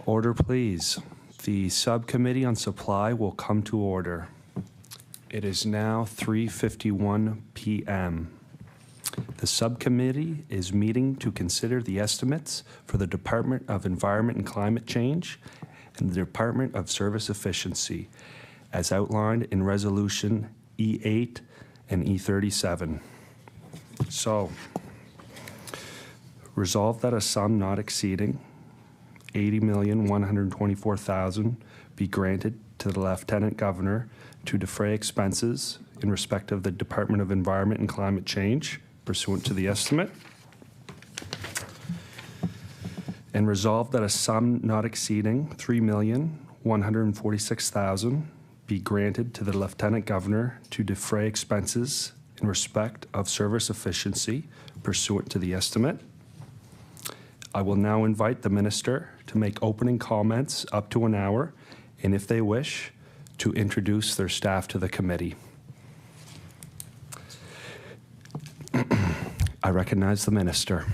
Order, please. The Subcommittee on Supply will come to order. It is now 3:51 p.m. The Subcommittee is meeting to consider the estimates for the Department of Environment and Climate Change and the Department of Service Efficiency, as outlined in Resolution E8 and E37. So, resolved that a sum not exceeding $80,124,000 be granted to the Lieutenant Governor to defray expenses in respect of the Department of Environment and Climate Change pursuant to the estimate. And resolved that a sum not exceeding $3,146,000 be granted to the Lieutenant Governor to defray expenses in respect of service efficiency pursuant to the estimate. I will now invite the Minister to make opening comments up to an hour, and if they wish, to introduce their staff to the committee. I recognize the Minister.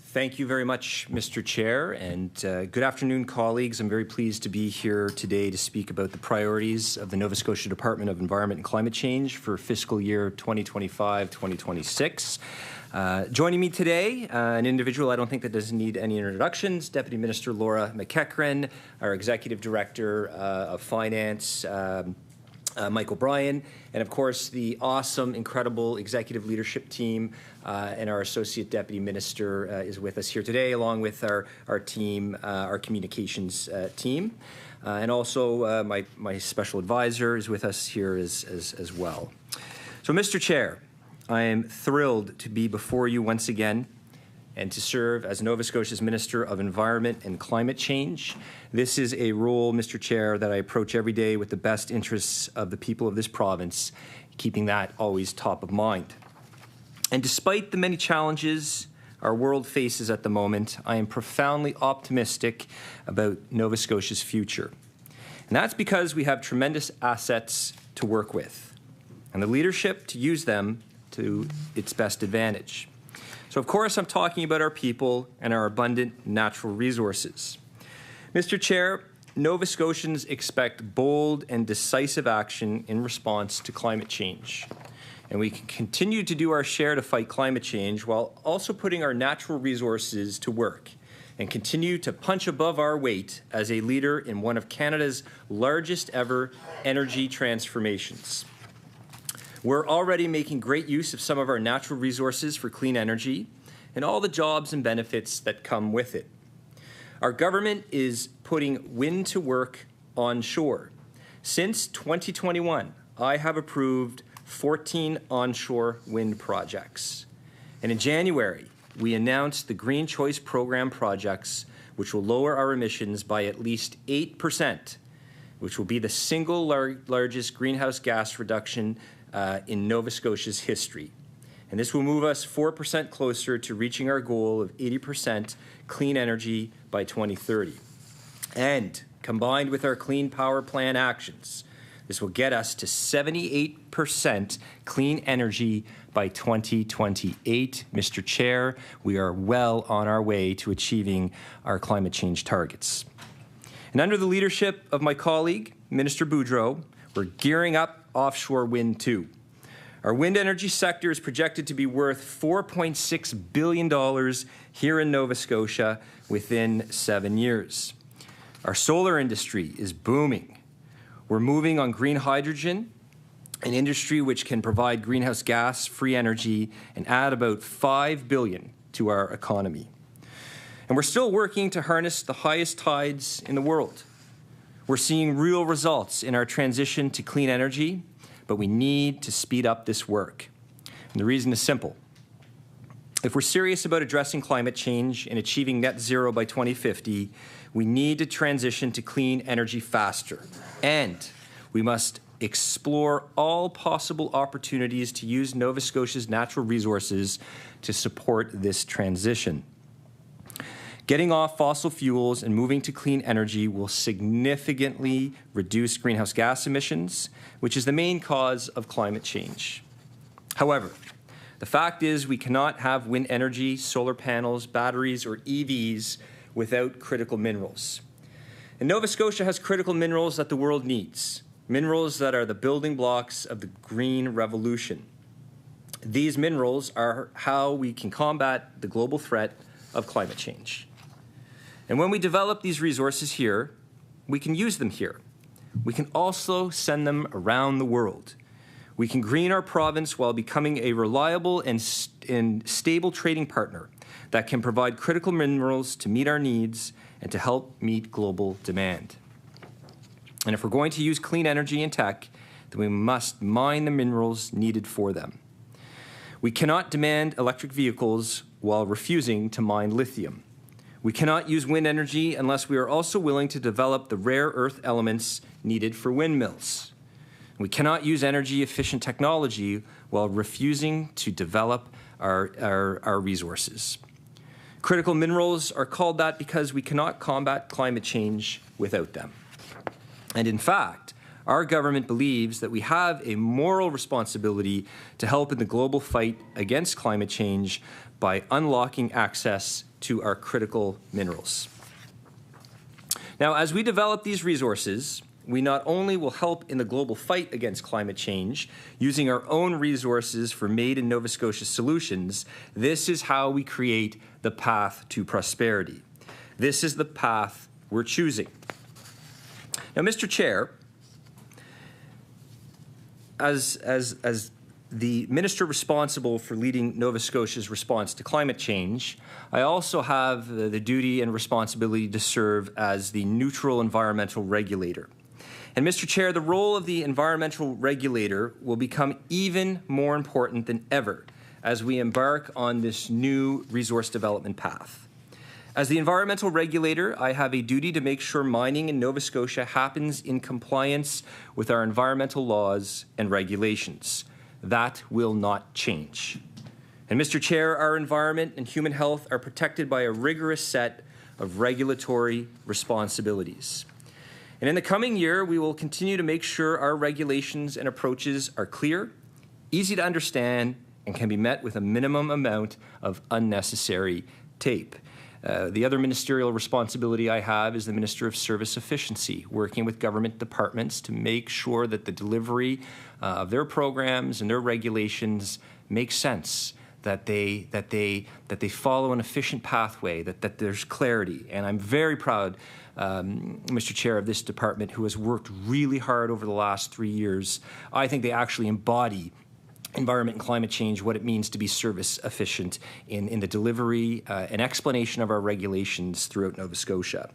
Thank you very much, Mr. Chair, and good afternoon, colleagues. I'm very pleased to be here today to speak about the priorities of the Nova Scotia Department of Environment and Climate Change for fiscal year 2025-2026. Joining me today, an individual I don't think that doesn't need any introductions, Deputy Minister Laura McEachran, our Executive Director of Finance, Mike O'Brien, and of course the awesome, incredible executive leadership team, and our Associate Deputy Minister is with us here today, along with our team, our communications team, and also my special advisor is with us here as well. So, Mr. Chair, I am thrilled to be before you once again and to serve as Nova Scotia's Minister of Environment and Climate Change. This is a role, Mr. Chair, that I approach every day with the best interests of the people of this province, keeping that always top of mind. And despite the many challenges our world faces at the moment, I am profoundly optimistic about Nova Scotia's future. And that's because we have tremendous assets to work with and the leadership to use them to its best advantage. So, of course, I'm talking about our people and our abundant natural resources. Mr. Chair, Nova Scotians expect bold and decisive action in response to climate change. And we can continue to do our share to fight climate change while also putting our natural resources to work and continue to punch above our weight as a leader in one of Canada's largest ever energy transformations. We're already making great use of some of our natural resources for clean energy and all the jobs and benefits that come with it. Our government is putting wind to work onshore. Since 2021, I have approved 14 onshore wind projects. And in January, we announced the Green Choice Program projects, which will lower our emissions by at least 8%, which will be the single largest greenhouse gas reduction in Nova Scotia's history. And this will move us 4% closer to reaching our goal of 80% clean energy by 2030. And combined with our Clean Power Plan actions, this will get us to 78% clean energy by 2028. Mr. Chair, we are well on our way to achieving our climate change targets. And under the leadership of my colleague, Minister Boudreau, we're gearing up offshore wind too. Our wind energy sector is projected to be worth $4.6 billion here in Nova Scotia within 7 years. Our solar industry is booming. We're moving on green hydrogen, an industry which can provide greenhouse gas-free energy and add about $5 billion to our economy. And we're still working to harness the highest tides in the world. We're seeing real results in our transition to clean energy, but we need to speed up this work. And the reason is simple. If we're serious about addressing climate change and achieving net zero by 2050, we need to transition to clean energy faster. And we must explore all possible opportunities to use Nova Scotia's natural resources to support this transition. Getting off fossil fuels and moving to clean energy will significantly reduce greenhouse gas emissions, which is the main cause of climate change. However, the fact is we cannot have wind energy, solar panels, batteries, or EVs without critical minerals. And Nova Scotia has critical minerals that the world needs, minerals that are the building blocks of the green revolution. These minerals are how we can combat the global threat of climate change. And when we develop these resources here, we can use them here. We can also send them around the world. We can green our province while becoming a reliable and stable trading partner that can provide critical minerals to meet our needs and to help meet global demand. And if we're going to use clean energy and tech, then we must mine the minerals needed for them. We cannot demand electric vehicles while refusing to mine lithium. We cannot use wind energy unless we are also willing to develop the rare earth elements needed for windmills. We cannot use energy-efficient technology while refusing to develop our resources. Critical minerals are called that because we cannot combat climate change without them. And in fact, our government believes that we have a moral responsibility to help in the global fight against climate change by unlocking access to our critical minerals. Now, as we develop these resources, we not only will help in the global fight against climate change using our own resources for made in Nova Scotia solutions, this is how we create the path to prosperity. This is the path we're choosing. Now, Mr. Chair, as the minister responsible for leading Nova Scotia's response to climate change, I also have the duty and responsibility to serve as the neutral environmental regulator. And Mr. Chair, the role of the environmental regulator will become even more important than ever as we embark on this new resource development path. As the environmental regulator, I have a duty to make sure mining in Nova Scotia happens in compliance with our environmental laws and regulations. That will not change. And Mr. Chair, our environment and human health are protected by a rigorous set of regulatory responsibilities. And in the coming year, we will continue to make sure our regulations and approaches are clear, easy to understand, and can be met with a minimum amount of unnecessary tape. The other ministerial responsibility I have is the Minister of Service Efficiency, working with government departments to make sure that the delivery of their programs and their regulations make sense, that they follow an efficient pathway, that there's clarity. And I'm very proud, Mr. Chair, of this department who has worked really hard over the last 3 years. I think they actually embody environment and climate change, what it means to be service efficient in the delivery and explanation of our regulations throughout Nova Scotia.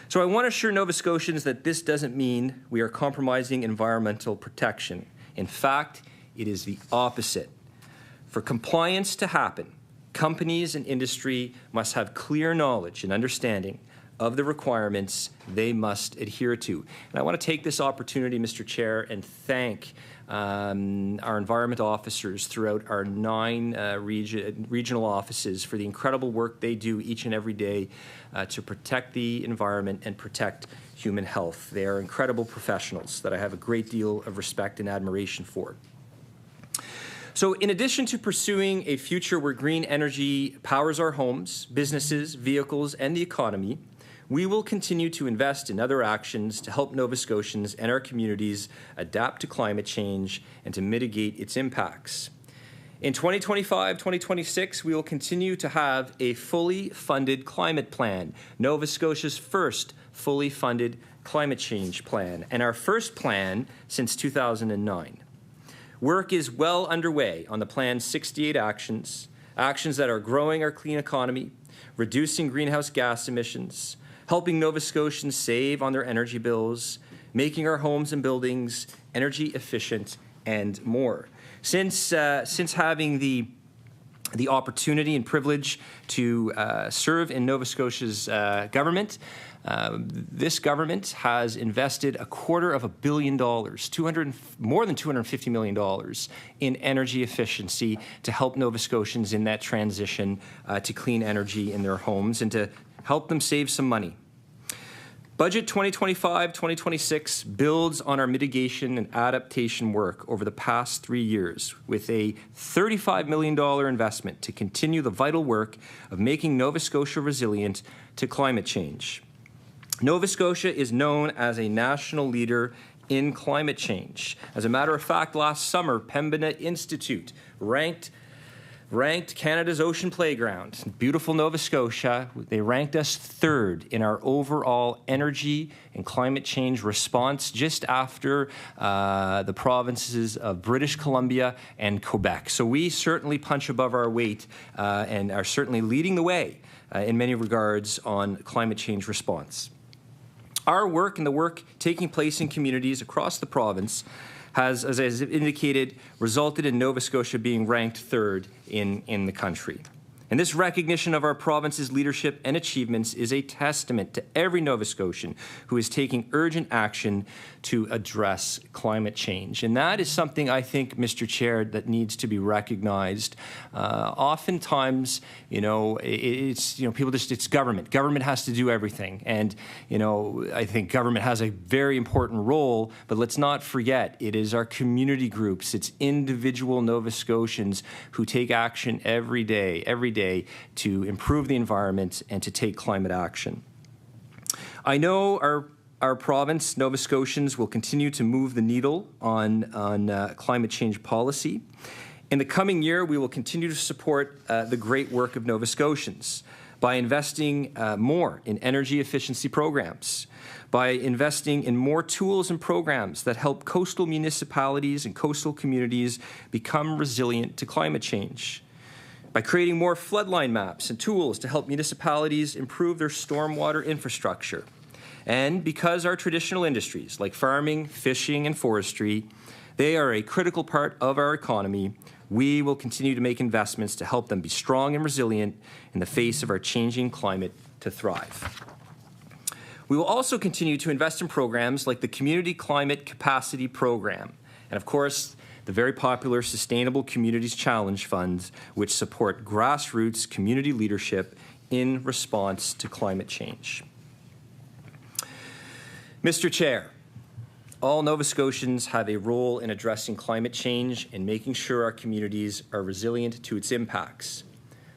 So I want to assure Nova Scotians that this doesn't mean we are compromising environmental protection. In fact, it is the opposite. For compliance to happen, companies and industry must have clear knowledge and understanding of the requirements they must adhere to. And I want to take this opportunity, Mr. Chair, and thank our environment officers throughout our 9 regional offices for the incredible work they do each and every day to protect the environment and protect human health. They are incredible professionals that I have a great deal of respect and admiration for. So in addition to pursuing a future where green energy powers our homes, businesses, vehicles, and the economy, we will continue to invest in other actions to help Nova Scotians and our communities adapt to climate change and to mitigate its impacts. In 2025-2026, we will continue to have a fully funded climate plan, Nova Scotia's first fully funded climate change plan, and our first plan since 2009. Work is well underway on the plan's 68 actions that are growing our clean economy, reducing greenhouse gas emissions, helping Nova Scotians save on their energy bills, making our homes and buildings energy efficient, and more. Since having the opportunity and privilege to serve in Nova Scotia's government, this government has invested $250 million, more than $250 million in energy efficiency to help Nova Scotians in that transition to clean energy in their homes and to help them save some money. Budget 2025-2026 builds on our mitigation and adaptation work over the past 3 years with a $35 million investment to continue the vital work of making Nova Scotia resilient to climate change. Nova Scotia is known as a national leader in climate change. As a matter of fact, last summer, Pembina Institute ranked Canada's ocean playground, beautiful Nova Scotia. They ranked us 3rd in our overall energy and climate change response, just after the provinces of British Columbia and Quebec. So we certainly punch above our weight and are certainly leading the way in many regards on climate change response. Our work and the work taking place in communities across the province has, as I indicated, resulted in Nova Scotia being ranked 3rd in the country. And this recognition of our province's leadership and achievements is a testament to every Nova Scotian who is taking urgent action to address climate change. And that is something, I think, Mr. Chair, that needs to be recognized. Oftentimes, it's government. Government has to do everything. And, I think government has a very important role, but let's not forget, it is our community groups, it's individual Nova Scotians who take action every day to improve the environment and to take climate action. I know our province, Nova Scotians, will continue to move the needle on climate change policy. In the coming year, we will continue to support the great work of Nova Scotians by investing more in energy efficiency programs, by investing in more tools and programs that help coastal municipalities and coastal communities become resilient to climate change, by creating more floodline maps and tools to help municipalities improve their stormwater infrastructure. And because our traditional industries like farming, fishing, and forestry, they are a critical part of our economy, we will continue to make investments to help them be strong and resilient in the face of our changing climate to thrive. We will also continue to invest in programs like the Community Climate Capacity Program, and of course, the very popular Sustainable Communities Challenge Funds, which support grassroots community leadership in response to climate change. Mr. Chair, all Nova Scotians have a role in addressing climate change and making sure our communities are resilient to its impacts.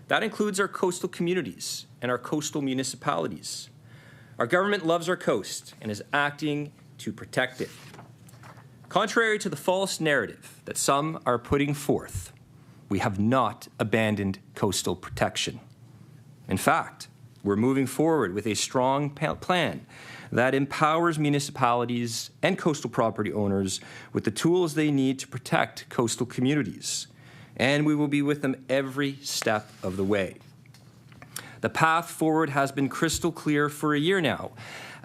That includes our coastal communities and our coastal municipalities. Our government loves our coast and is acting to protect it. Contrary to the false narrative that some are putting forth, we have not abandoned coastal protection. In fact, we're moving forward with a strong plan that empowers municipalities and coastal property owners with the tools they need to protect coastal communities, and we will be with them every step of the way. The path forward has been crystal clear for a year now,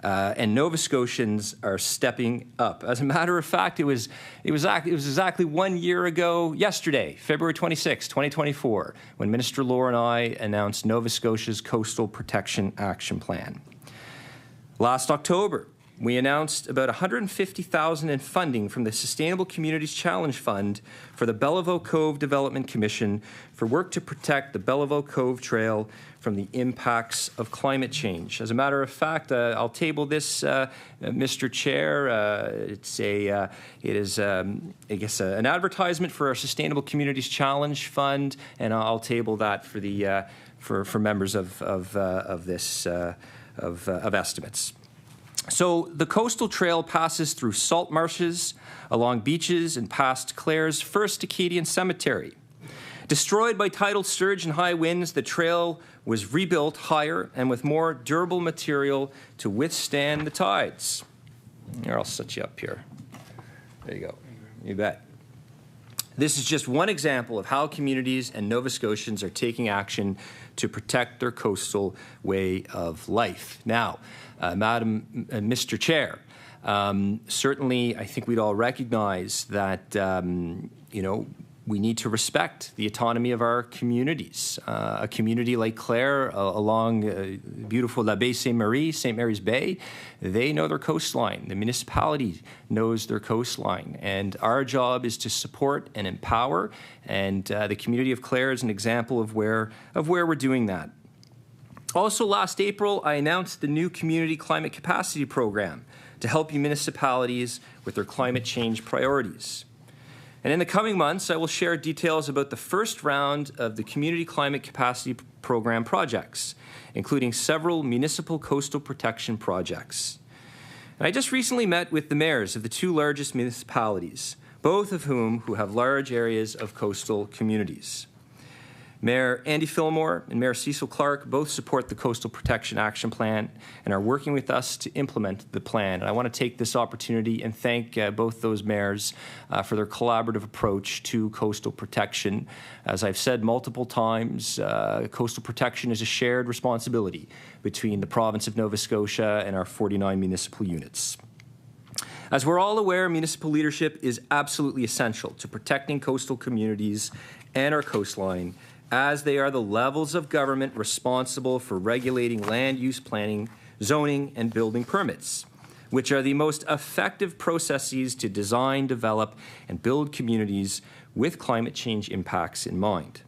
and Nova Scotians are stepping up. As a matter of fact, it was exactly 1 year ago yesterday, February 26, 2024, when Minister Laura and I announced Nova Scotia's Coastal Protection Action Plan. Last October, we announced about $150,000 in funding from the Sustainable Communities Challenge Fund for the Bellevaux Cove Development Commission for work to protect the Bellevaux Cove Trail from the impacts of climate change. As a matter of fact, I'll table this, Mr. Chair. It is an advertisement for our Sustainable Communities Challenge Fund, and I'll table that for the for members of estimates. So the coastal trail passes through salt marshes, along beaches, and past Clare's first Acadian cemetery. Destroyed by tidal surge and high winds, the trail was rebuilt higher and with more durable material to withstand the tides. Here, I'll set you up here. There you go. You bet. This is just one example of how communities and Nova Scotians are taking action to protect their coastal way of life. Now, Mr. Chair, certainly I think we'd all recognize that, we need to respect the autonomy of our communities. A community like Clare along beautiful La Baie St. Mary's Bay, they know their coastline. The municipality knows their coastline. And our job is to support and empower. And the community of Clare is an example of where we're doing that. Also, last April, I announced the new Community Climate Capacity Program to help municipalities with their climate change priorities. And in the coming months, I will share details about the first round of the Community Climate Capacity Program projects, including several municipal coastal protection projects. And I just recently met with the mayors of the two largest municipalities, both of whom have large areas of coastal communities. Mayor Andy Fillmore and Mayor Cecil Clark both support the Coastal Protection Action Plan and are working with us to implement the plan. And I want to take this opportunity and thank both those mayors for their collaborative approach to coastal protection. As I've said multiple times, coastal protection is a shared responsibility between the province of Nova Scotia and our 49 municipal units. As we're all aware, municipal leadership is absolutely essential to protecting coastal communities and our coastline, as they are the levels of government responsible for regulating land use planning, zoning, and building permits, which are the most effective processes to design, develop, and build communities with climate change impacts in mind.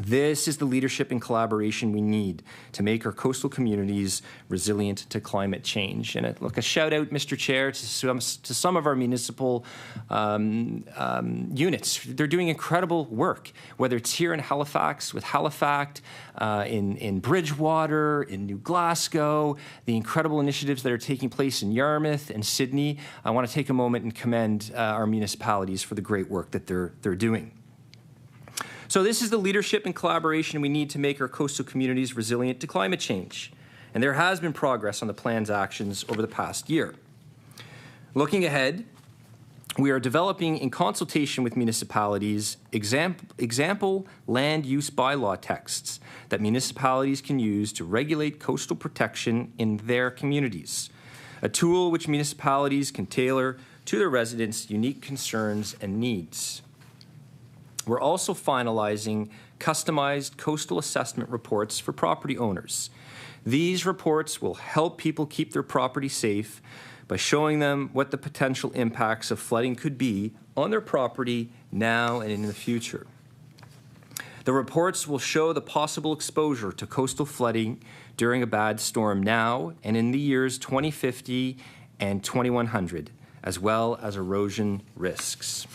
This is the leadership and collaboration we need to make our coastal communities resilient to climate change. And look, a shout out, Mr. Chair, to some of our municipal units. They're doing incredible work, whether it's here in Halifax with Halifax, in Bridgewater, in New Glasgow, the incredible initiatives that are taking place in Yarmouth and Sydney. I want to take a moment and commend our municipalities for the great work that they're doing. So this is the leadership and collaboration we need to make our coastal communities resilient to climate change. And there has been progress on the plan's actions over the past year. Looking ahead, we are developing, in consultation with municipalities, example land use bylaw texts that municipalities can use to regulate coastal protection in their communities, a tool which municipalities can tailor to their residents' unique concerns and needs. We're also finalizing customized coastal assessment reports for property owners. These reports will help people keep their property safe by showing them what the potential impacts of flooding could be on their property now and in the future. The reports will show the possible exposure to coastal flooding during a bad storm now and in the years 2050 and 2100, as well as erosion risks.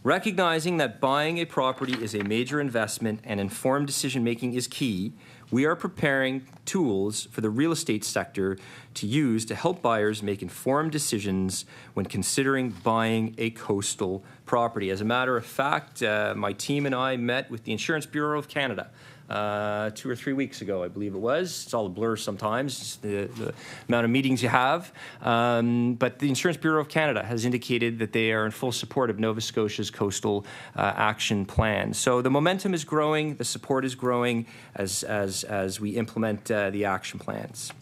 Recognizing that buying a property is a major investment and informed decision-making is key, we are preparing tools for the real estate sector to use to help buyers make informed decisions when considering buying a coastal property. As a matter of fact, my team and I met with the Insurance Bureau of Canada 2 or 3 weeks ago, I believe it was. It's all a blur sometimes, the amount of meetings you have. But the Insurance Bureau of Canada has indicated that they are in full support of Nova Scotia's coastal action plan. So the momentum is growing, the support is growing as we implement the action plans.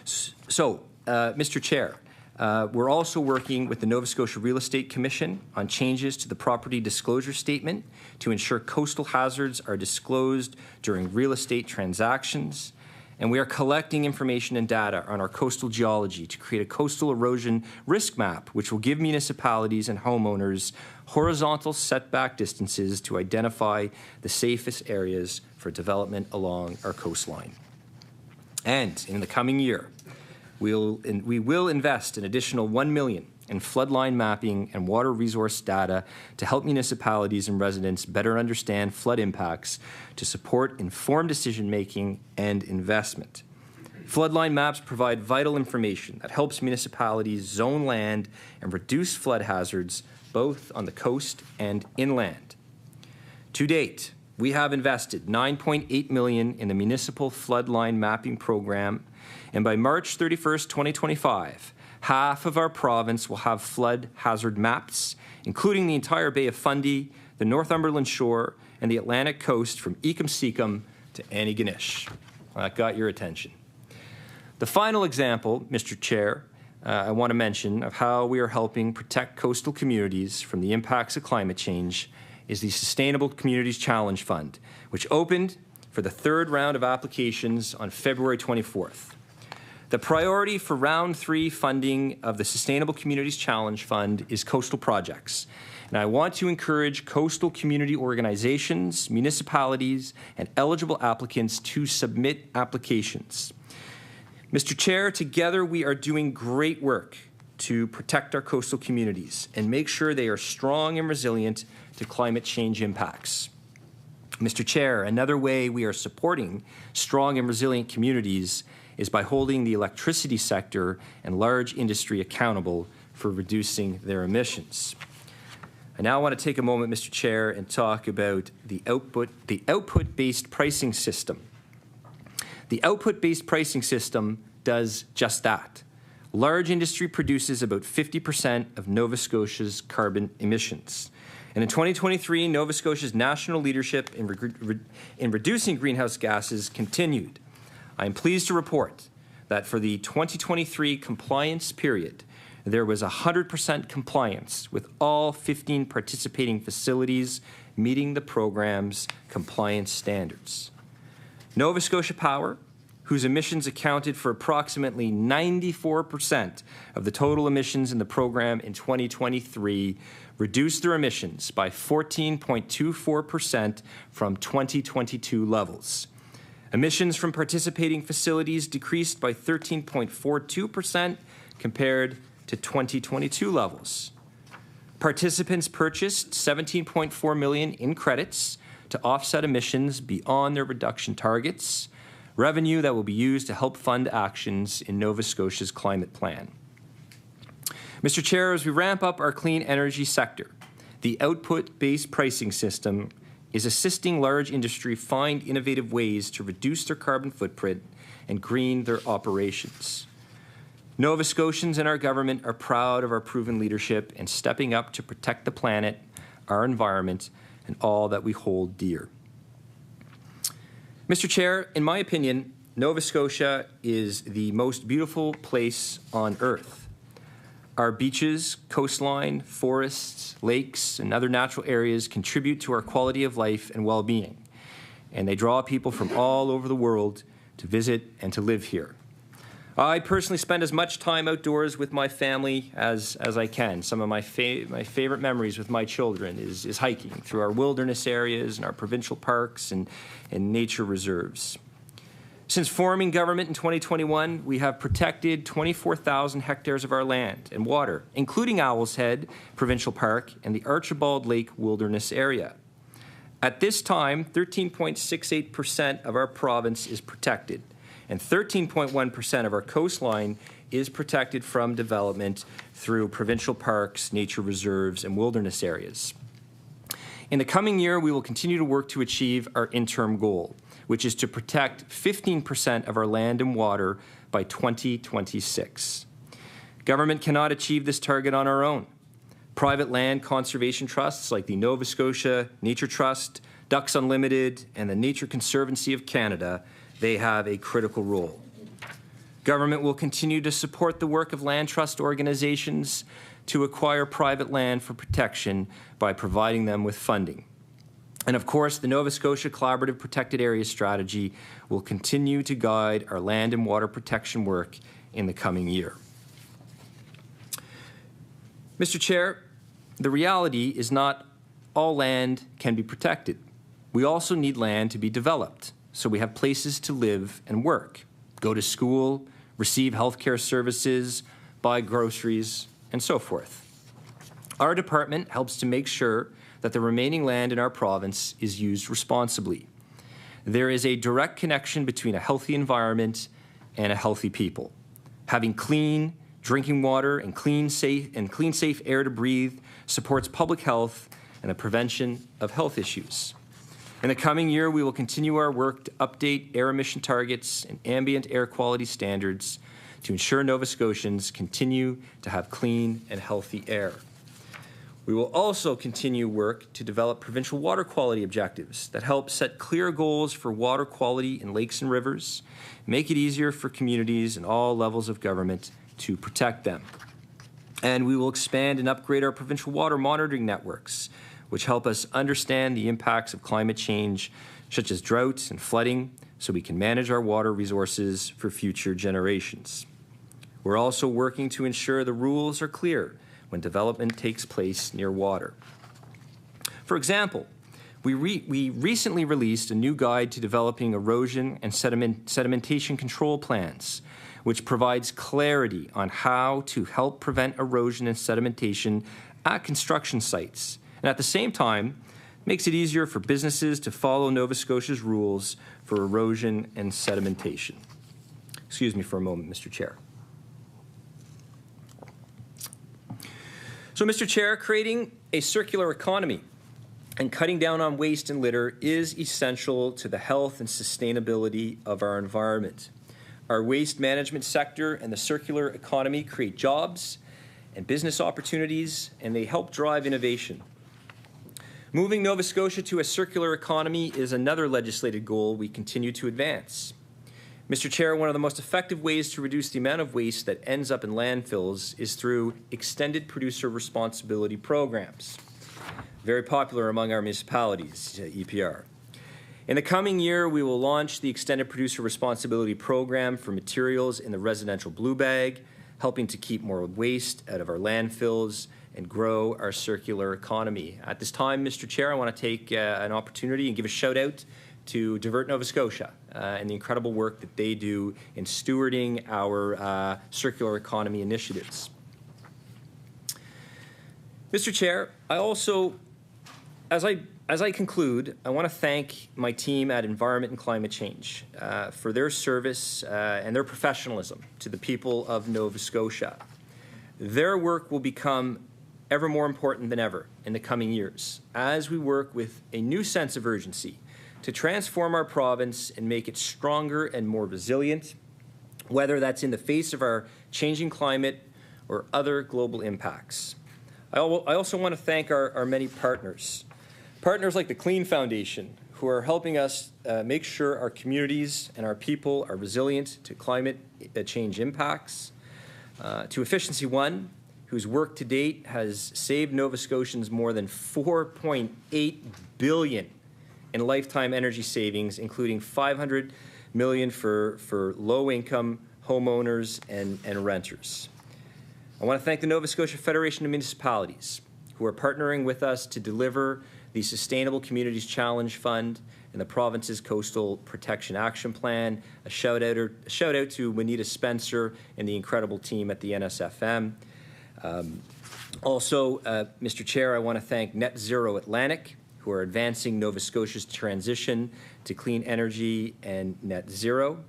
So, Mr. Chair, we're also working with the Nova Scotia Real Estate Commission on changes to the property disclosure statement to ensure coastal hazards are disclosed during real estate transactions. And we are collecting information and data on our coastal geology to create a coastal erosion risk map, which will give municipalities and homeowners horizontal setback distances to identify the safest areas for development along our coastline. And in the coming year, we will invest an additional $1 million in floodline mapping and water resource data to help municipalities and residents better understand flood impacts to support informed decision-making and investment. Floodline maps provide vital information that helps municipalities zone land and reduce flood hazards both on the coast and inland. To date, we have invested $9.8 million in the Municipal Floodline Mapping Program, and by March 31st, 2025, half of our province will have flood hazard maps, including the entire Bay of Fundy, the Northumberland shore, and the Atlantic coast from Ecum-Secum to Antigonish. That got your attention. The final example, Mr. Chair, I want to mention of how we are helping protect coastal communities from the impacts of climate change is the Sustainable Communities Challenge Fund, which opened for the third round of applications on February 24th. The priority for Round 3 funding of the Sustainable Communities Challenge Fund is coastal projects. And I want to encourage coastal community organizations, municipalities, and eligible applicants to submit applications. Mr. Chair, together we are doing great work to protect our coastal communities and make sure they are strong and resilient to climate change impacts. Mr. Chair, another way we are supporting strong and resilient communities is by holding the electricity sector and large industry accountable for reducing their emissions. I now want to take a moment, Mr. Chair, and talk about the output-based pricing system. The output-based pricing system does just that. Large industry produces about 50% of Nova Scotia's carbon emissions. And in 2023, Nova Scotia's national leadership in reducing greenhouse gases continued. I am pleased to report that for the 2023 compliance period, there was 100% compliance with all 15 participating facilities meeting the program's compliance standards. Nova Scotia Power, whose emissions accounted for approximately 94% of the total emissions in the program in 2023, reduced their emissions by 14.24% from 2022 levels. Emissions from participating facilities decreased by 13.42% compared to 2022 levels. Participants purchased $17.4 million in credits to offset emissions beyond their reduction targets, revenue that will be used to help fund actions in Nova Scotia's climate plan. Mr. Chair, as we ramp up our clean energy sector, the output-based pricing system is assisting large industry find innovative ways to reduce their carbon footprint and green their operations. Nova Scotians and our government are proud of our proven leadership in stepping up to protect the planet, our environment, and all that we hold dear. Mr. Chair, in my opinion, Nova Scotia is the most beautiful place on Earth. Our beaches, coastline, forests, lakes, and other natural areas contribute to our quality of life and well-being, and they draw people from all over the world to visit and to live here. I personally spend as much time outdoors with my family as I can. Some of my favorite memories with my children is hiking through our wilderness areas and our provincial parks and nature reserves. Since forming government in 2021, we have protected 24,000 hectares of our land and water, including Owl's Head Provincial Park and the Archibald Lake Wilderness Area. At this time, 13.68% of our province is protected, and 13.1% of our coastline is protected from development through provincial parks, nature reserves, and wilderness areas. In the coming year, we will continue to work to achieve our interim goal, which is to protect 15% of our land and water by 2026. Government cannot achieve this target on our own. Private land conservation trusts like the Nova Scotia Nature Trust, Ducks Unlimited, and the Nature Conservancy of Canada, they have a critical role. Government will continue to support the work of land trust organizations to acquire private land for protection by providing them with funding. And of course, the Nova Scotia Collaborative Protected Areas Strategy will continue to guide our land and water protection work in the coming year. Mr. Chair, the reality is not all land can be protected. We also need land to be developed, so we have places to live and work, go to school, receive healthcare services, buy groceries, and so forth. Our department helps to make sure that the remaining land in our province is used responsibly. There is a direct connection between a healthy environment and a healthy people. Having clean drinking water and clean, safe air to breathe supports public health and the prevention of health issues. In the coming year, we will continue our work to update air emission targets and ambient air quality standards to ensure Nova Scotians continue to have clean and healthy air. We will also continue work to develop provincial water quality objectives that help set clear goals for water quality in lakes and rivers, make it easier for communities and all levels of government to protect them. And we will expand and upgrade our provincial water monitoring networks, which help us understand the impacts of climate change, such as droughts and flooding, so we can manage our water resources for future generations. We're also working to ensure the rules are clear when development takes place near water. For example, we recently released a new guide to developing erosion and sedimentation control plans, which provides clarity on how to help prevent erosion and sedimentation at construction sites, and at the same time, makes it easier for businesses to follow Nova Scotia's rules for erosion and sedimentation. Excuse me for a moment, Mr. Chair. So, Mr. Chair, creating a circular economy and cutting down on waste and litter is essential to the health and sustainability of our environment. Our waste management sector and the circular economy create jobs and business opportunities, and they help drive innovation. Moving Nova Scotia to a circular economy is another legislated goal we continue to advance. Mr. Chair, one of the most effective ways to reduce the amount of waste that ends up in landfills is through extended producer responsibility programs. Very popular among our municipalities, EPR. In the coming year, we will launch the Extended Producer Responsibility Program for materials in the residential blue bag, helping to keep more waste out of our landfills and grow our circular economy. At this time, Mr. Chair, I want to take an opportunity and give a shout out to Divert Nova Scotia and the incredible work that they do in stewarding our circular economy initiatives. Mr. Chair, I also, as I conclude, I want to thank my team at Environment and Climate Change for their service and their professionalism to the people of Nova Scotia. Their work will become ever more important than ever in the coming years as we work with a new sense of urgency to transform our province and make it stronger and more resilient, whether that's in the face of our changing climate or other global impacts. I also want to thank our many partners like the Clean Foundation, who are helping us make sure our communities and our people are resilient to climate change impacts, to Efficiency One, whose work to date has saved Nova Scotians more than $4.8 billion in lifetime energy savings, including $500 million for low-income homeowners and renters. I want to thank the Nova Scotia Federation of Municipalities, who are partnering with us to deliver the Sustainable Communities Challenge Fund and the province's Coastal Protection Action Plan. A shout out to Juanita Spencer and the incredible team at the NSFM. Also, Mr. Chair, I want to thank Net Zero Atlantic, who are advancing Nova Scotia's transition to clean energy and net zero,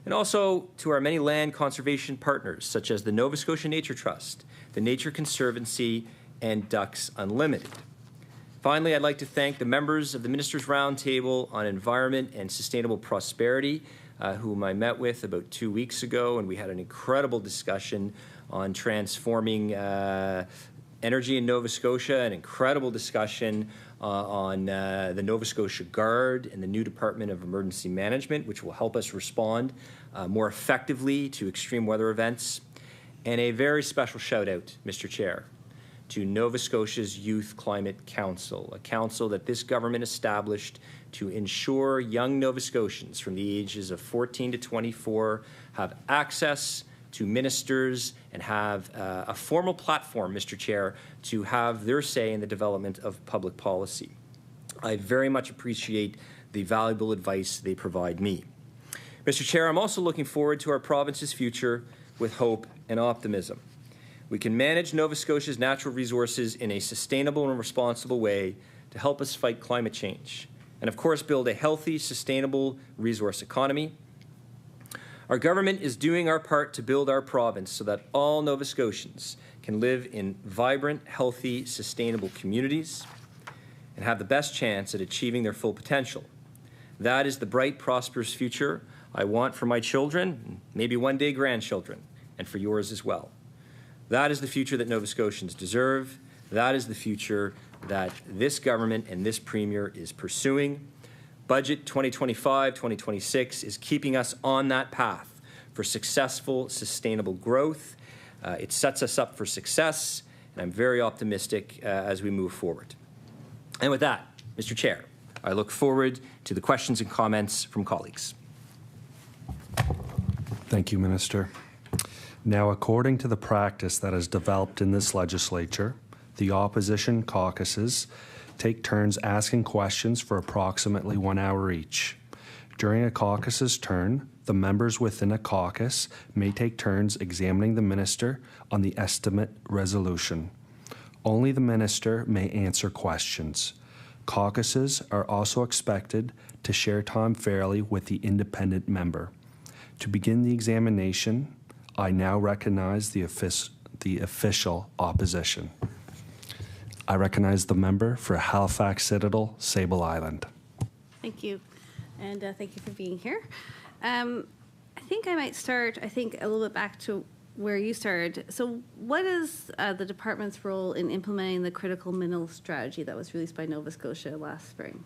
and also to our many land conservation partners, such as the Nova Scotia Nature Trust, the Nature Conservancy, and Ducks Unlimited. Finally, I'd like to thank the members of the Ministers' Roundtable on Environment and Sustainable Prosperity, whom I met with about 2 weeks ago, and we had an incredible discussion on transforming energy in Nova Scotia, an incredible discussion on the Nova Scotia Guard and the new Department of Emergency Management, which will help us respond more effectively to extreme weather events. And a very special shout out, Mr. Chair, to Nova Scotia's Youth Climate Council, a council that this government established to ensure young Nova Scotians from the ages of 14 to 24 have access to ministers and have a formal platform, Mr. Chair, to have their say in the development of public policy. I very much appreciate the valuable advice they provide me. Mr. Chair, I'm also looking forward to our province's future with hope and optimism. We can manage Nova Scotia's natural resources in a sustainable and responsible way to help us fight climate change, and of course build a healthy, sustainable resource economy. Our government is doing our part to build our province so that all Nova Scotians can live in vibrant, healthy, sustainable communities and have the best chance at achieving their full potential. That is the bright, prosperous future I want for my children, maybe one day grandchildren, and for yours as well. That is the future that Nova Scotians deserve. That is the future that this government and this Premier is pursuing. Budget 2025-2026 is keeping us on that path for successful, sustainable growth. It sets us up for success, and I'm very optimistic as we move forward. And with that, Mr. Chair, I look forward to the questions and comments from colleagues. Thank you, Minister. Now, according to the practice that has developed in this legislature, the opposition caucuses take turns asking questions for approximately 1 hour each. During a caucus's turn, the members within a caucus may take turns examining the minister on the estimate resolution. Only the minister may answer questions. Caucuses are also expected to share time fairly with the independent member. To begin the examination, I now recognize the official opposition. I recognize the member for Halifax Citadel, Sable Island. Thank you, and thank you for being here. I think I might start, a little bit back to where you started. So what is the department's role in implementing the critical mineral strategy that was released by Nova Scotia last spring?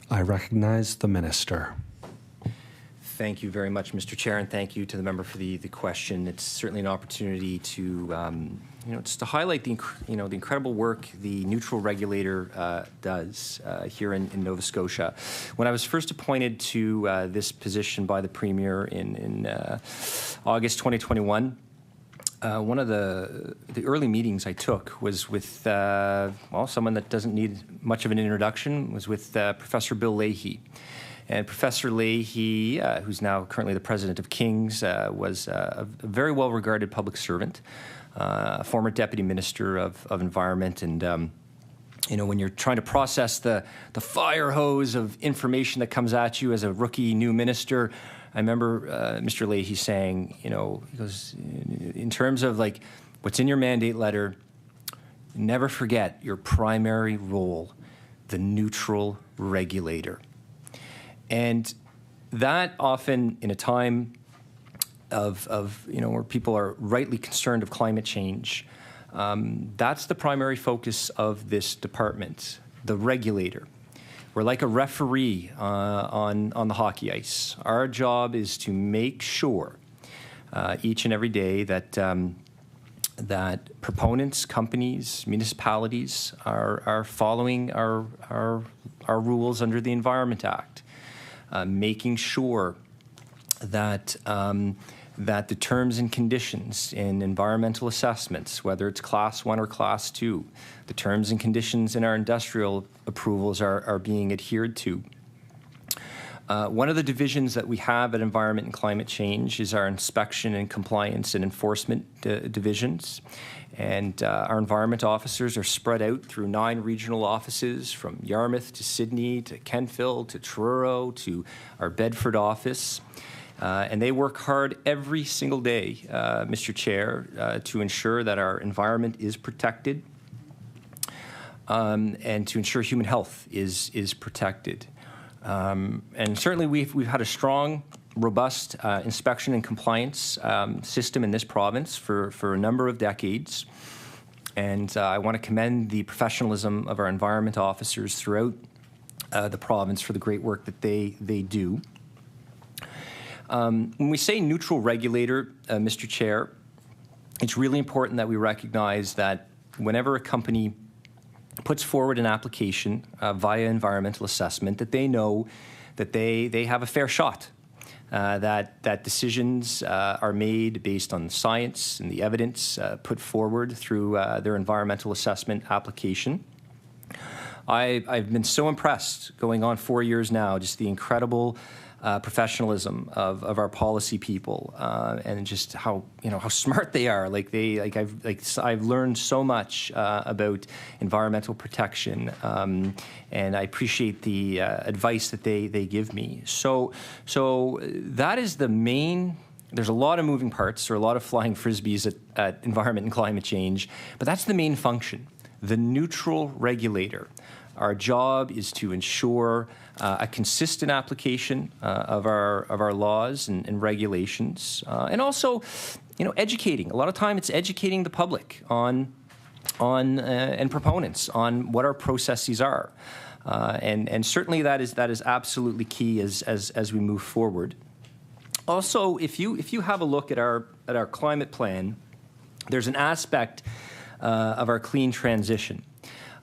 I recognize the minister. Thank you very much, Mr. Chair, and thank you to the member for the question. It's certainly an opportunity to, just to highlight the incredible work the neutral regulator does here in Nova Scotia. When I was first appointed to this position by the Premier in August 2021, one of the early meetings I took was with, someone that doesn't need much of an introduction, was with Professor Bill Leahy. And Professor Leahy, who's now currently the president of King's, was a very well-regarded public servant, a former deputy minister of environment. And, when you're trying to process the fire hose of information that comes at you as a rookie new minister, I remember Mr. Leahy saying, he goes, in terms of like what's in your mandate letter, never forget your primary role, the neutral regulator. And that often in a time of where people are rightly concerned of climate change, that's the primary focus of this department, the regulator. We're like a referee on the hockey ice. Our job is to make sure each and every day that that proponents, companies, municipalities are following our rules under the Environment Act, making sure that that the terms and conditions in environmental assessments, whether it's Class 1 or Class 2, the terms and conditions in our industrial approvals are being adhered to. One of the divisions that we have at Environment and Climate Change is our Inspection and Compliance and Enforcement divisions. And our environment officers are spread out through 9 regional offices, from Yarmouth to Sydney to Kentville to Truro to our Bedford office. And they work hard every single day, Mr. Chair, to ensure that our environment is protected and to ensure human health is protected. And certainly we've had a strong, robust inspection and compliance system in this province for a number of decades. And I want to commend the professionalism of our environment officers throughout the province for the great work that they do. When we say neutral regulator, Mr. Chair, it's really important that we recognize that whenever a company puts forward an application via environmental assessment, that they know that they have a fair shot, that decisions are made based on science and the evidence put forward through their environmental assessment application. I've been so impressed, going on 4 years now, just the incredible professionalism of our policy people, and just how smart they are. I've learned so much about environmental protection, and I appreciate the advice that they give me. So that is the main. There's a lot of moving parts, or a lot of flying frisbees at environment and climate change, but that's the main function, the neutral regulator. Our job is to ensure a consistent application of our laws and regulations, and also, educating. A lot of time, it's educating the public on and proponents on what our processes are, and certainly that is absolutely key as we move forward. Also, if you have a look at our climate plan, there's an aspect of our clean transition.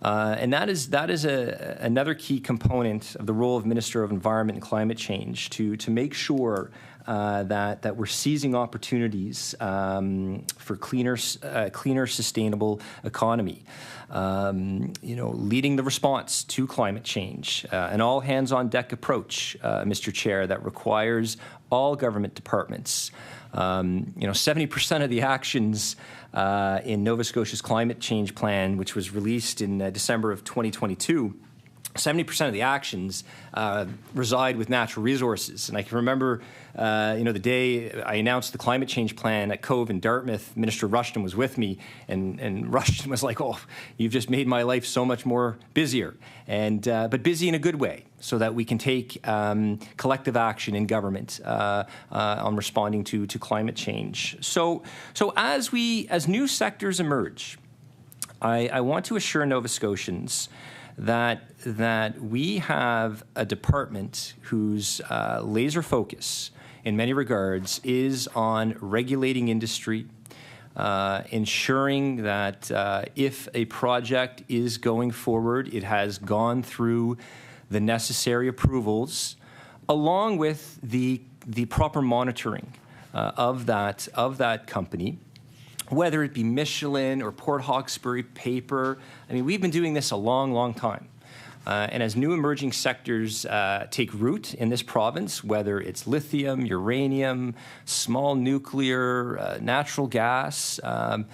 And that is another key component of the role of Minister of Environment and Climate Change, to make sure that we're seizing opportunities for cleaner, sustainable economy. Leading the response to climate change, an all hands on deck approach, Mr. Chair, that requires all government departments. 70% of the actions in Nova Scotia's climate change plan, which was released in December of 2022, 70% of the actions reside with natural resources. And I can remember, the day I announced the climate change plan at Cove in Dartmouth, Minister Rushton was with me, and Rushton was like, "Oh, you've just made my life so much more busier," but busy in a good way, so that we can take collective action in government on responding to climate change. So as new sectors emerge, I want to assure Nova Scotians that we have a department whose laser focus, in many regards, is on regulating industry, ensuring that if a project is going forward, it has gone through the necessary approvals, along with the proper monitoring of that company. Whether it be Michelin or Port Hawkesbury paper, we've been doing this a long, long time. And as new emerging sectors take root in this province, whether it's lithium, uranium, small nuclear, natural gas, the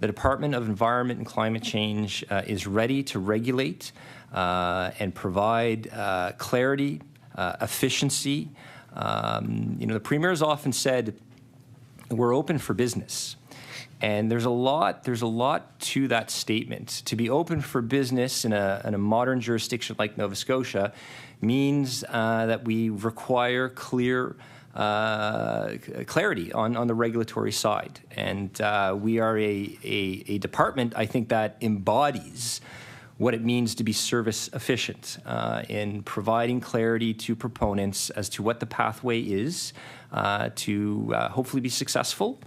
Department of Environment and Climate Change is ready to regulate and provide clarity, efficiency. The Premier has often said, we're open for business. And there's a lot to that statement. To be open for business in a modern jurisdiction like Nova Scotia means that we require clear clarity on the regulatory side. And we are a department, I think, that embodies what it means to be service efficient in providing clarity to proponents as to what the pathway is to hopefully be successful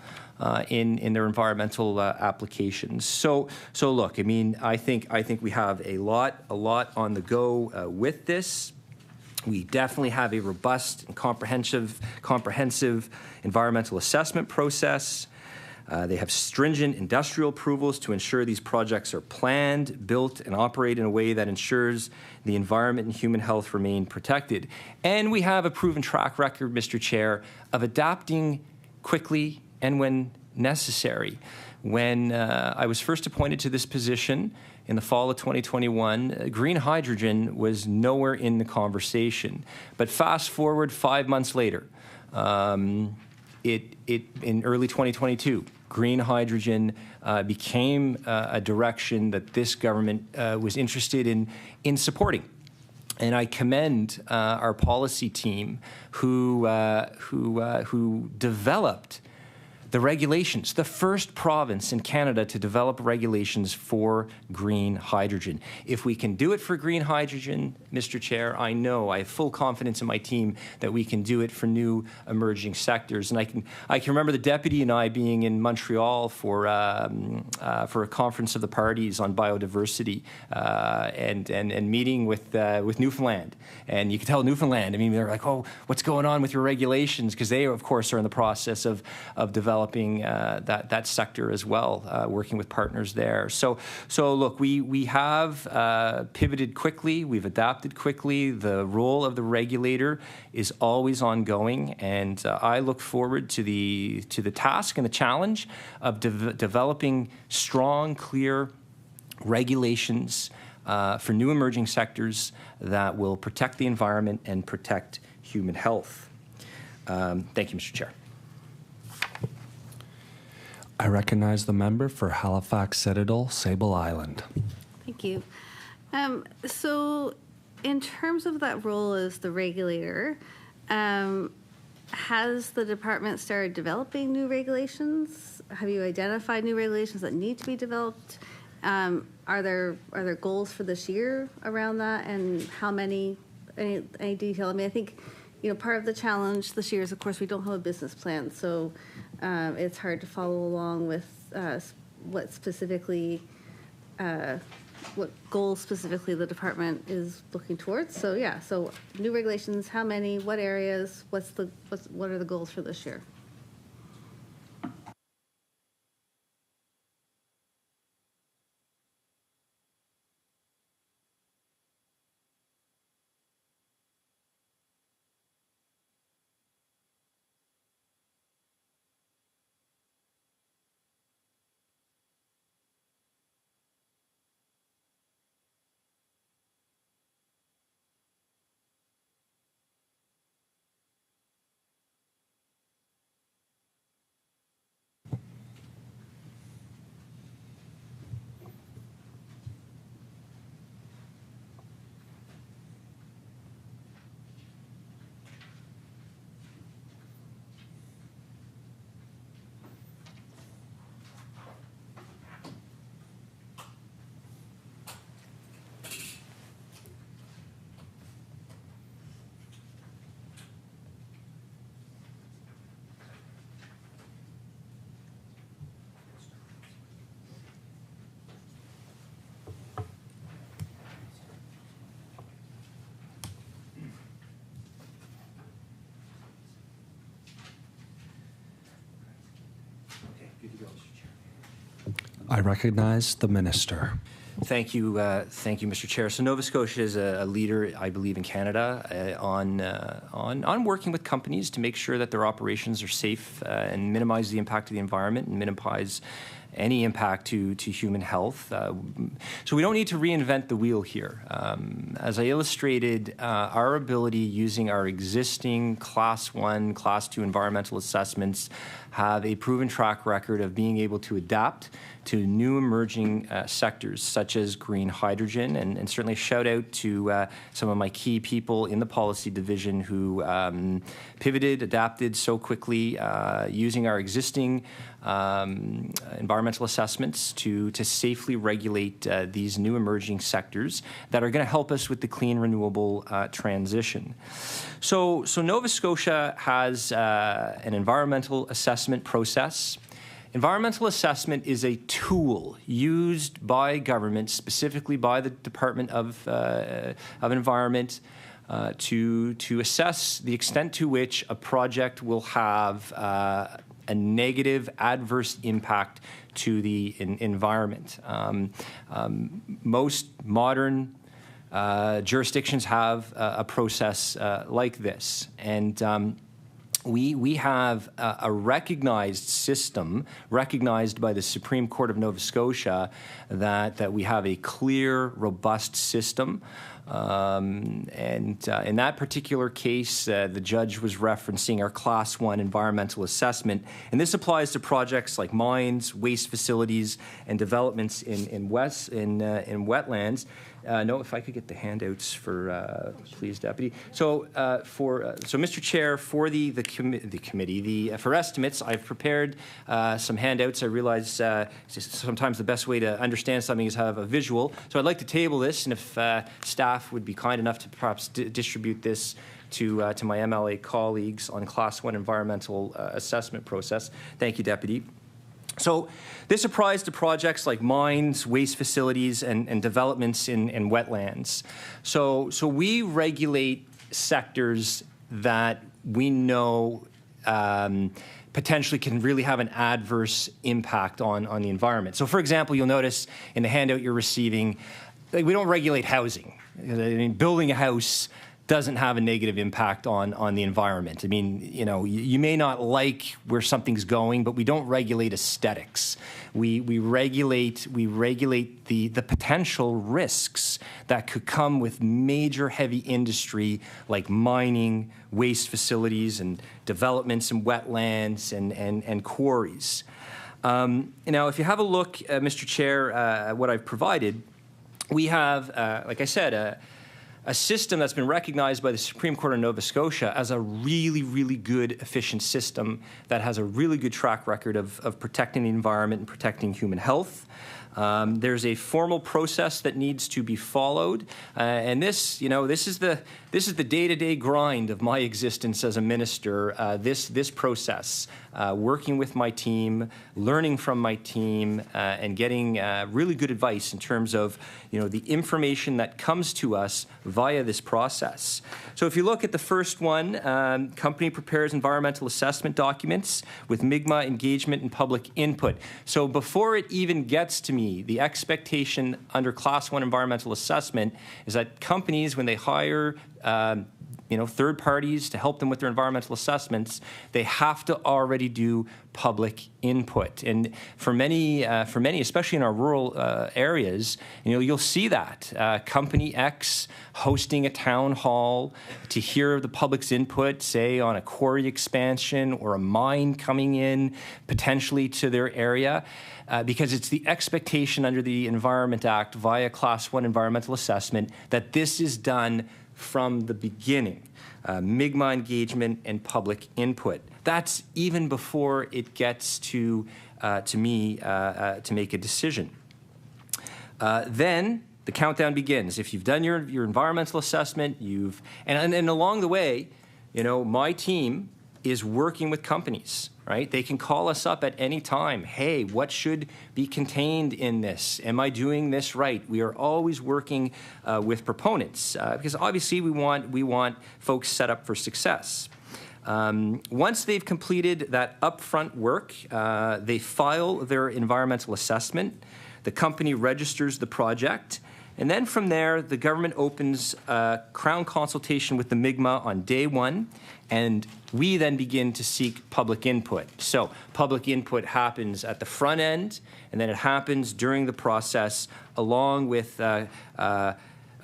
in their environmental applications. So look, I think we have a lot on the go with this. We definitely have a robust and comprehensive environmental assessment process. They have stringent industrial approvals to ensure these projects are planned, built, and operate in a way that ensures the environment and human health remain protected. And we have a proven track record, Mr. Chair, of adapting quickly and when necessary. When I was first appointed to this position in the fall of 2021, green hydrogen was nowhere in the conversation. But fast forward 5 months later, in early 2022, green hydrogen became a direction that this government was interested in supporting. And I commend our policy team who developed the regulations, the first province in Canada to develop regulations for green hydrogen. If we can do it for green hydrogen, Mr. Chair, I have full confidence in my team that we can do it for new emerging sectors. And I can remember the deputy and I being in Montreal for a conference of the parties on biodiversity and meeting with Newfoundland. And you could tell Newfoundland, I mean, they're like, oh, what's going on with your regulations? Because they, of course, are in the process of developing that sector as well, working with partners there. So look, we have pivoted quickly. We've adapted quickly. The role of the regulator is always ongoing, and I look forward to the task and the challenge of developing strong, clear regulations for new emerging sectors that will protect the environment and protect human health. Thank you, Mr. Chair. I recognize the member for Halifax Citadel, Sable Island. Thank you. So in terms of that role as the regulator, has the department started developing new regulations? Have you identified new regulations that need to be developed? Are there goals for this year around that, and how many? Any detail? I mean, I think part of the challenge this year is, of course, we don't have a business plan, so it's hard to follow along with what goals specifically the department is looking towards. So yeah, so new regulations, how many, what areas, what are the goals for this year? I recognize the minister. Thank you, Mr. Chair. So Nova Scotia is a leader, I believe, in Canada on working with companies to make sure that their operations are safe and minimize the impact of the environment and minimize any impact to human health. So we don't need to reinvent the wheel here. As I illustrated, our ability using our existing Class 1, Class 2 environmental assessments have a proven track record of being able to adapt to new emerging sectors such as green hydrogen, and certainly a shout out to some of my key people in the policy division who pivoted, adapted so quickly using our existing environmental assessments to safely regulate these new emerging sectors that are going to help us with the clean renewable transition. So Nova Scotia has an environmental assessment process. Environmental assessment is a tool used by government, specifically by the Department of Environment, to assess the extent to which a project will have a negative, adverse impact to the environment. Most modern jurisdictions have a process like this, and we have a recognized system, recognized by the Supreme Court of Nova Scotia, that we have a clear, robust system. And in that particular case, the judge was referencing our Class 1 environmental assessment. And this applies to projects like mines, waste facilities, and developments in wetlands. No, if I could get the handouts for, please, Deputy. So, so Mr. Chair, for the committee, for estimates, I've prepared some handouts. I realize sometimes the best way to understand something is have a visual. So I'd like to table this, and if staff would be kind enough to perhaps distribute this to my MLA colleagues on Class 1 environmental assessment process. Thank you, Deputy. So this applies to projects like mines, waste facilities, and developments in wetlands. So we regulate sectors that we know potentially can really have an adverse impact on the environment. So for example, you'll notice in the handout you're receiving, we don't regulate housing. I mean, building a house doesn't have a negative impact on the environment. I mean, you know, you may not like where something's going, but we don't regulate aesthetics. We regulate the potential risks that could come with major heavy industry like mining, waste facilities, and developments in wetlands and quarries. Now, if you have a look, Mr. Chair, at what I've provided, we have, like I said, a system that's been recognized by the Supreme Court of Nova Scotia as a really, really good, efficient system that has a really good track record of protecting the environment and protecting human health. There's a formal process that needs to be followed, and this, you know, this is the day-to-day grind of my existence as a minister. This process, working with my team, learning from my team, and getting really good advice in terms of, you know, the information that comes to us via this process. So if you look at the first one, company prepares environmental assessment documents with MIGMA engagement and public input. So before it even gets to me, the expectation under Class 1 environmental assessment is that companies, when they hire you know, third parties to help them with their environmental assessments, they have to already do public input. And for many, especially in our rural areas, you know, you'll see that company X hosting a town hall to hear the public's input, say on a quarry expansion or a mine coming in potentially to their area. Because it's the expectation under the Environment Act via Class 1 environmental assessment that this is done from the beginning. MIGMA engagement and public input. That's even before it gets to me to make a decision. Then the countdown begins. If you've done your environmental assessment, and along the way, you know, my team is working with companies, right? They can call us up at any time. Hey, what should be contained in this? Am I doing this right? We are always working with proponents because obviously we want folks set up for success. Once they've completed that upfront work, they file their environmental assessment. The company registers the project. And then from there, the government opens a Crown consultation with the MIGMA on day one, and we then begin to seek public input. So public input happens at the front end, and then it happens during the process along with a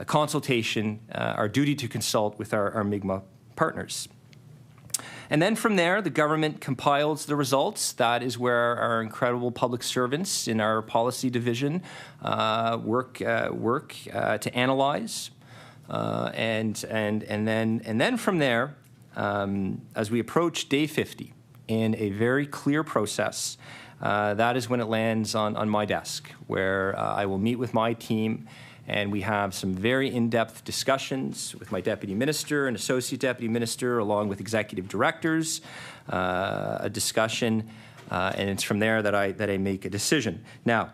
consultation, our duty to consult with our MIGMA partners. And then from there, the government compiles the results. That is where our incredible public servants in our policy division work to analyze. And then from there, as we approach day 50 in a very clear process, that is when it lands on my desk, where I will meet with my team. And we have some very in-depth discussions with my deputy minister and associate deputy minister, along with executive directors, a discussion, and it's from there that I make a decision. Now,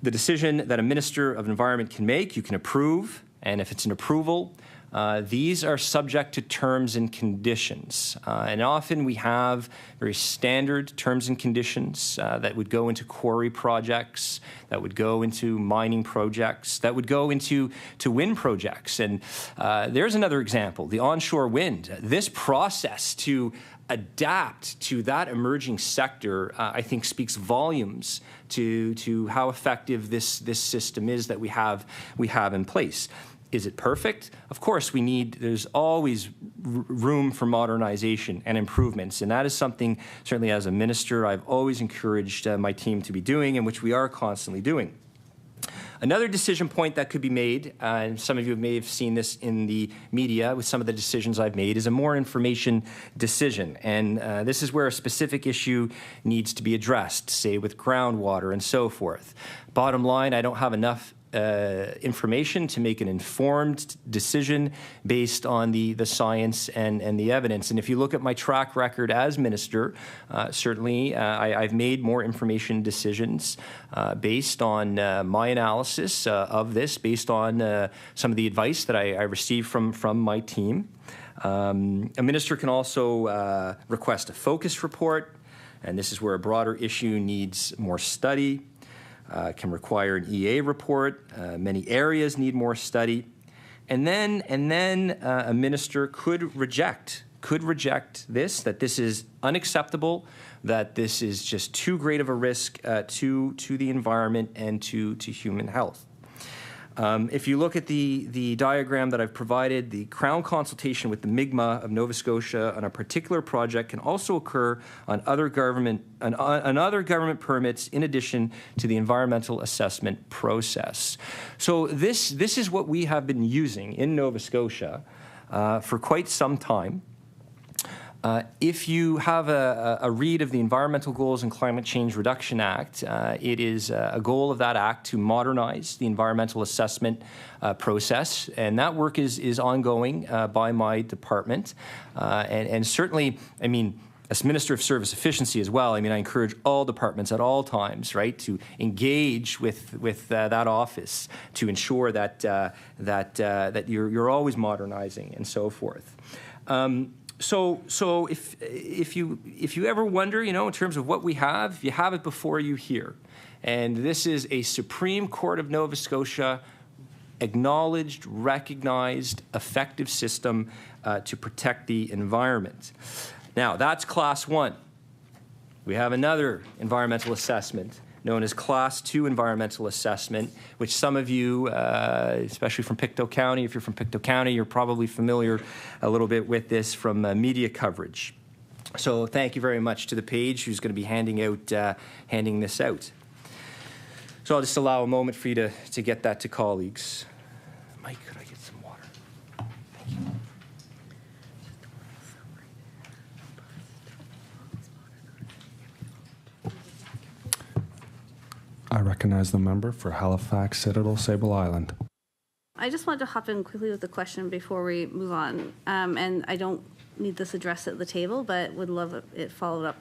the decision that a minister of environment can make, you can approve, and if it's an approval, these are subject to terms and conditions. And often we have very standard terms and conditions that would go into quarry projects, that would go into mining projects, that would go into wind projects. And there's another example, the onshore wind. This process to adapt to that emerging sector, I think speaks volumes to how effective this system is that we have in place. Is it perfect? Of course, there's always room for modernization and improvements, and that is something, certainly as a minister, I've always encouraged my team to be doing, and which we are constantly doing. Another decision point that could be made, and some of you may have seen this in the media with some of the decisions I've made, is a more information decision. And this is where a specific issue needs to be addressed, say with groundwater and so forth. Bottom line, I don't have enough information to make an informed decision based on the science and the evidence. And if you look at my track record as minister, certainly I've made more information decisions based on my analysis of this, based on some of the advice that I received from my team. A minister can also request a focus report, and this is where a broader issue needs more study. Can require an EA report. Many areas need more study. And then a minister could reject this, that this is unacceptable, that this is just too great of a risk to the environment and to human health. If you look at the diagram that I've provided, the Crown consultation with the Mi'kmaq of Nova Scotia on a particular project can also occur on other government permits in addition to the environmental assessment process. So this is what we have been using in Nova Scotia for quite some time. If you have a read of the Environmental Goals and Climate Change Reduction Act, it is a goal of that act to modernize the environmental assessment process, and that work is ongoing by my department. And certainly, I mean, as Minister of Service Efficiency as well, I mean, I encourage all departments at all times, right, to engage with that office to ensure that you're always modernizing and so forth. So if you ever wonder, you know, in terms of what we have, you have it before you here. And this is a Supreme Court of Nova Scotia acknowledged, recognized, effective system to protect the environment. Now, that's Class 1. We have another environmental assessment known as Class 2 environmental assessment, which some of you, especially from Pictou County, if you're from Pictou County, you're probably familiar a little bit with this from media coverage. So thank you very much to the page who's going to be handing this out. So I'll just allow a moment for you to get that to colleagues. Mike, could I get some water? Thank you. I recognize the member for Halifax, Citadel, Sable Island. I just wanted to hop in quickly with a question before we move on. And I don't need this addressed at the table, but would love it followed up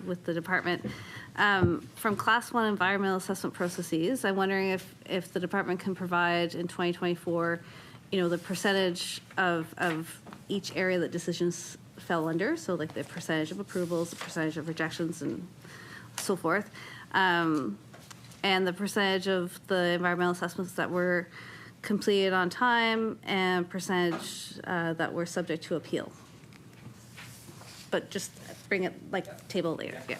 with the department. From Class 1 environmental assessment processes, I'm wondering if the department can provide in 2024, you know, the percentage of each area that decisions fell under, so like the percentage of approvals, the percentage of rejections, and so forth. And the percentage of the environmental assessments that were completed on time and percentage that were subject to appeal. But just bring it, like, table later, yeah.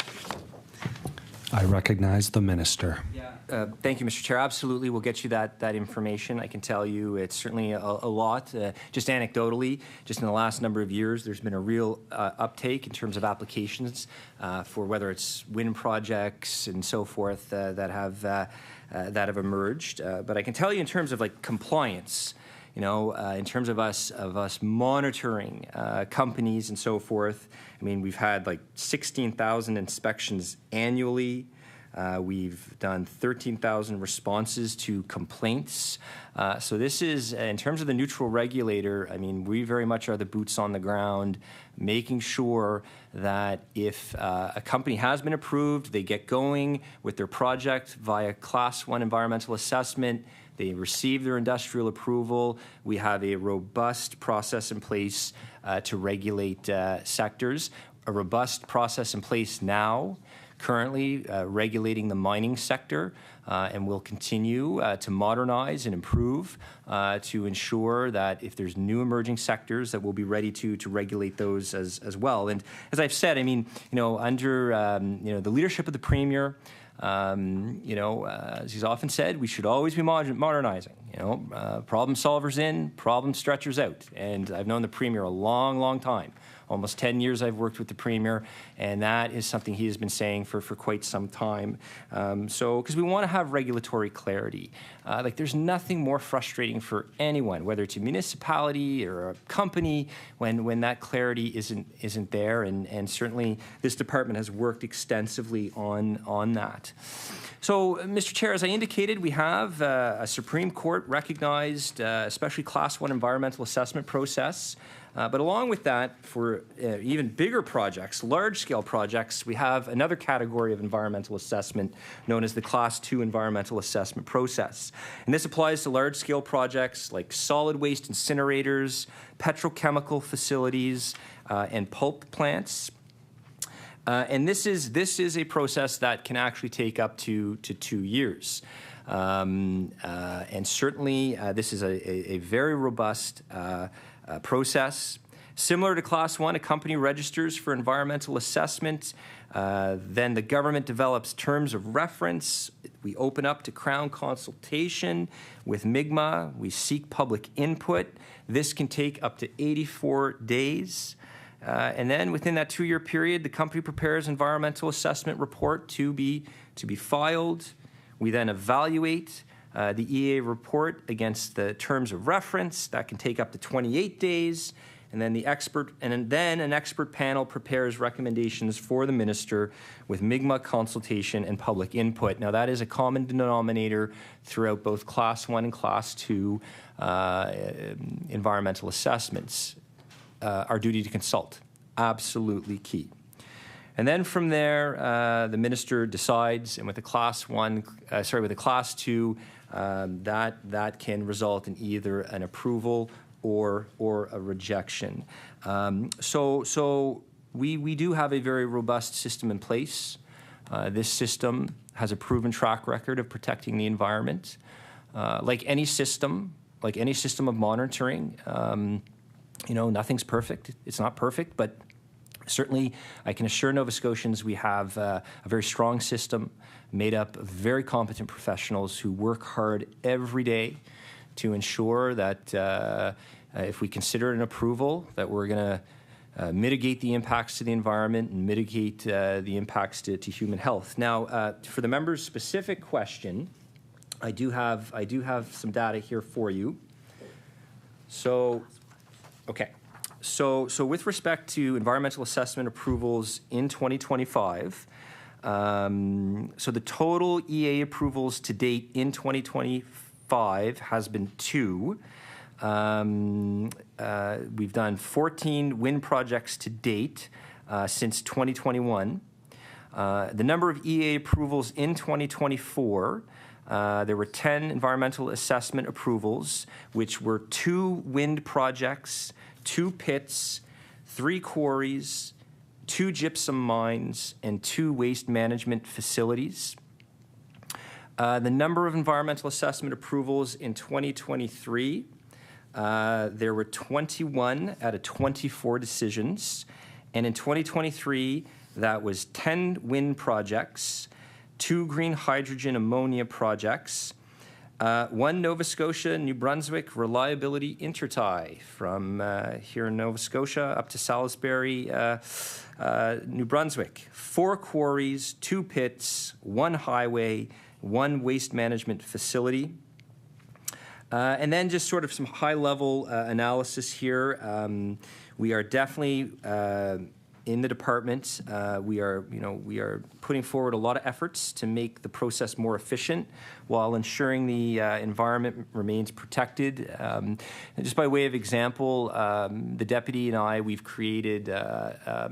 I recognize the minister. Thank you, Mr. Chair. Absolutely, we'll get you that information. I can tell you it's certainly a lot. Just anecdotally, just in the last number of years, there's been a real uptake in terms of applications for whether it's wind projects and so forth that have emerged. But I can tell you in terms of like compliance, you know, in terms of us monitoring companies and so forth. I mean, we've had like 16,000 inspections annually. We've done 13,000 responses to complaints. So this is, in terms of the neutral regulator, I mean, we very much are the boots on the ground, making sure that if a company has been approved, they get going with their project via Class 1 environmental assessment, they receive their industrial approval. We have a robust process in place to regulate sectors, a robust process in place now, currently regulating the mining sector, and we'll continue to modernize and improve to ensure that if there's new emerging sectors that we'll be ready to regulate those as well. And as I've said, I mean, you know, under you know, the leadership of the Premier, you know, as he's often said, we should always be modernizing. You know, problem solvers in, problem stretchers out. And I've known the Premier a long, long time. almost 10 years I've worked with the Premier, and that is something he has been saying for quite some time. Because we want to have regulatory clarity. Like, there's nothing more frustrating for anyone, whether it's a municipality or a company, when that clarity isn't there, and certainly this department has worked extensively on that. So, Mr. Chair, as I indicated, we have a Supreme Court recognized, especially Class 1 environmental assessment process. But along with that, for even bigger projects, large-scale projects, we have another category of environmental assessment known as the Class 2 environmental assessment process. And this applies to large-scale projects like solid waste incinerators, petrochemical facilities, and pulp plants. And this is a process that can actually take up to 2 years. And certainly, this is a very robust process. Similar to Class 1, a company registers for environmental assessment. Then the government develops terms of reference. We open up to Crown consultation with MIGMA. We seek public input. This can take up to 84 days. And then within that 2-year period, the company prepares environmental assessment report to be filed. We then evaluate the EA report against the terms of reference. That can take up to 28 days. And then an expert panel prepares recommendations for the minister with MIGMA consultation and public input. Now, that is a common denominator throughout both Class 1 and Class 2 environmental assessments. Our duty to consult, absolutely key. And then from there, the minister decides, and with a Class 2, that can result in either an approval or a rejection. So we do have a very robust system in place. This system has a proven track record of protecting the environment. Like any system of monitoring, nothing's perfect. It's not perfect, but certainly I can assure Nova Scotians we have a very strong system made up of very competent professionals who work hard every day to ensure that if we consider an approval, that we're going to mitigate the impacts to the environment and mitigate the impacts to human health. Now, for the member's specific question, I do have some data here for you. So, okay. So with respect to environmental assessment approvals in 2025, so the total EA approvals to date in 2025 has been 2. We've done 14 wind projects to date since 2021. The number of EA approvals in 2024, there were 10 environmental assessment approvals, which were 2 wind projects, 2 pits, 3 quarries, 2 gypsum mines, and 2 waste management facilities. The number of environmental assessment approvals in 2023, there were 21 out of 24 decisions. And in 2023, that was 10 wind projects, 2 green hydrogen ammonia projects, 1 Nova Scotia, New Brunswick reliability intertie from here in Nova Scotia up to Salisbury, New Brunswick. 4 quarries, 2 pits, 1 highway, 1 waste management facility. And then just sort of some high-level analysis here. We are definitely in the department. We are putting forward a lot of efforts to make the process more efficient while ensuring the environment remains protected. And just by way of example, the deputy and I, we've created a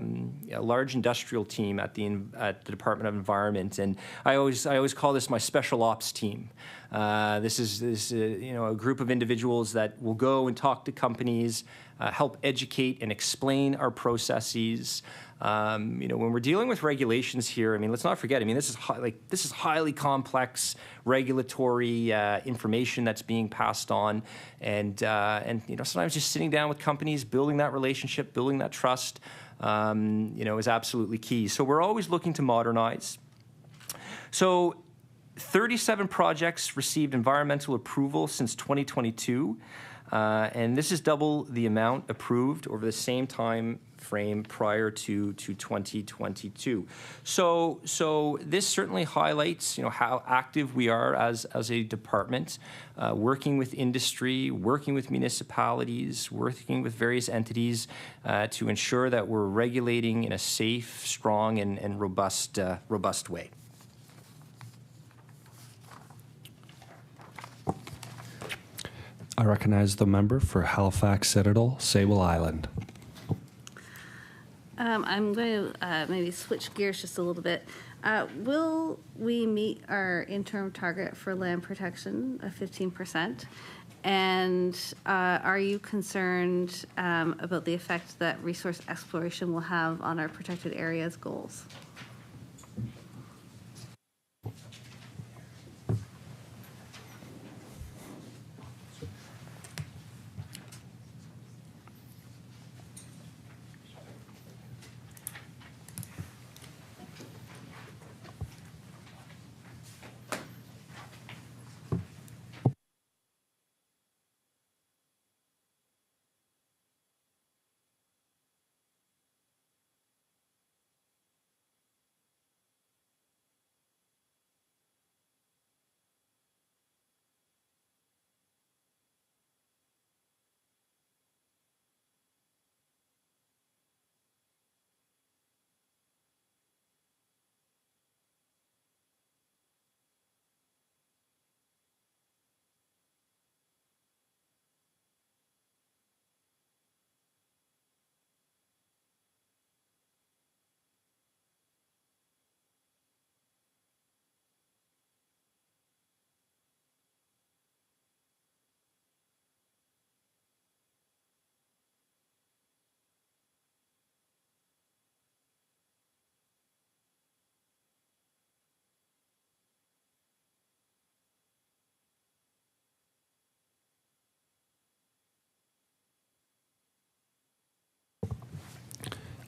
large industrial team at the Department of Environment, and I always call this my special ops team. This is a group of individuals that will go and talk to companies, help educate and explain our processes. When we're dealing with regulations here, let's not forget. This is highly complex regulatory information that's being passed on, and sometimes just sitting down with companies, building that relationship, building that trust, is absolutely key. So we're always looking to modernize. So 37 projects received environmental approval since 2022, and this is double the amount approved over the same time frame prior to 2022. So this certainly highlights, how active we are as a department, working with industry, working with municipalities, working with various entities to ensure that we're regulating in a safe, strong, and robust way. I recognize the member for Halifax Citadel, Sable Island. I'm going to maybe switch gears just a little bit. Will we meet our interim target for land protection of 15%? And are you concerned about the effect that resource exploration will have on our protected areas goals?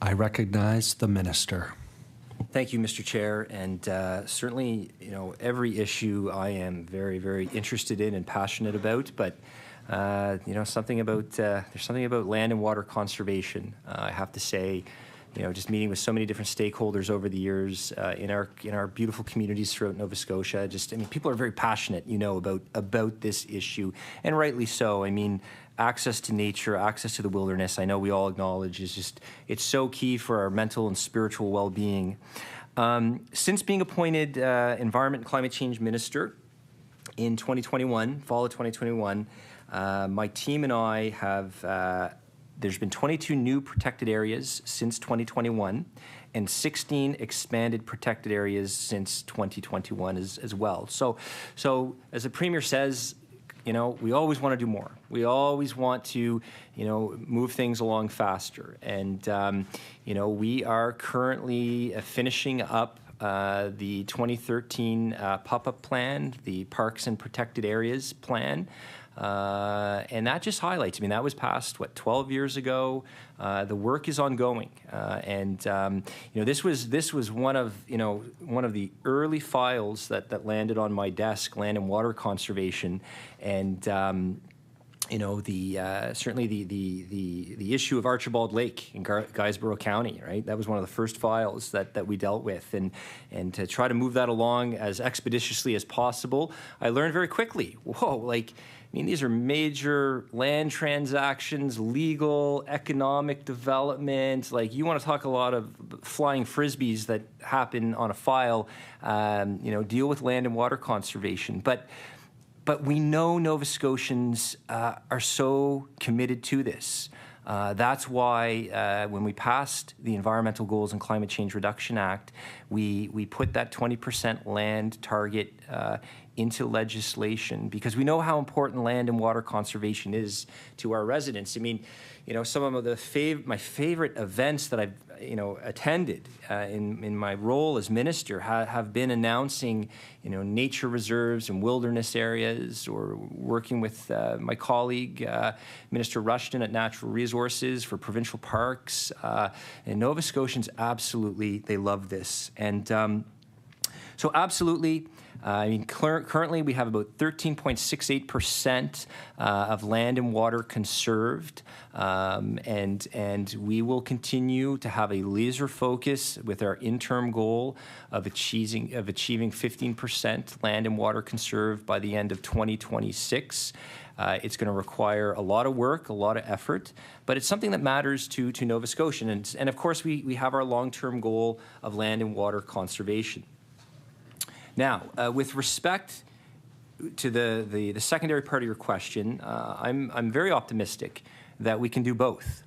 I recognize the minister. Thank you, Mr. Chair, and certainly, every issue I am very, very interested in and passionate about. But there's something about land and water conservation. I have to say, just meeting with so many different stakeholders over the years in our beautiful communities throughout Nova Scotia. People are very passionate, about this issue, and rightly so. Access to nature, access to the wilderness, I know we all acknowledge it's so key for our mental and spiritual well-being. Since being appointed Environment and Climate Change Minister in 2021, fall of 2021, my team and I have, there's been 22 new protected areas since 2021 and 16 expanded protected areas since 2021 as well. So as the Premier says, we always want to do more. We always want to, move things along faster. And, we are currently finishing up the 2013 pop-up plan, the Parks and Protected Areas plan. And that just highlights, that was passed, 12 years ago. The work is ongoing. This was one of the early files that landed on my desk, land and water conservation. And, certainly the issue of Archibald Lake in Guysborough County, right? That was one of the first files that we dealt with. And to try to move that along as expeditiously as possible, I learned very quickly, these are major land transactions, legal, economic development. You want to talk a lot of flying frisbees that happen on a file, deal with land and water conservation. But we know Nova Scotians are so committed to this. That's why when we passed the Environmental Goals and Climate Change Reduction Act, we put that 20% land target into legislation, because we know how important land and water conservation is to our residents. Some of my favorite events that I've attended in my role as minister have been announcing nature reserves and wilderness areas, or working with my colleague Minister Rushton at Natural Resources for provincial parks. And Nova Scotians absolutely, they love this. And so absolutely, Currently we have about 13.68% of land and water conserved, and we will continue to have a laser focus with our interim goal of achieving 15% land and water conserved by the end of 2026. It's going to require a lot of work, a lot of effort, but it's something that matters to Nova Scotia. And of course, we have our long-term goal of land and water conservation. Now, with respect to the secondary part of your question, I'm very optimistic that we can do both.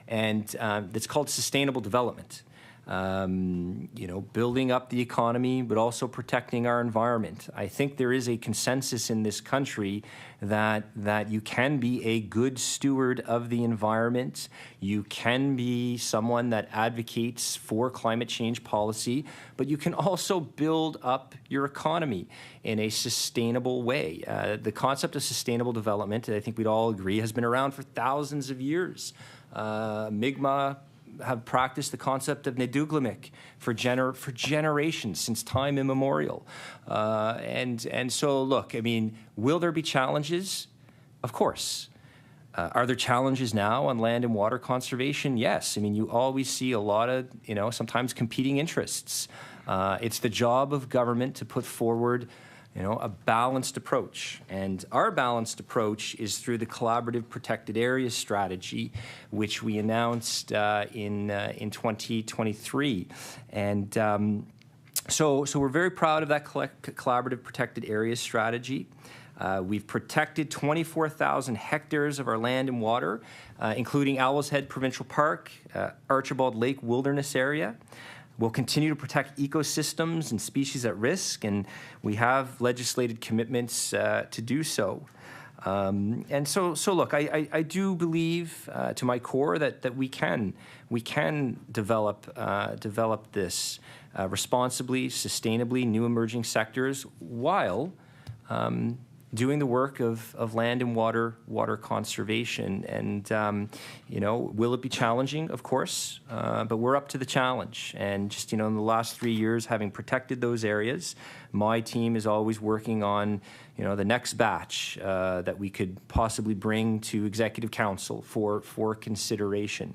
And it's called sustainable development. Building up the economy, but also protecting our environment. I think there is a consensus in this country that you can be a good steward of the environment. You can be someone that advocates for climate change policy, but you can also build up your economy in a sustainable way. The concept of sustainable development, I think we'd all agree, has been around for thousands of years. Mi'kmaq have practiced the concept of Neduglamik for generations, since time immemorial. And so, look, will there be challenges? Of course. Are there challenges now on land and water conservation? Yes. You always see a lot of, sometimes competing interests. It's the job of government to put forward a balanced approach. And our balanced approach is through the Collaborative Protected Areas Strategy, which we announced in 2023. And so we're very proud of that Collaborative Protected Areas Strategy. We've protected 24,000 hectares of our land and water, including Owl's Head Provincial Park, Archibald Lake Wilderness Area. We'll continue to protect ecosystems and species at risk, and we have legislated commitments to do so. And so look, I do believe to my core that we can develop this responsibly, sustainably, new emerging sectors, while doing the work of land and water conservation. And, will it be challenging? Of course, but we're up to the challenge. And just, in the last 3 years, having protected those areas, my team is always working on, the next batch that we could possibly bring to Executive Council for consideration.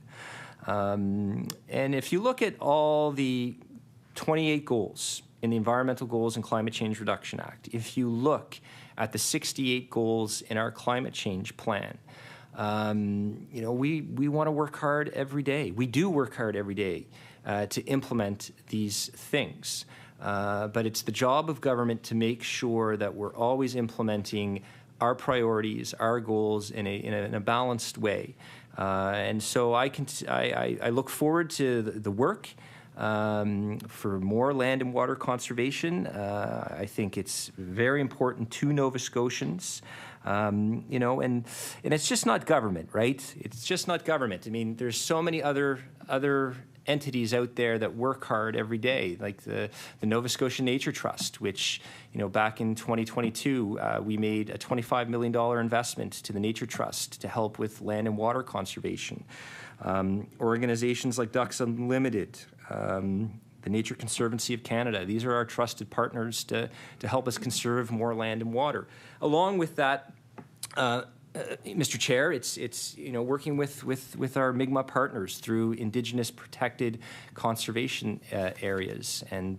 And if you look at all the 28 goals in the Environmental Goals and Climate Change Reduction Act, if you look at the 68 goals in our climate change plan, we want to work hard every day. We do work hard every day to implement these things. But it's the job of government to make sure that we're always implementing our priorities, our goals in a balanced way. And so I look forward to the work for more land and water conservation. I think it's very important to Nova Scotians, and it's just not government, right? It's just not government. There's so many other entities out there that work hard every day, like the Nova Scotia Nature Trust, which, back in 2022, we made a $25 million investment to the Nature Trust to help with land and water conservation. Organizations like Ducks Unlimited, the Nature Conservancy of Canada, these are our trusted partners to help us conserve more land and water. Along with that, Mr. Chair, it's working with our Mi'kmaq partners through Indigenous protected conservation areas. And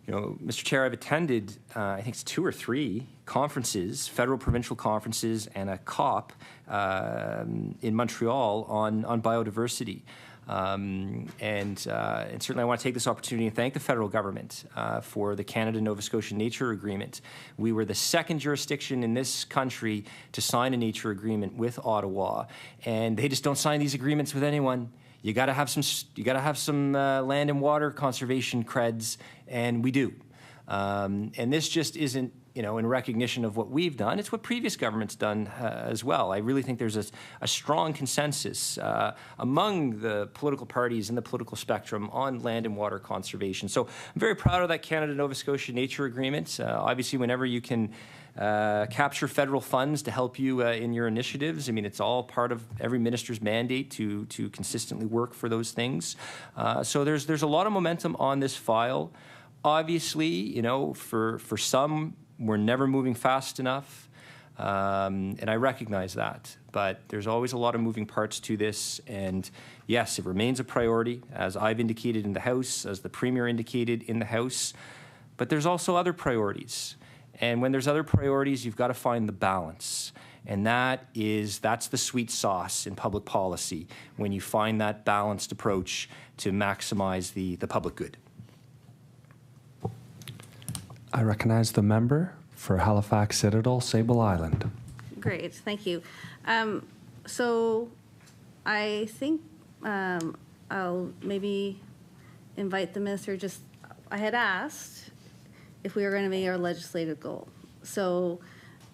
Mr. Chair, I've attended I think it's 2 or 3 conferences, federal provincial conferences, and a COP in Montreal on biodiversity. And certainly I want to take this opportunity and thank the federal government for the Canada-Nova Scotia Nature Agreement. We were the second jurisdiction in this country to sign a nature agreement with Ottawa, and they just don't sign these agreements with anyone. You got to have some land and water conservation creds, and we do. And this just isn't, in recognition of what we've done. It's what previous governments done as well. I really think there's a strong consensus among the political parties in the political spectrum on land and water conservation. So I'm very proud of that Canada-Nova Scotia Nature Agreement. Obviously, whenever you can capture federal funds to help you in your initiatives, it's all part of every minister's mandate to consistently work for those things. So there's a lot of momentum on this file. obviously, you know, for some, we're never moving fast enough, and I recognize that. But there's always a lot of moving parts to this, and yes, it remains a priority, as I've indicated in the House, as the Premier indicated in the House, but there's also other priorities. And when there's other priorities, you've got to find the balance. And that's the sweet sauce in public policy, when you find that balanced approach to maximize the public good. I recognize the member for Halifax Citadel, Sable Island. Great, thank you. So I think I'll maybe invite the minister. I had asked if we were going to meet our legislative goal. So,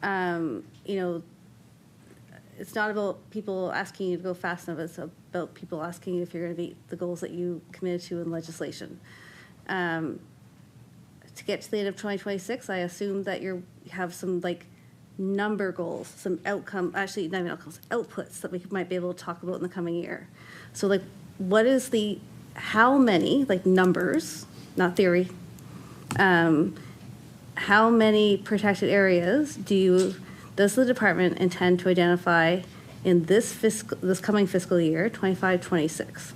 you know, it's not about people asking you to go fast enough. It's about people asking you if you're going to meet the goals that you committed to in legislation. To get to the end of 2026, I assume that you have some like number goals, some outcome, actually not even outcomes, outputs that we might be able to talk about in the coming year. So like, what is how many, like numbers, not theory, how many protected areas does the department intend to identify in this coming fiscal year, 25-26?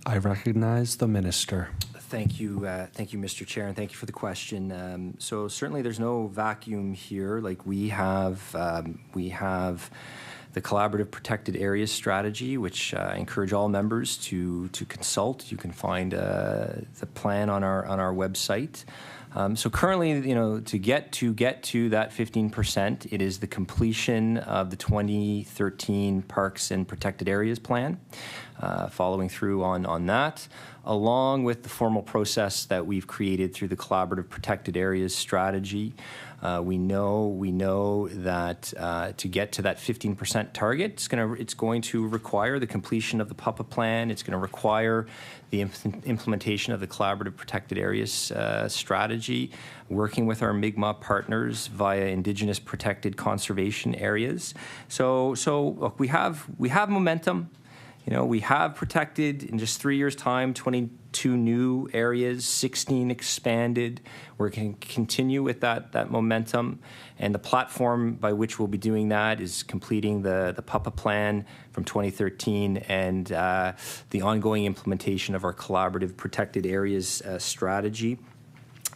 I recognize the minister. Thank you, Mr. Chair, and thank you for the question. So certainly, there's no vacuum here. Like we have the Collaborative Protected Areas Strategy, which I encourage all members to consult. You can find the plan on our website. So currently, you know, to get to that 15%, it is the completion of the 2013 Parks and Protected Areas Plan, following through on that, along with the formal process that we've created through the Collaborative Protected Areas Strategy. We know that to get to that 15% target, it's going to require the completion of the PUPA plan. It's going to require the implementation of the Collaborative Protected Areas Strategy, working with our Mi'kmaq partners via Indigenous Protected Conservation Areas. So look, we have momentum. You know, we have protected in just 3 years' time 22 new areas, 16 expanded. We're going to continue with that momentum, and the platform by which we'll be doing that is completing the PUPA plan from 2013 and the ongoing implementation of our Collaborative Protected Areas Strategy.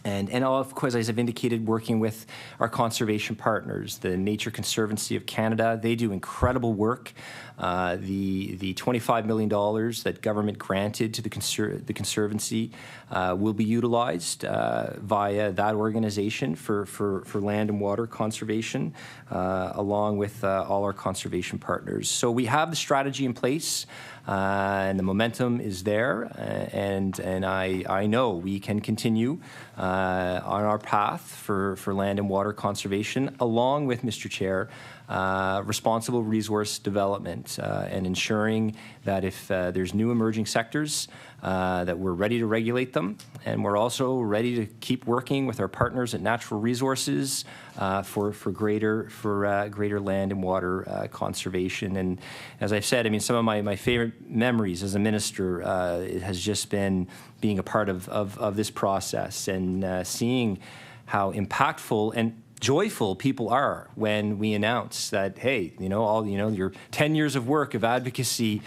And of course, as I've indicated, working with our conservation partners, the Nature Conservancy of Canada, they do incredible work. The $25 million that government granted to the Conservancy will be utilized via that organization for land and water conservation, along with all our conservation partners. So we have the strategy in place. And the momentum is there, and I know we can continue on our path for land and water conservation, along with, Mr. Chair, responsible resource development and ensuring that if there's new emerging sectors, that we're ready to regulate them, and we're also ready to keep working with our partners at Natural Resources for greater land and water conservation. And as I've said, I mean, some of my favorite memories as a minister it has just been being a part of this process and seeing how impactful and joyful people are when we announce that, hey, your 10 years of work of advocacy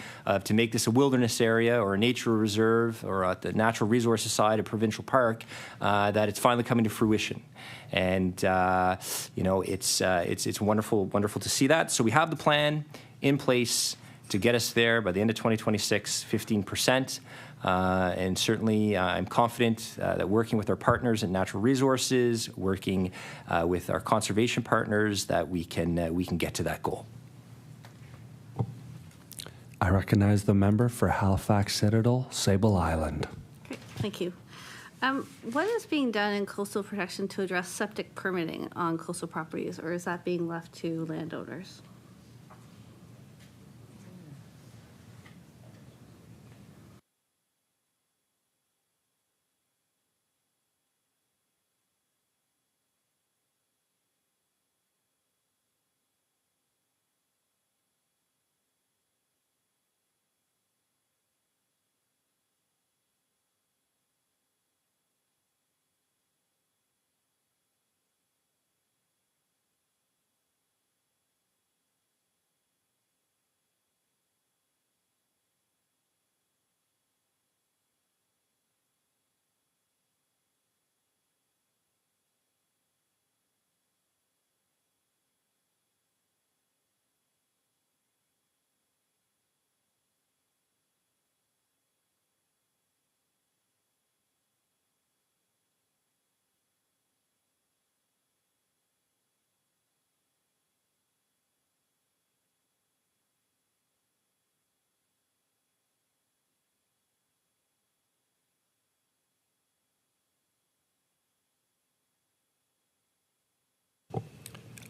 to make this a wilderness area or a nature reserve or at the natural resources side, a provincial park, that it's finally coming to fruition. And it's wonderful to see that. So we have the plan in place to get us there by the end of 2026, 15%. And certainly, I'm confident that working with our partners in Natural Resources, working with our conservation partners, that we can get to that goal. I recognize the member for Halifax Citadel, Sable Island. Great, thank you. What is being done in coastal protection to address septic permitting on coastal properties, or is that being left to landowners?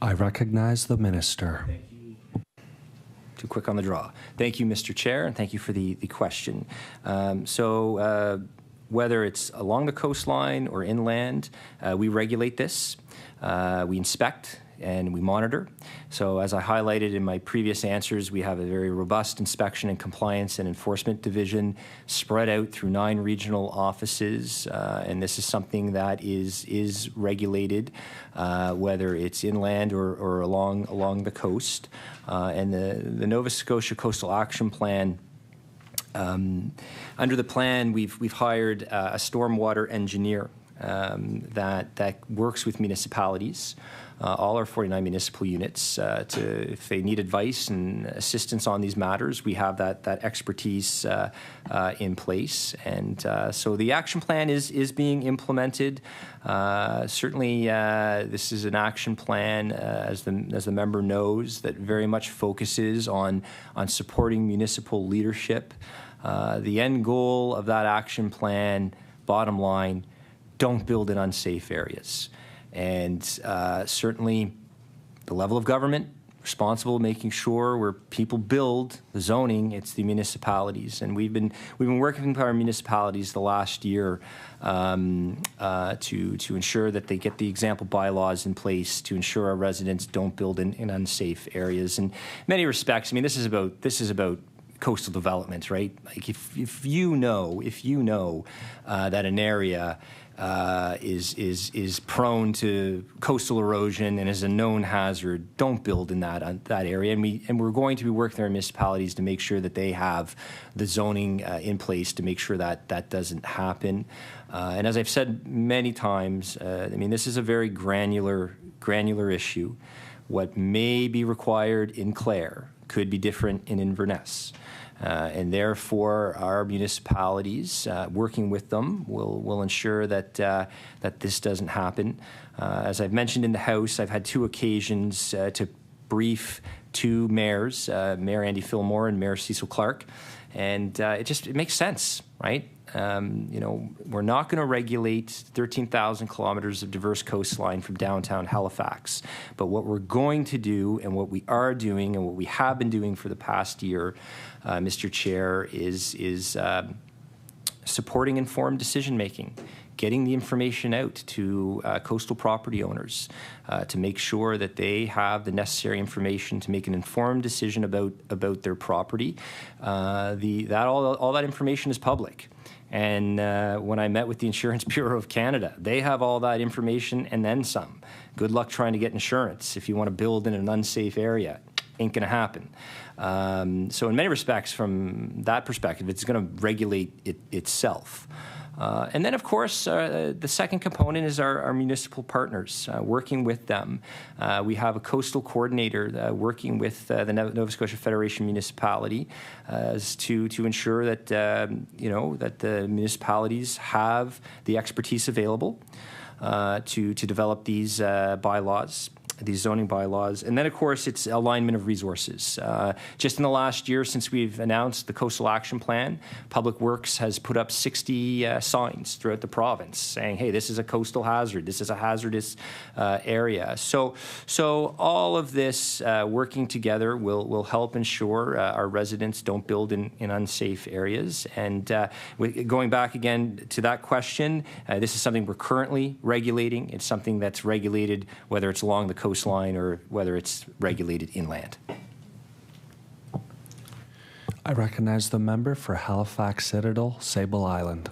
I recognize the minister. Too quick on the draw. Thank you, Mr. Chair, and thank you for the question. Whether it's along the coastline or inland, we regulate this. We inspect and we monitor. So as I highlighted in my previous answers, we have a very robust inspection and compliance and enforcement division spread out through 9 regional offices, and this is something that is regulated, whether it's inland or along the coast. And the Nova Scotia Coastal Action Plan, under the plan, we've hired a stormwater engineer that works with municipalities, all our 49 municipal units, if they need advice and assistance on these matters, we have that expertise in place. And so the action plan is being implemented. Certainly, this is an action plan, as the member knows, that very much focuses on supporting municipal leadership. The end goal of that action plan, bottom line, don't build in unsafe areas. And certainly the level of government responsible making sure where people build the zoning, it's the municipalities. And we've been working with our municipalities the last year to ensure that they get the example bylaws in place to ensure our residents don't build in unsafe areas. In many respects, I mean, this is about coastal development, right? Like if you know that an area is prone to coastal erosion and is a known hazard, don't build in that area. And we're going to be working with our municipalities to make sure that they have the zoning in place to make sure that doesn't happen. And as I've said many times, I mean, this is a very granular issue. What may be required in Clare could be different in Inverness. And therefore, our municipalities, working with them, will ensure that this doesn't happen. As I've mentioned in the House, I've had 2 occasions to brief 2 mayors, Mayor Andy Fillmore and Mayor Cecil Clark, and it makes sense, right? we're not going to regulate 13,000 kilometers of diverse coastline from downtown Halifax. But what we're going to do, and what we are doing, and what we have been doing for the past year, Mr. Chair, is supporting informed decision-making, getting the information out to coastal property owners to make sure that they have the necessary information to make an informed decision about their property. All that information is public. And when I met with the Insurance Bureau of Canada, they have all that information and then some. Good luck trying to get insurance if you want to build in an unsafe area. Ain't going to happen. So in many respects, from that perspective, it's going to regulate itself. And then, of course, the second component is our municipal partners, working with them. We have a coastal coordinator working with the Nova Scotia Federation Municipality to ensure that, that the municipalities have the expertise available to develop these bylaws, these zoning bylaws. And then, of course, it's alignment of resources. Just in the last year, since we've announced the Coastal Action Plan, Public Works has put up 60 signs throughout the province saying, hey, this is a coastal hazard, this is a hazardous area. So all of this working together will help ensure our residents don't build in unsafe areas. And going back again to that question, this is something we're currently regulating. It's something that's regulated whether it's along the coastline or whether it's regulated inland. I recognize the member for Halifax Citadel, Sable Island.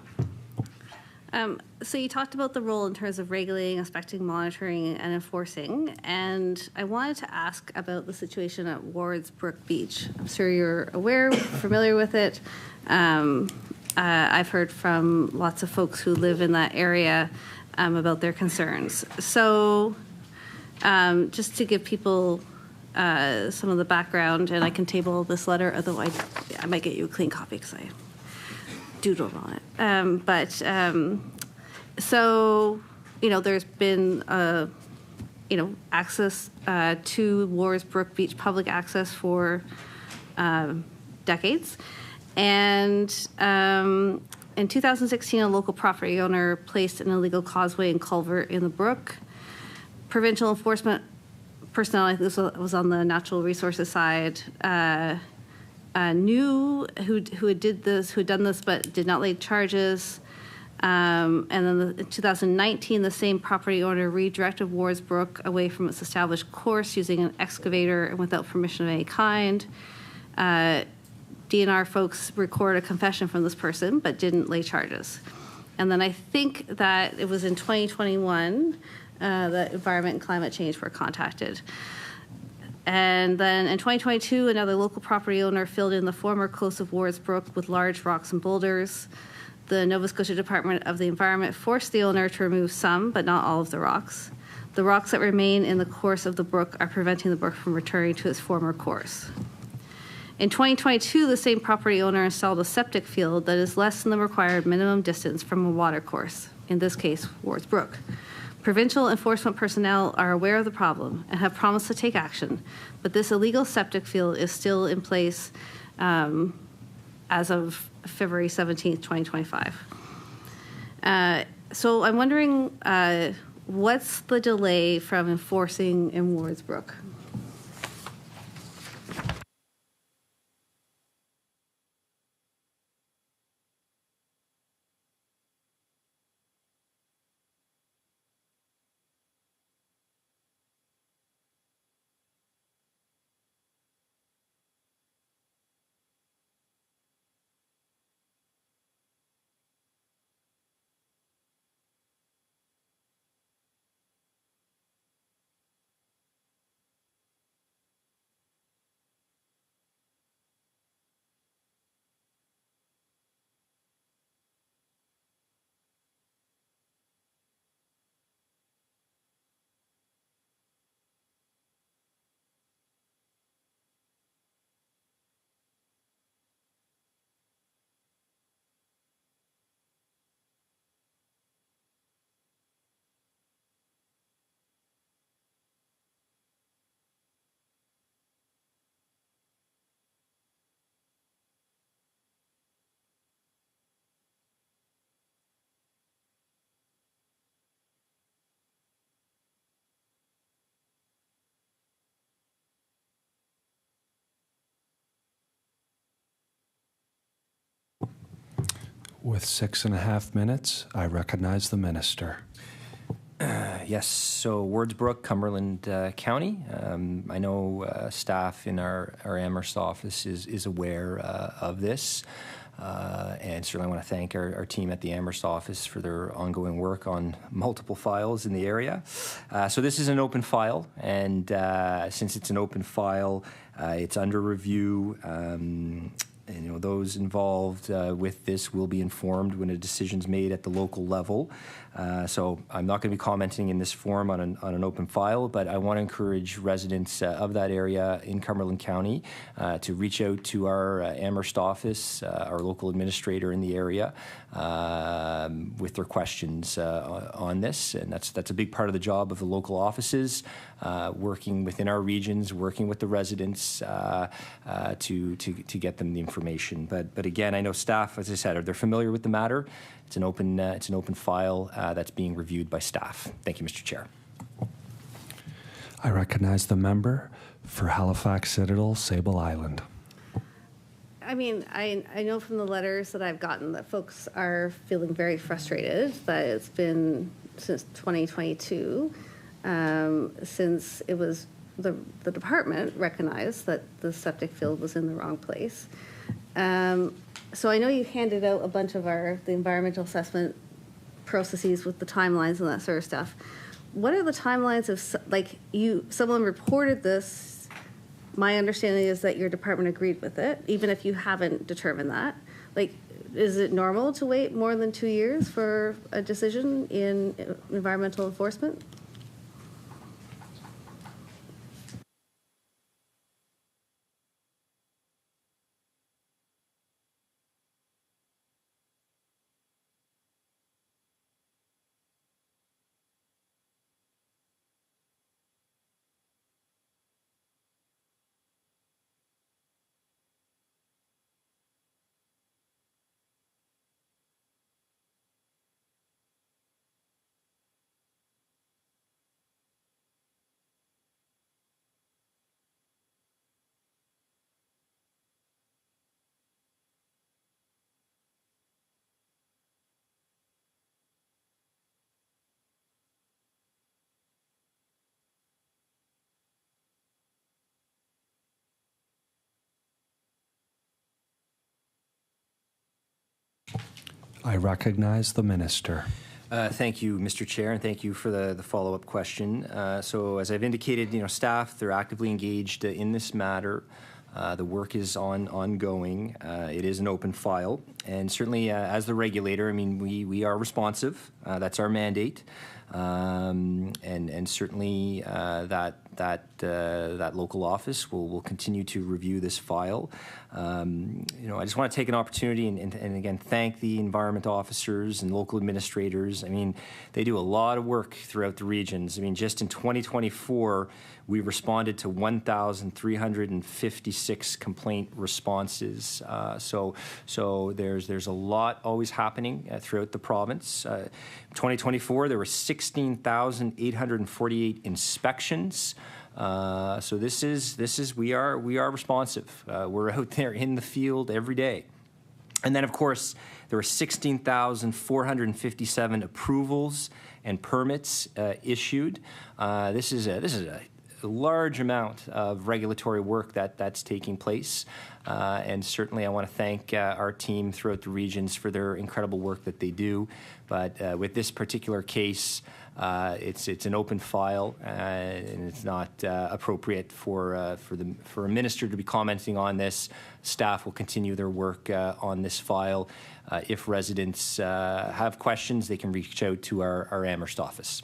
So you talked about the role in terms of regulating, inspecting, monitoring, and enforcing, and I wanted to ask about the situation at Wards Brook Beach. I'm sure you're familiar with it. I've heard from lots of folks who live in that area about their concerns. So just to give people some of the background, and I can table this letter, although I might get you a clean copy because I doodled on it. So, there's been, access to Wards Brook Beach, public access for decades. And in 2016, a local property owner placed an illegal causeway and culvert in the brook. Provincial enforcement personnel, I think this was on the natural resources side, knew who had done this, but did not lay charges. And then in 2019, the same property owner redirected Wards Brook away from its established course using an excavator and without permission of any kind. DNR folks recorded a confession from this person, but didn't lay charges. And then I think that it was in 2021 that Environment and Climate Change were contacted. And then in 2022, another local property owner filled in the former coast of Wards Brook with large rocks and boulders. The Nova Scotia Department of the Environment forced the owner to remove some, but not all of the rocks. The rocks that remain in the course of the brook are preventing the brook from returning to its former course. In 2022, the same property owner installed a septic field that is less than the required minimum distance from a water course, in this case, Wards Brook. Provincial enforcement personnel are aware of the problem and have promised to take action, but this illegal septic field is still in place as of February 17th, 2025. So I'm wondering, what's the delay from enforcing in Wards Brook? With 6.5 minutes, I recognize the minister. Yes, so Wordsbrook, Cumberland County. I know staff in our Amherst office is aware of this. And certainly I want to thank our team at the Amherst office for their ongoing work on multiple files in the area. So this is an open file, and since it's an open file, it's under review. And those involved with this will be informed when a decision's made at the local level. So I'm not going to be commenting in this forum on an open file, but I want to encourage residents of that area in Cumberland County to reach out to our Amherst office, our local administrator in the area, with their questions on this. And that's a big part of the job of the local offices, working within our regions, working with the residents to get them the information. But again, I know staff, as I said, they're familiar with the matter. It's an open file that's being reviewed by staff. Thank you, Mr. Chair. I recognize the member for Halifax Citadel, Sable Island. I mean, I know from the letters that I've gotten that folks are feeling very frustrated that it's been since 2022, since it was the department recognized that the septic field was in the wrong place. So I know you handed out a bunch of the environmental assessment processes with the timelines and that sort of stuff. What are the timelines of, someone reported this, my understanding is that your department agreed with it, even if you haven't determined that. Is it normal to wait more than 2 years for a decision in environmental enforcement? I recognize the minister. Thank you, Mr. Chair, and thank you for the follow-up question. So as I've indicated, staff, they're actively engaged in this matter. The work is ongoing. It is an open file. And certainly, as the regulator, I mean, we are responsive. That's our mandate. And certainly that local office will continue to review this file. I just want to take an opportunity and again thank the environment officers and local administrators. I mean, they do a lot of work throughout the regions. I mean, just in 2024, we responded to 1,356 complaint responses. So there's a lot always happening throughout the province. 2024, there were 16,848 inspections. So this is we are responsive. We're out there in the field every day. And then, of course, there were 16,457 approvals and permits issued. This is a large amount of regulatory work that's taking place. And certainly I want to thank our team throughout the regions for their incredible work that they do. But with this particular case, it's an open file, and it's not appropriate for a minister to be commenting on this. Staff will continue their work on this file. If residents have questions, they can reach out to our Amherst office.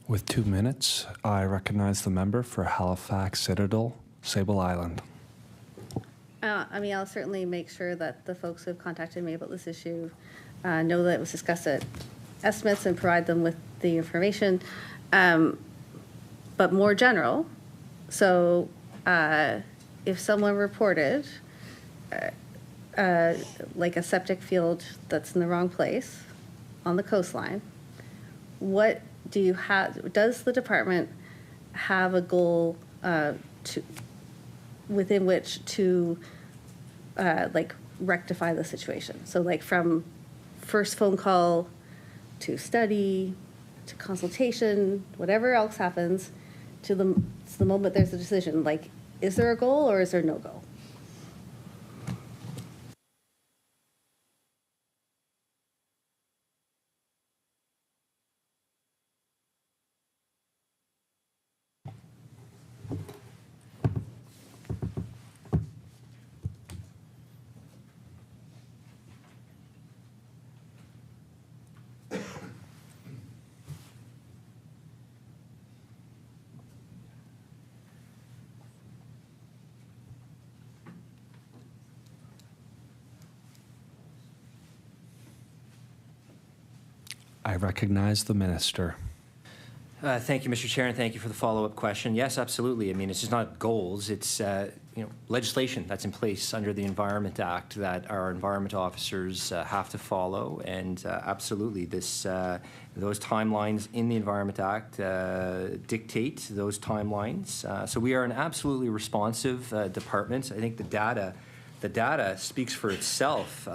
With 2 minutes, I recognize the member for Halifax Citadel, Sable Island. I'll certainly make sure that the folks who have contacted me about this issue know that it was discussed at estimates and provide them with the information. But more general, so if someone reported like a septic field that's in the wrong place on the coastline, what do you have? Does the department have a goal within which to rectify the situation? So like from first phone call to study to consultation, whatever else happens, to the moment there's a decision, like, is there a goal or is there no goal? I recognize the minister. Thank you, Mr. Chair, and thank you for the follow-up question. Yes, absolutely. I mean, it's just not goals. It's legislation that's in place under the Environment Act that our environment officers have to follow, and absolutely, those timelines in the Environment Act dictate those timelines. So we are an absolutely responsive department. I think the data speaks for itself.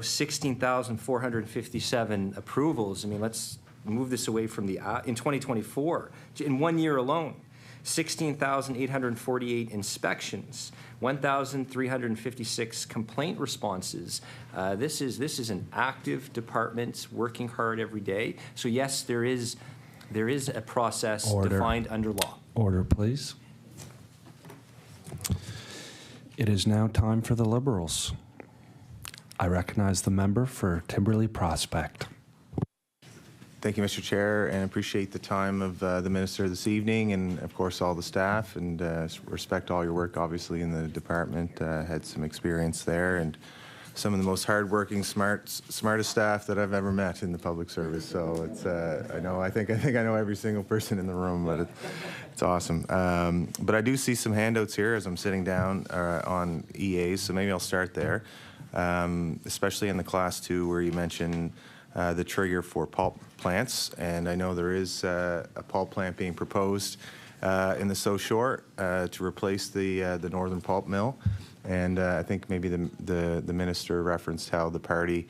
16,457 approvals. I mean, let's move this away from in 2024, in 1 year alone, 16,848 inspections, 1,356 complaint responses. This is an active department working hard every day. So yes, there is a process defined under law. Order, please. It is now time for the Liberals. I recognize the member for Timberley Prospect. Thank you, Mr. Chair, and appreciate the time of the Minister this evening, and of course all the staff, and respect all your work obviously in the department. Had some experience there, and some of the most hardworking, smartest staff that I've ever met in the public service. So it's I think I know every single person in the room, but it's awesome. But I do see some handouts here as I'm sitting down on EAs, so maybe I'll start there. Especially in the Class 2 where you mentioned the trigger for pulp plants, and I know there is a pulp plant being proposed in the South Shore to replace the Northern Pulp Mill, and I think maybe the minister referenced how the party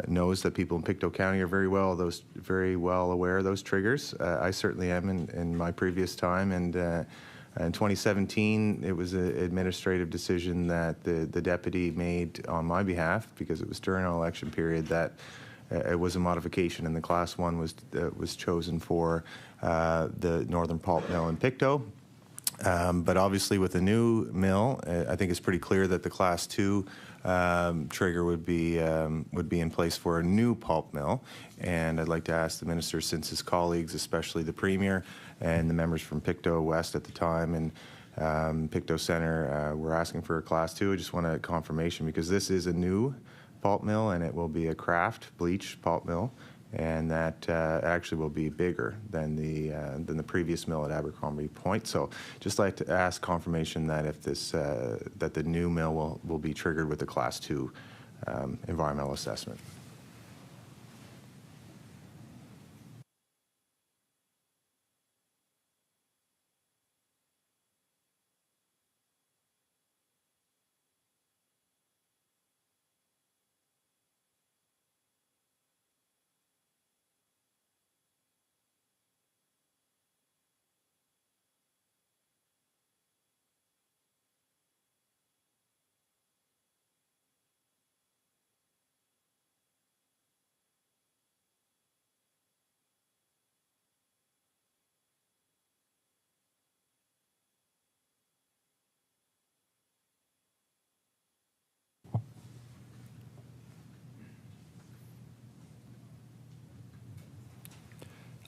knows that people in Pictou County are very well aware of those triggers. I certainly am in my previous time, and in 2017, it was an administrative decision that the deputy made on my behalf, because it was during an election period, that it was a modification, and the Class 1 was chosen for the Northern Pulp Mill in Pictou. But obviously, with the new mill, I think it's pretty clear that the Class 2 trigger would be in place for a new pulp mill. And I'd like to ask the minister, since his colleagues, especially the Premier and the members from Pictou West at the time and Pictou Centre, were asking for a Class 2. I just want a confirmation, because this is a new pulp mill, and it will be a craft bleach pulp mill, and that actually will be bigger than the previous mill at Abercrombie Point. So just like to ask confirmation that if that the new mill will be triggered with the Class 2 environmental assessment.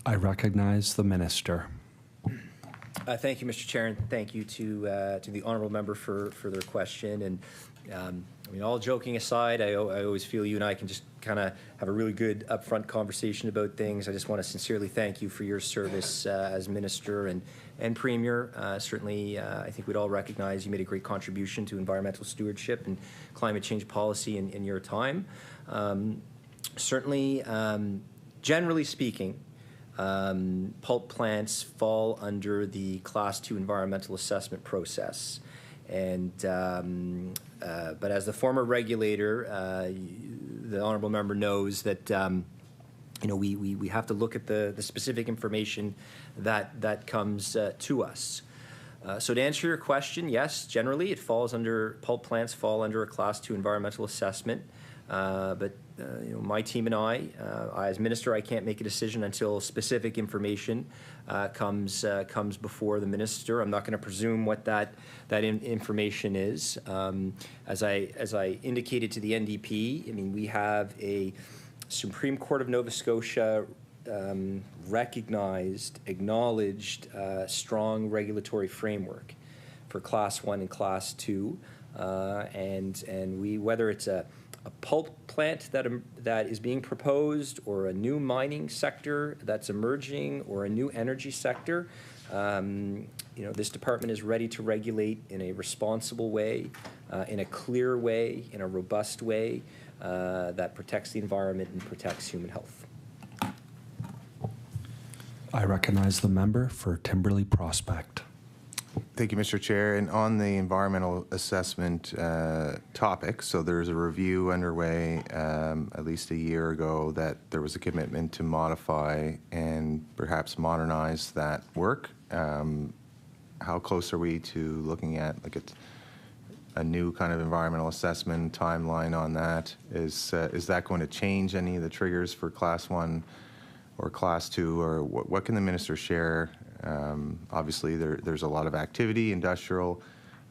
I recognize the minister. Thank you, Mr. Chair, and thank you to the honourable member for their question. And I mean, all joking aside, I always feel you and I can just kind of have a really good upfront conversation about things. I just want to sincerely thank you for your service as minister and premier. Certainly, I think we'd all recognize you made a great contribution to environmental stewardship and climate change policy in your time. Certainly, generally speaking, pulp plants fall under the Class 2 environmental assessment process. But as the former regulator, the honourable member knows that we have to look at the specific information that comes to us. So to answer your question, yes, generally pulp plants fall under a Class 2 environmental assessment. But my team and I, as minister, I can't make a decision until specific information comes before the minister. I'm not going to presume what that information is. As I indicated to the NDP, I mean, we have a Supreme Court of Nova Scotia recognized, acknowledged, strong regulatory framework for Class 1 and Class 2, and we, whether it's a pulp plant that is being proposed, or a new mining sector that's emerging, or a new energy sector, this department is ready to regulate in a responsible way, in a clear way, in a robust way that protects the environment and protects human health. I recognize the member for Timberley Prospect. Thank you, Mr. Chair. And on the environmental assessment topic, so there's a review underway at least a year ago that there was a commitment to modify and perhaps modernize that work. How close are we to looking at a new kind of environmental assessment timeline on that? Is that going to change any of the triggers for Class 1 or Class 2, or what can the minister share? Obviously, there's a lot of activity, industrial,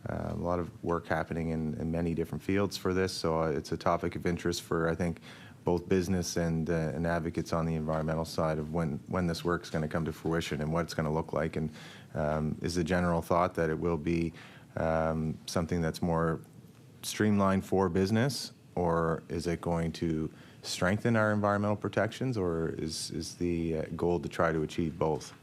a lot of work happening in many different fields for this, so it's a topic of interest for, I think, both business and advocates on the environmental side of when this work's going to come to fruition and what it's going to look like. And is the general thought that it will be something that's more streamlined for business, or is it going to strengthen our environmental protections, or is the goal to try to achieve both?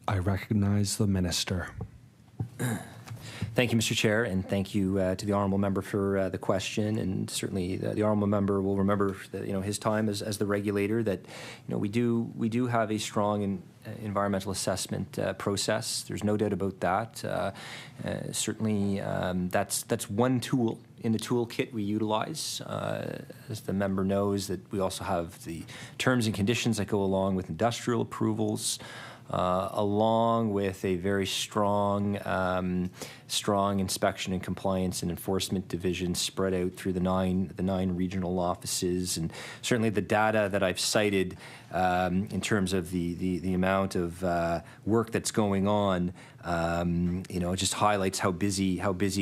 I recognize the minister. Thank you, Mr. Chair, and thank you to the honourable member for the question. And certainly, the honourable member will remember that, his time as the regulator. That we do have a strong environmental assessment process. There's no doubt about that. Certainly, that's one tool in the toolkit we utilize. As the member knows, that we also have the terms and conditions that go along with industrial approvals. Along with a very strong inspection and compliance and enforcement division spread out through the nine regional offices, and certainly the data that I've cited in terms of the amount of work that's going on, it just highlights how busy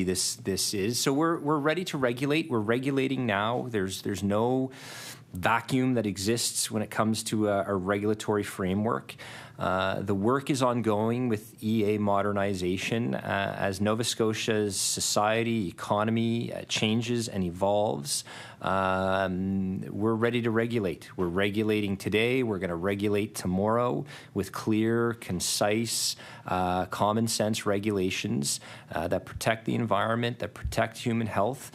this is. So we're ready to regulate. We're regulating now. There's no vacuum that exists when it comes to a regulatory framework. The work is ongoing with EA modernization as Nova Scotia's society, economy changes and evolves. We're ready to regulate. We're regulating today. We're going to regulate tomorrow with clear, concise, common sense regulations that protect the environment, that protect human health.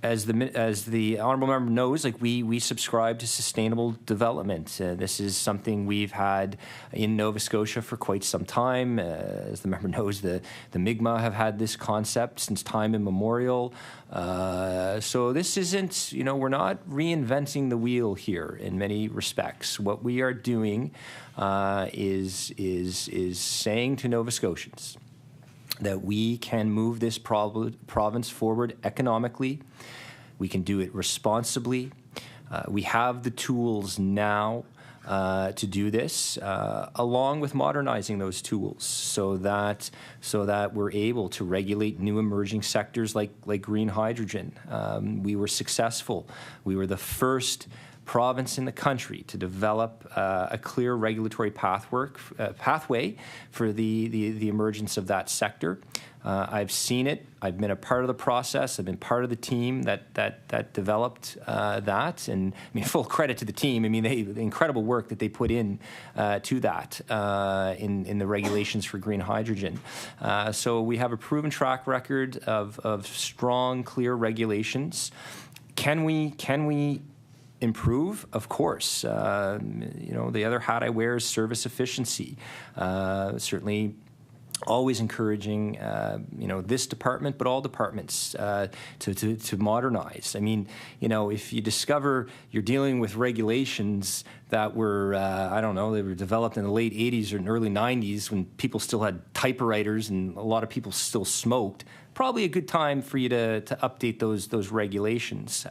as the honourable member knows, like we subscribe to sustainable development. This is something we've had in Nova Scotia for quite some time. As the member knows, the Mi'kmaq have had this concept since time immemorial. So this isn't, we're not reinventing the wheel here in many respects. What we are doing is saying to Nova Scotians that we can move this province forward economically. We can do it responsibly. We have the tools now to do this, along with modernizing those tools so that we're able to regulate new emerging sectors like green hydrogen. We were successful. We were the first province in the country to develop a clear regulatory pathway for the emergence of that sector. I've seen it. I've been a part of the process. I've been part of the team that developed that. And I mean, full credit to the team. I mean, the incredible work that they put in to that in the regulations for green hydrogen. So we have a proven track record of strong, clear regulations. Can we improve? Of course. The other hat I wear is service efficiency. Certainly always encouraging, this department, but all departments to modernize. I mean, if you discover you're dealing with regulations that were, they were developed in the late 80s or early 90s when people still had typewriters and a lot of people still smoked, probably a good time for you to update those regulations.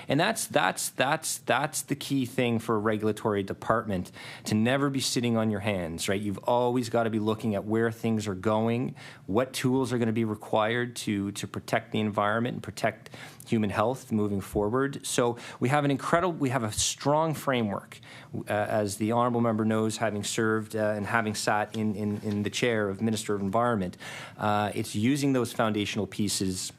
And that's the key thing for a regulatory department, to never be sitting on your hands, right? You've always got to be looking at where things are going, what tools are going to be required to protect the environment and protect human health moving forward. So we have a strong framework, as the honourable member knows, having served and having sat in the chair of Minister of Environment. It's using those foundational pieces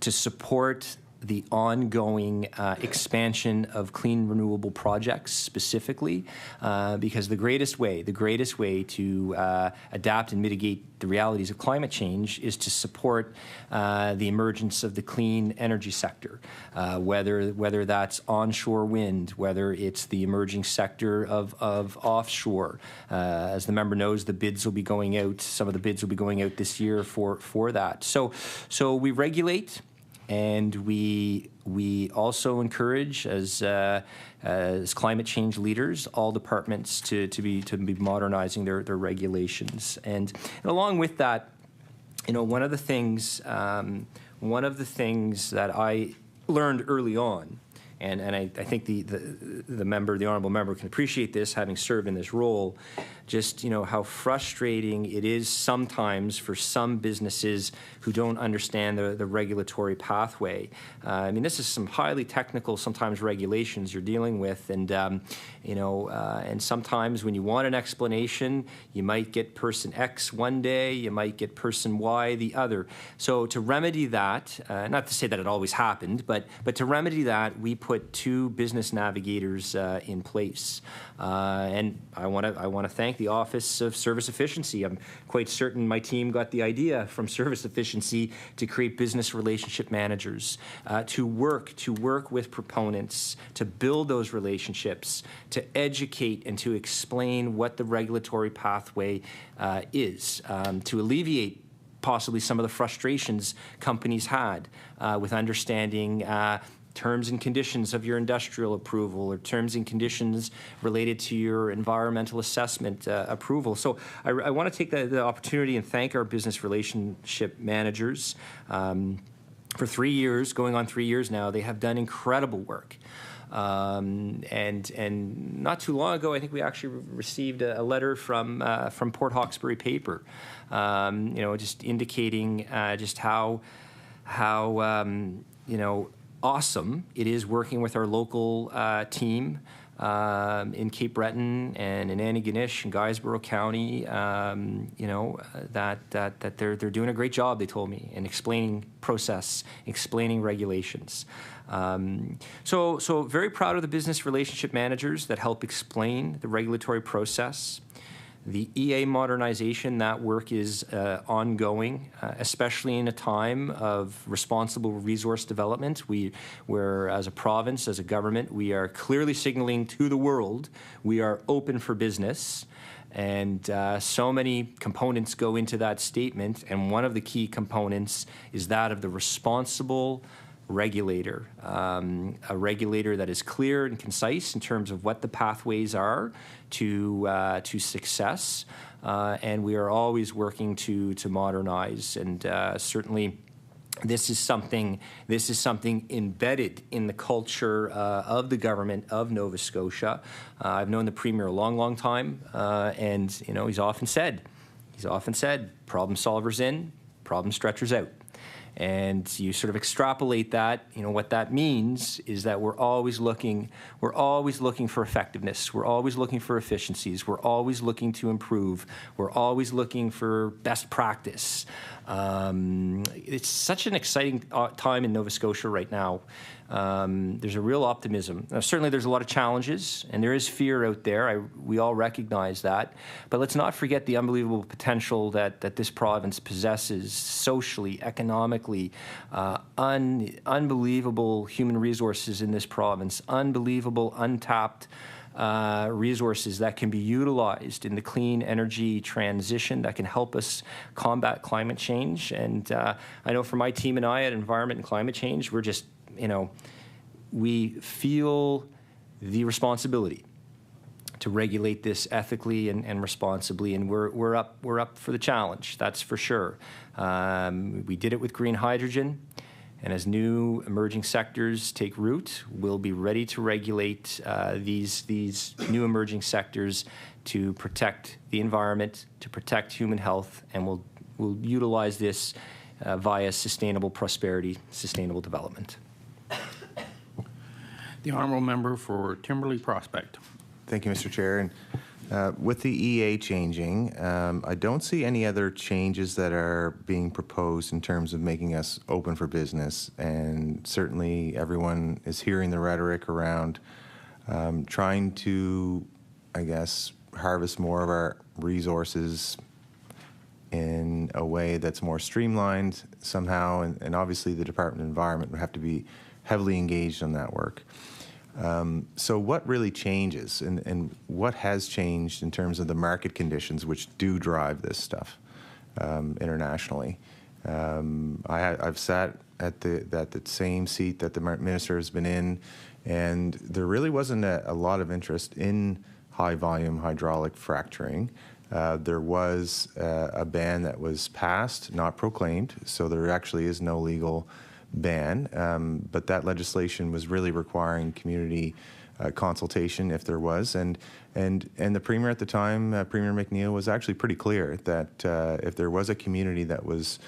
to support the ongoing expansion of clean renewable projects specifically, because the greatest way to adapt and mitigate the realities of climate change is to support the emergence of the clean energy sector, whether that's onshore wind, whether it's the emerging sector of offshore. As the member knows, the bids will be going out, some of the bids will be going out this year for that. So we regulate. And we also encourage, as climate change leaders, all departments to be modernizing their regulations. And along with that, one of the things that I learned early on, and I think the honourable member can appreciate this, having served in this role, just how frustrating it is sometimes for some businesses who don't understand the regulatory pathway. I mean, this is some highly technical, sometimes, regulations you're dealing with, and and sometimes when you want an explanation, you might get person X one day, you might get person Y the other. So to remedy that, not to say that it always happened, but to remedy that, we put 2 business navigators in place, and I want to thank the Office of Service Efficiency. I'm quite certain my team got the idea from Service Efficiency to create business relationship managers, to work with proponents, to build those relationships, to educate and to explain what the regulatory pathway is, to alleviate possibly some of the frustrations companies had with understanding terms and conditions of your industrial approval, or terms and conditions related to your environmental assessment approval. So I want to take the opportunity and thank our business relationship managers. For 3 years, going on 3 years now, they have done incredible work. And not too long ago, I think we actually received a letter from Port Hawkesbury Paper, just indicating just how awesome it is working with our local team in Cape Breton and in Antigonish and Guysborough County. That they're doing a great job, they told me, in explaining process, explaining regulations. So very proud of the business relationship managers that help explain the regulatory process. The EA modernization, that work is ongoing, especially in a time of responsible resource development. We're, as a province, as a government, we are clearly signaling to the world we are open for business. And so many components go into that statement, and one of the key components is that of the responsible regulator, a regulator that is clear and concise in terms of what the pathways are to success, and we are always working to modernize. And certainly, this is something embedded in the culture of the government of Nova Scotia. I've known the Premier a long time, and he's often said, problem solvers in, problem stretchers out. And you sort of extrapolate that, what that means is that we're always looking for effectiveness. We're always looking for efficiencies. We're always looking to improve. We're always looking for best practice. It's such an exciting time in Nova Scotia right now. There's a real optimism. Now, certainly there's a lot of challenges, and there is fear out there. We all recognize that. But let's not forget the unbelievable potential that this province possesses socially, economically, unbelievable human resources in this province, unbelievable untapped resources that can be utilized in the clean energy transition that can help us combat climate change. And I know for my team and I at Environment and Climate Change, we're just, we feel the responsibility to regulate this ethically and responsibly, and we're up for the challenge, that's for sure. We did it with green hydrogen, and as new emerging sectors take root, we'll be ready to regulate these new emerging sectors to protect the environment, to protect human health, and we'll utilize this via sustainable prosperity, sustainable development. The honourable member for Timberley Prospect. Thank you, Mr. Chair. And with the EA changing, I don't see any other changes that are being proposed in terms of making us open for business. And certainly everyone is hearing the rhetoric around trying to, I guess, harvest more of our resources in a way that's more streamlined somehow. And obviously the Department of Environment would have to be heavily engaged on that work. So what really changes and what has changed in terms of the market conditions which do drive this stuff internationally? I've sat at the same seat that the minister has been in, and there really wasn't a lot of interest in high volume hydraulic fracturing. There was a ban that was passed, not proclaimed, so there actually is no legal ban, but that legislation was really requiring community consultation if there was, and the Premier at the time, Premier McNeil, was actually pretty clear that if there was a community that was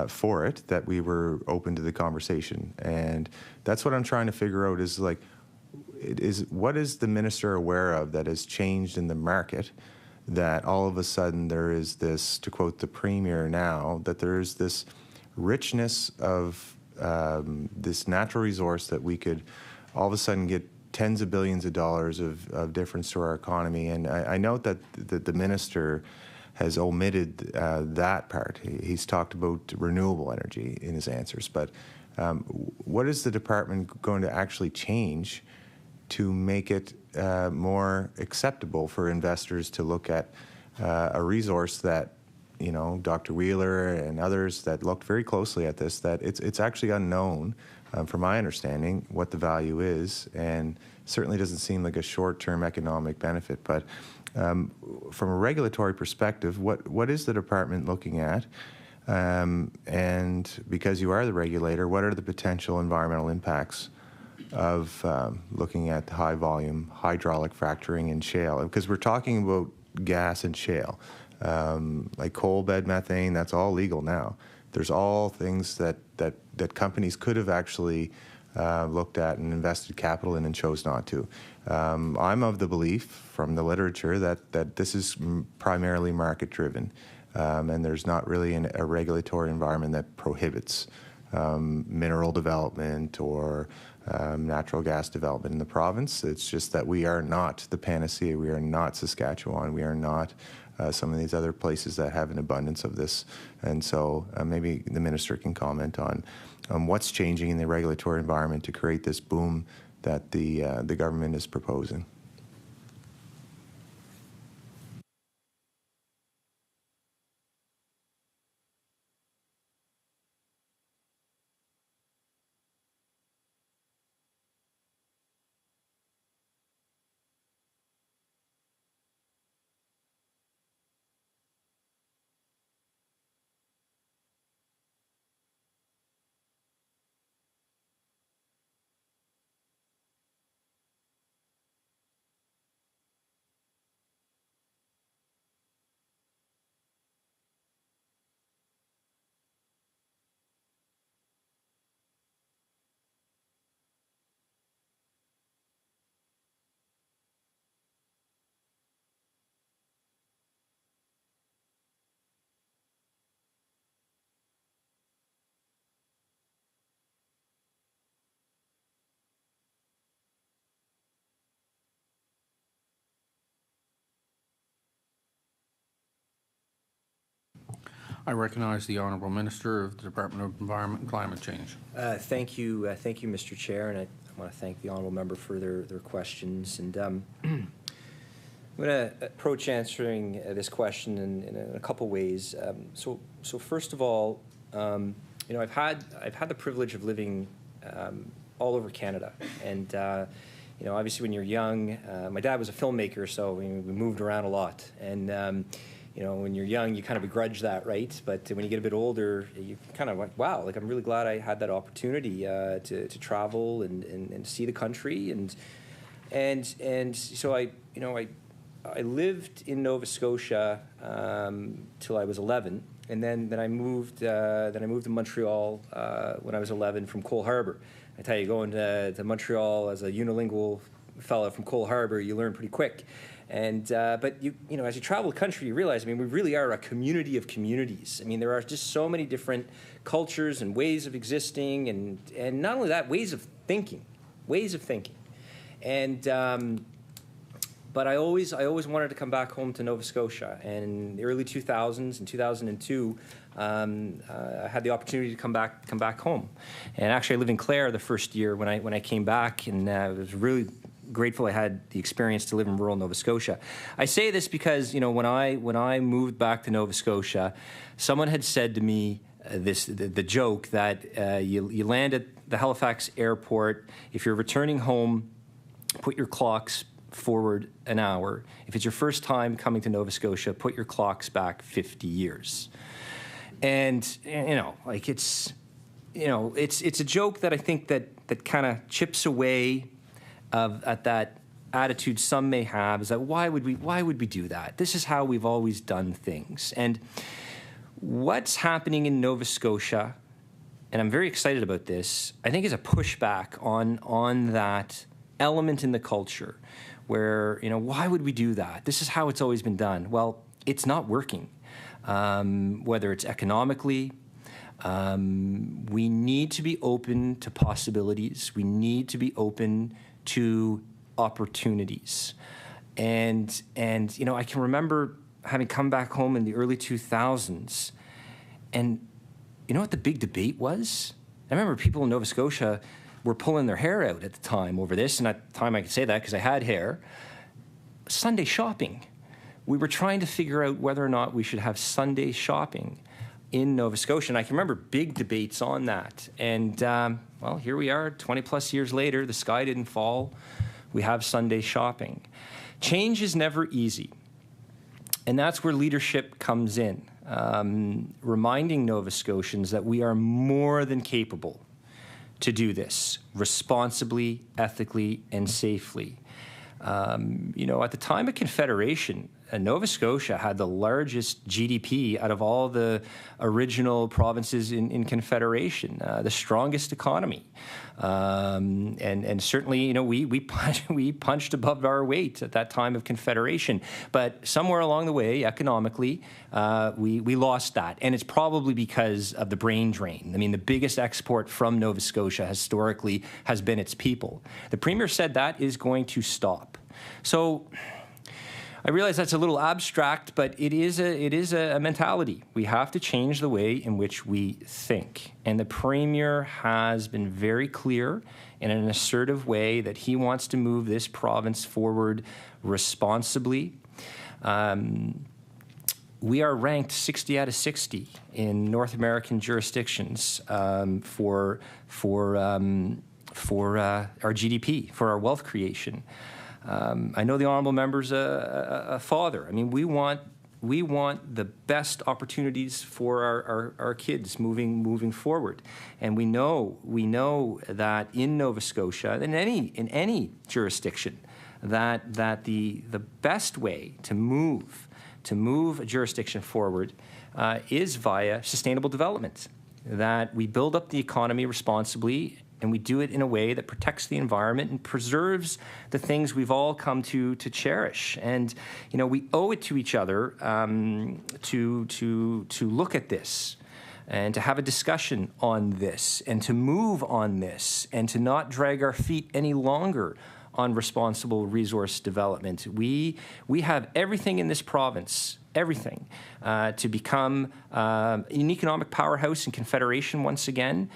for it, that we were open to the conversation. And that's what I'm trying to figure out is what is the minister aware of that has changed in the market that all of a sudden there is this, to quote the Premier now, that there is this richness of this natural resource that we could all of a sudden get tens of billions of dollars of difference to our economy. And I note that the minister has omitted that part. He's talked about renewable energy in his answers. But what is the department going to actually change to make it more acceptable for investors to look at a resource that, Dr. Wheeler and others that looked very closely at this, that it's actually unknown, from my understanding, what the value is, and certainly doesn't seem like a short-term economic benefit. But from a regulatory perspective, what is the department looking at? And because you are the regulator, what are the potential environmental impacts of looking at high-volume hydraulic fracturing in shale? Because we're talking about gas and shale. Like coal bed methane, that's all legal now. There's all things that companies could have actually looked at and invested capital in and chose not to. I'm of the belief from the literature that this is primarily market-driven, and there's not really a regulatory environment that prohibits mineral development or natural gas development in the province. It's just that we are not the panacea. We are not Saskatchewan. We are not some of these other places that have an abundance of this. And so maybe the minister can comment on what's changing in the regulatory environment to create this boom that the government is proposing. I recognize the Honourable Minister of the Department of Environment and Climate Change. Thank you, Mr. Chair, and I want to thank the honourable member for their questions. And I'm going to approach answering this question in a couple ways. So first of all, I've had the privilege of living all over Canada, and obviously when you're young, my dad was a filmmaker, so we moved around a lot, and when you're young, you kind of begrudge that, right? But when you get a bit older, you kind of like, wow, like I'm really glad I had that opportunity to travel and see the country, and so I lived in Nova Scotia till I was 11, and then I moved to Montreal when I was 11 from Cole Harbour. I tell you, going to Montreal as a unilingual fellow from Cole Harbour, you learn pretty quick. And but as you travel the country, you realize, we really are a community of communities. There are just so many different cultures and ways of existing, and not only that, ways of thinking. And but I always wanted to come back home to Nova Scotia. And in the early 2000s, in 2002, I had the opportunity to come back home. And actually, I lived in Clare the first year when I came back, and I was really grateful I had the experience to live in rural Nova Scotia. I say this because when I moved back to Nova Scotia, someone had said to me the joke that you land at the Halifax airport. If you're returning home, put your clocks forward an hour. If it's your first time coming to Nova Scotia, put your clocks back 50 years. And it's a joke that I think that kind of chips away at that attitude some may have, is that why would we do that? This is how we've always done things. And what's happening in Nova Scotia, and I'm very excited about this, I think is a pushback on that element in the culture where, why would we do that? This is how it's always been done. Well, it's not working. Whether it's economically, we need to be open to possibilities. We need to be open to opportunities. And I can remember having come back home in the early 2000s, and you know what the big debate was? I remember people in Nova Scotia were pulling their hair out at the time over this, and at the time I could say that because I had hair. Sunday shopping. We were trying to figure out whether or not we should have Sunday shopping in Nova Scotia, and I can remember big debates on that. And well, here we are 20 plus years later, the sky didn't fall. We have Sunday shopping. Change is never easy, and that's where leadership comes in, reminding Nova Scotians that we are more than capable to do this responsibly, ethically, and safely. At the time of Confederation, Nova Scotia had the largest GDP out of all the original provinces in Confederation, the strongest economy. And certainly, we punched above our weight at that time of Confederation. But somewhere along the way, economically, we lost that. And it's probably because of the brain drain. The biggest export from Nova Scotia historically has been its people. The Premier said that is going to stop. So I realize that's a little abstract, but it is a mentality. We have to change the way in which we think. And the Premier has been very clear in an assertive way that he wants to move this province forward responsibly. We are ranked 60 out of 60 in North American jurisdictions for our GDP, for our wealth creation. I know the honourable member's a father. I mean, we want the best opportunities for our kids moving forward, and we know that in Nova Scotia, in any jurisdiction, that the best way to move a jurisdiction forward is via sustainable development. That we build up the economy responsibly, and we do it in a way that protects the environment and preserves the things we've all come to cherish. And we owe it to each other to look at this and to have a discussion on this and to move on this and to not drag our feet any longer on responsible resource development. We have everything in this province, everything, to become an economic powerhouse and confederation once again.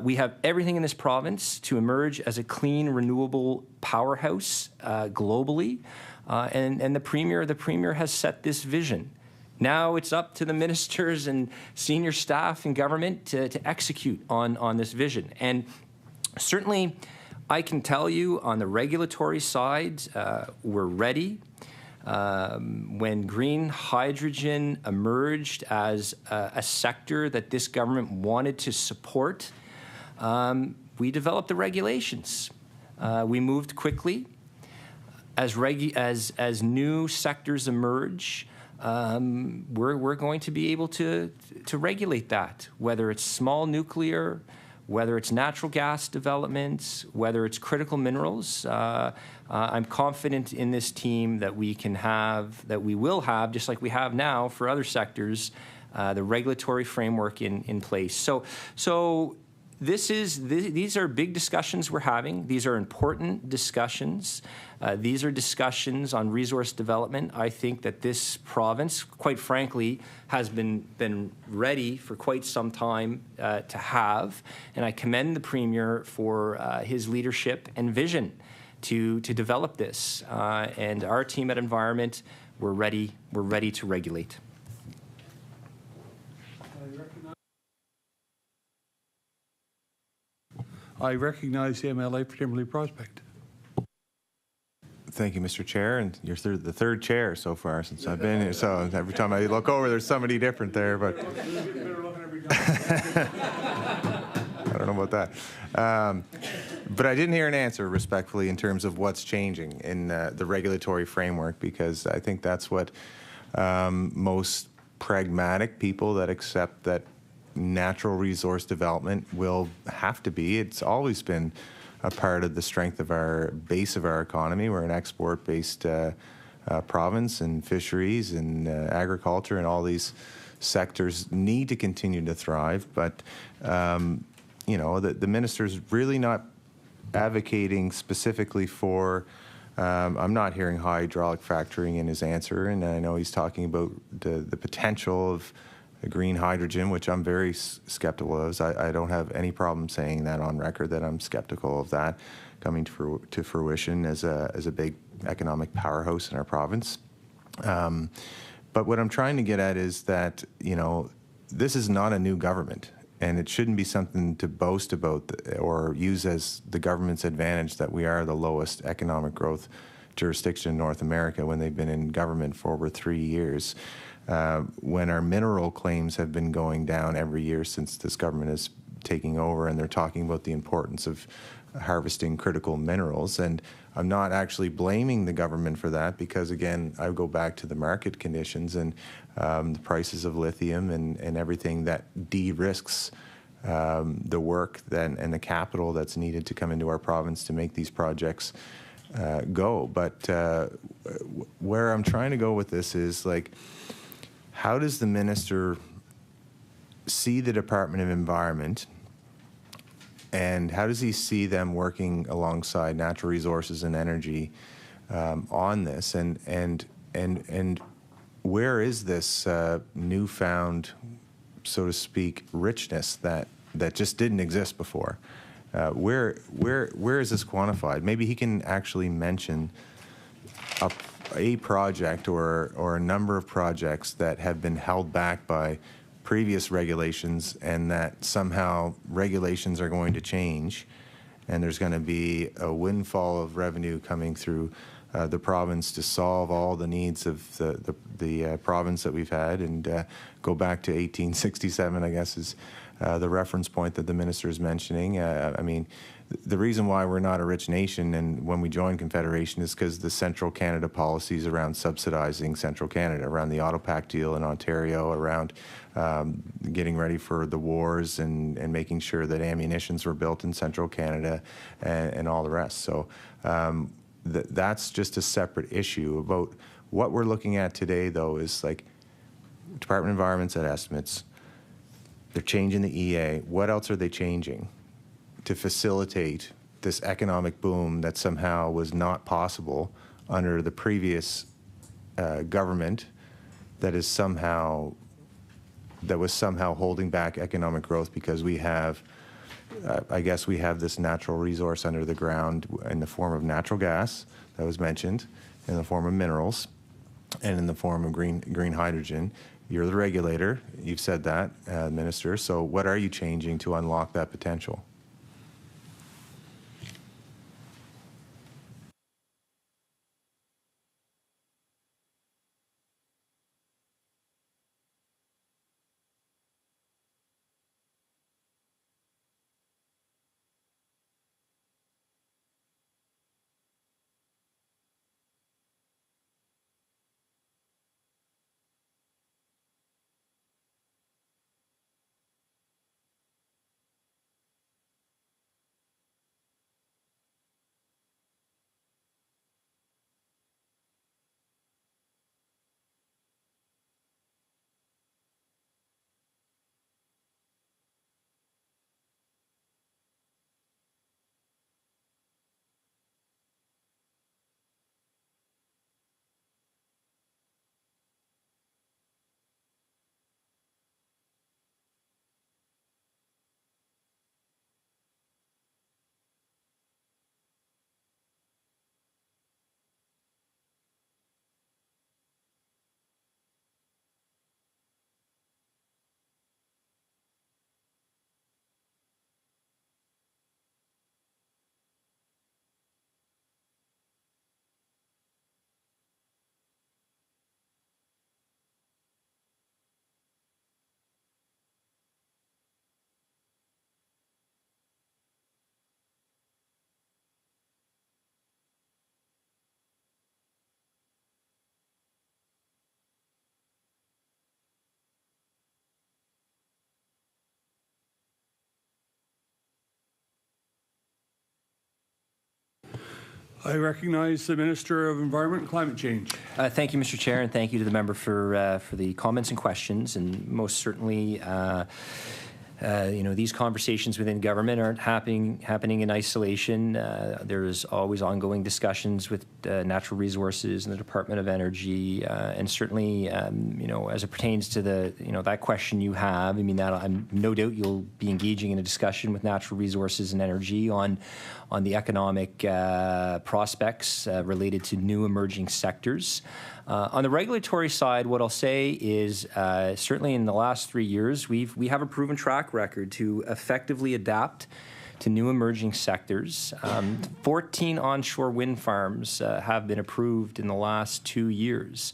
We have everything in this province to emerge as a clean, renewable powerhouse globally. And the Premier has set this vision. Now it's up to the ministers and senior staff in government to execute on this vision. And certainly, I can tell you on the regulatory side, we're ready. When green hydrogen emerged as a sector that this government wanted to support, we developed the regulations. We moved quickly. As new sectors emerge, we're going to be able to regulate that, whether it's small nuclear, whether it's natural gas development, whether it's critical minerals. I'm confident in this team that we will have, just like we have now for other sectors, the regulatory framework in place. So these are big discussions we're having. These are important discussions. These are discussions on resource development. I think that this province, quite frankly, has been ready for quite some time to have, and I commend the Premier for his leadership and vision to develop this. And our team at Environment, we're ready to regulate. I recognize the MLA for Timberley Prospect. Thank you, Mr. Chair, and you're the third chair so far since I've been here. So every time I look over, there's somebody different there. But I don't know about that. But I didn't hear an answer, respectfully, in terms of what's changing in the regulatory framework, because I think that's what most pragmatic people that accept that natural resource development will have to be. It's always been a part of the strength of our base of our economy. We're an export-based province, and fisheries and agriculture and all these sectors need to continue to thrive. But the minister's really not advocating specifically for. I'm not hearing hydraulic fracturing in his answer, and I know he's talking about the potential of green hydrogen, which I'm very skeptical of. I don't have any problem saying that on record, that I'm skeptical of that coming to fruition as a big economic powerhouse in our province. But what I'm trying to get at is that, this is not a new government, and it shouldn't be something to boast about or use as the government's advantage that we are the lowest economic growth jurisdiction in North America when they've been in government for over 3 years. When our mineral claims have been going down every year since this government is taking over, and they're talking about the importance of harvesting critical minerals. And I'm not actually blaming the government for that, because, again, I go back to the market conditions and the prices of lithium and everything that de-risks the work and the capital that's needed to come into our province to make these projects go. But where I'm trying to go with this is, how does the minister see the Department of Environment, and how does he see them working alongside natural resources and energy on this? And and where is this newfound, so to speak, richness that just didn't exist before? Where is this quantified? Maybe he can actually mention a project or a number of projects that have been held back by previous regulations, and that somehow regulations are going to change, and there's going to be a windfall of revenue coming through the province to solve all the needs of the province that we've had, and go back to 1867, I guess, is the reference point that the minister is mentioning. I mean, the reason why we're not a rich nation and when we joined Confederation is because the Central Canada policies around subsidizing Central Canada, around the Autopac deal in Ontario, around getting ready for the wars and making sure that ammunitions were built in Central Canada and all the rest. So that's just a separate issue. About what we're looking at today, though, is like Department of Environment set estimates. They're changing the EA. What else are they changing to facilitate this economic boom that somehow was not possible under the previous government that was somehow holding back economic growth because we have, I guess we have this natural resource under the ground in the form of natural gas that was mentioned, in the form of minerals, and in the form of green hydrogen. You're the regulator. You've said that, Minister. So what are you changing to unlock that potential? I recognize the Minister of Environment and Climate Change. Thank you, Mr. Chair, and thank you to the member for the comments and questions. And most certainly, these conversations within government aren't happening in isolation. There's always ongoing discussions with natural resources and the Department of Energy, and certainly, as it pertains to the, that question you have. I mean, that I'm no doubt you'll be engaging in a discussion with natural resources and energy on the economic prospects related to new emerging sectors. On the regulatory side, what I'll say is certainly in the last 3 years, we have a proven track record to effectively adapt to new emerging sectors. 14 onshore wind farms have been approved in the last 2 years.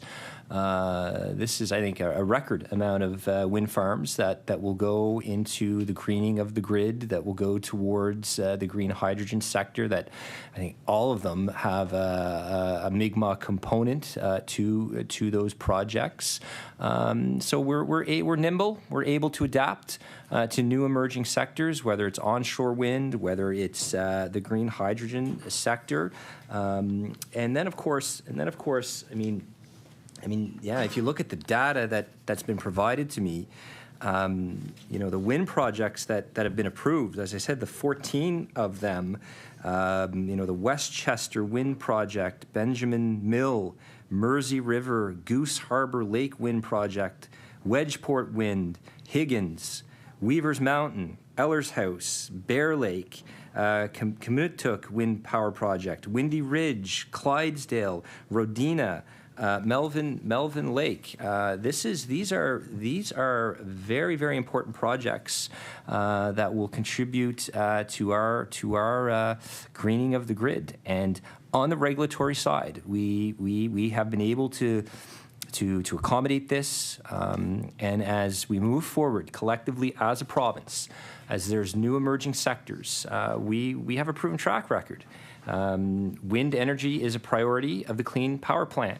This is, I think, a record amount of wind farms that will go into the greening of the grid, that will go towards the green hydrogen sector, that I think all of them have a Mi'kmaq component to those projects. So we're nimble. We're able to adapt to new emerging sectors, whether it's onshore wind, whether it's the green hydrogen sector. And then, of course, if you look at the data that's been provided to me, the wind projects that have been approved, as I said, the 14 of them, the Westchester Wind Project, Benjamin Mill, Mersey River, Goose Harbor Lake Wind Project, Wedgeport Wind, Higgins, Weaver's Mountain, Eller's House, Bear Lake, Kamutuk Wind Power Project, Windy Ridge, Clydesdale, Rodina, Melvin Lake. These are very, very important projects that will contribute to our greening of the grid. And on the regulatory side, we have been able to accommodate this, and as we move forward collectively as a province, as there's new emerging sectors, we have a proven track record. Wind energy is a priority of the Clean Power Plan.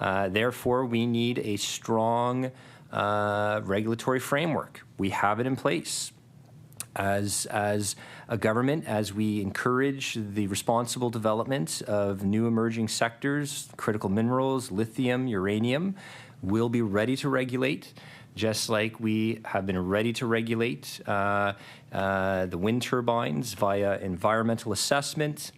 Therefore, we need a strong regulatory framework. We have it in place. As a government, as we encourage the responsible development of new emerging sectors, critical minerals, lithium, uranium, we'll be ready to regulate, just like we have been ready to regulate the wind turbines via environmental assessment,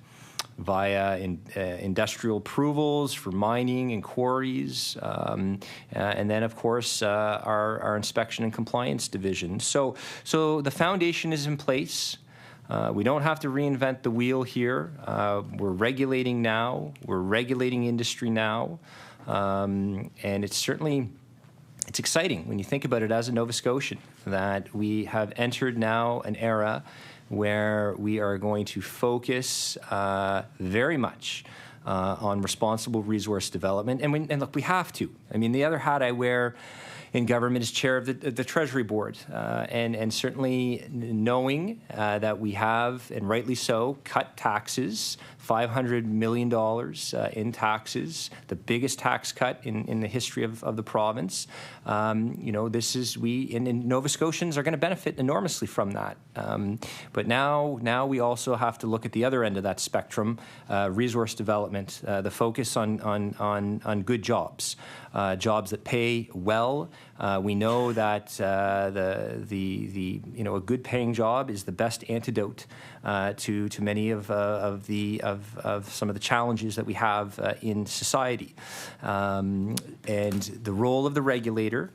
via industrial approvals for mining and quarries, and then, of course, our inspection and compliance division. So the foundation is in place. We don't have to reinvent the wheel here. We're regulating now. We're regulating industry now. And it's exciting when you think about it as a Nova Scotian that we have entered now an era where we are going to focus very much on responsible resource development. And look, we have to. I mean, the other hat I wear in government is chair of the Treasury Board. And certainly knowing that we have, and rightly so, cut taxes, $500 million in taxes, the biggest tax cut in the history of the province. And Nova Scotians are going to benefit enormously from that. But now we also have to look at the other end of that spectrum, resource development, the focus on good jobs, jobs that pay well. We know that a good paying job is the best antidote to many of some of the challenges that we have in society. And the role of the regulator,